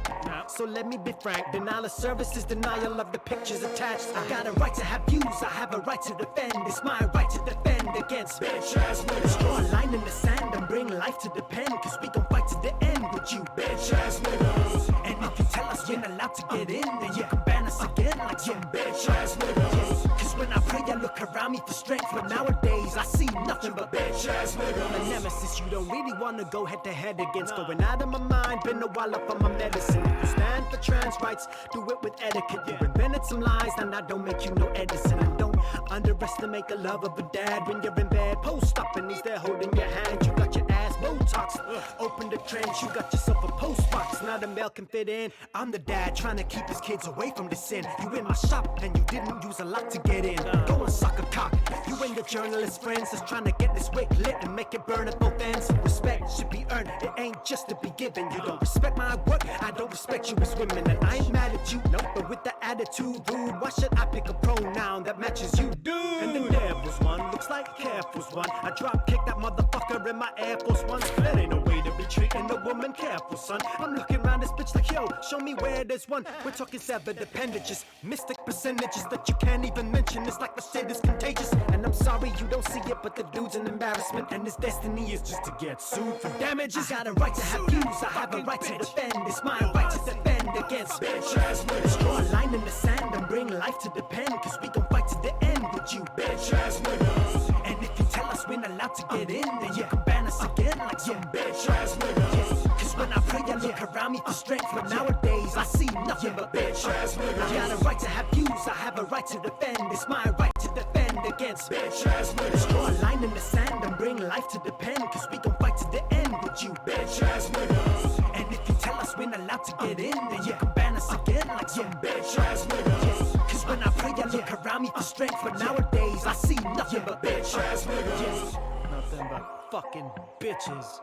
So let me be frank, denial of service is denial of the pictures attached. I got a right to have views, I have a right to defend. It's my right to defend against bitch ass niggas. Draw a line in the sand and bring life to the pen, cause we gon' fight to the end with you bitch ass niggas. And if you tell us you're not allowed to get in, then you can ban us again like some bitch ass niggas. Cause when I pray I look around me for strength, but nowadays I see nothing but bitch ass niggas. A nemesis you don't really wanna go head to head against. Going out of my mind, been a while up on my medicine. You stand for trans rights, do it with etiquette. You invented some lies, and I don't make you no Edison. And don't underestimate the love of a dad when you're in bed. Post up and he's there holding your hand. You got your ass Botox. Open the trench, you got yourself a post box. Now the mail can fit in. I'm the dad trying to keep his kids away from the sin. You in my shop and you didn't use a lot to get in. Go and suck a cock. You and your journalist friends just trying to get this wick lit and make it burn at both ends. Respect should be earned, it ain't just to be given. You don't respect my work, I don't respect you as women. And I ain't mad at you, no, but with the attitude rude, why should I pick a pronoun that matches you, dude? And the devil's one looks like careful's one. I drop kick that motherfucker in my Air Force One. That ain't no way to be treating a woman careful, son. I'm looking around this bitch like, yo, show me where there's one. We're talking severed appendages, mystic percentages that you can't even mention. It's like the shit is contagious. And I'm sorry you don't see it, but the dude's an embarrassment, and his destiny is just to get sued for damages. I got a right to have views, I have a right to defend. It's my right to defend against bitch ass niggas. Draw a line in the sand and bring life to the pen, cause we gon' fight to the end with you bitch ass niggas. And if you tell us we're not allowed to get in, then you can ban us again like some bitch ass niggas. Cause when I pray I look around me for strength, but nowadays I see nothing but bitch ass niggas. I got a right to have views, I have a right to defend. It's my right to defend against bitch ass niggas. Draw a line in the sand and bring life to the pen, cause we gon' fight to the end with you bitch ass niggas. And if you tell us we're not allowed to get in, then you can ban us again like some bitch ass niggas. Cause when I pray I look around me for strength, but nowadays I see nothing but bitch ass niggas. Nothing but but fucking bitches.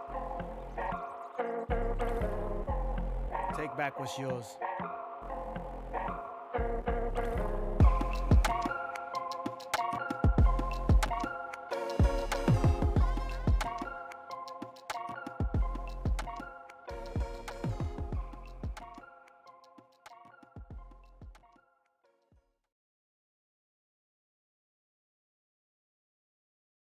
Take back what's yours.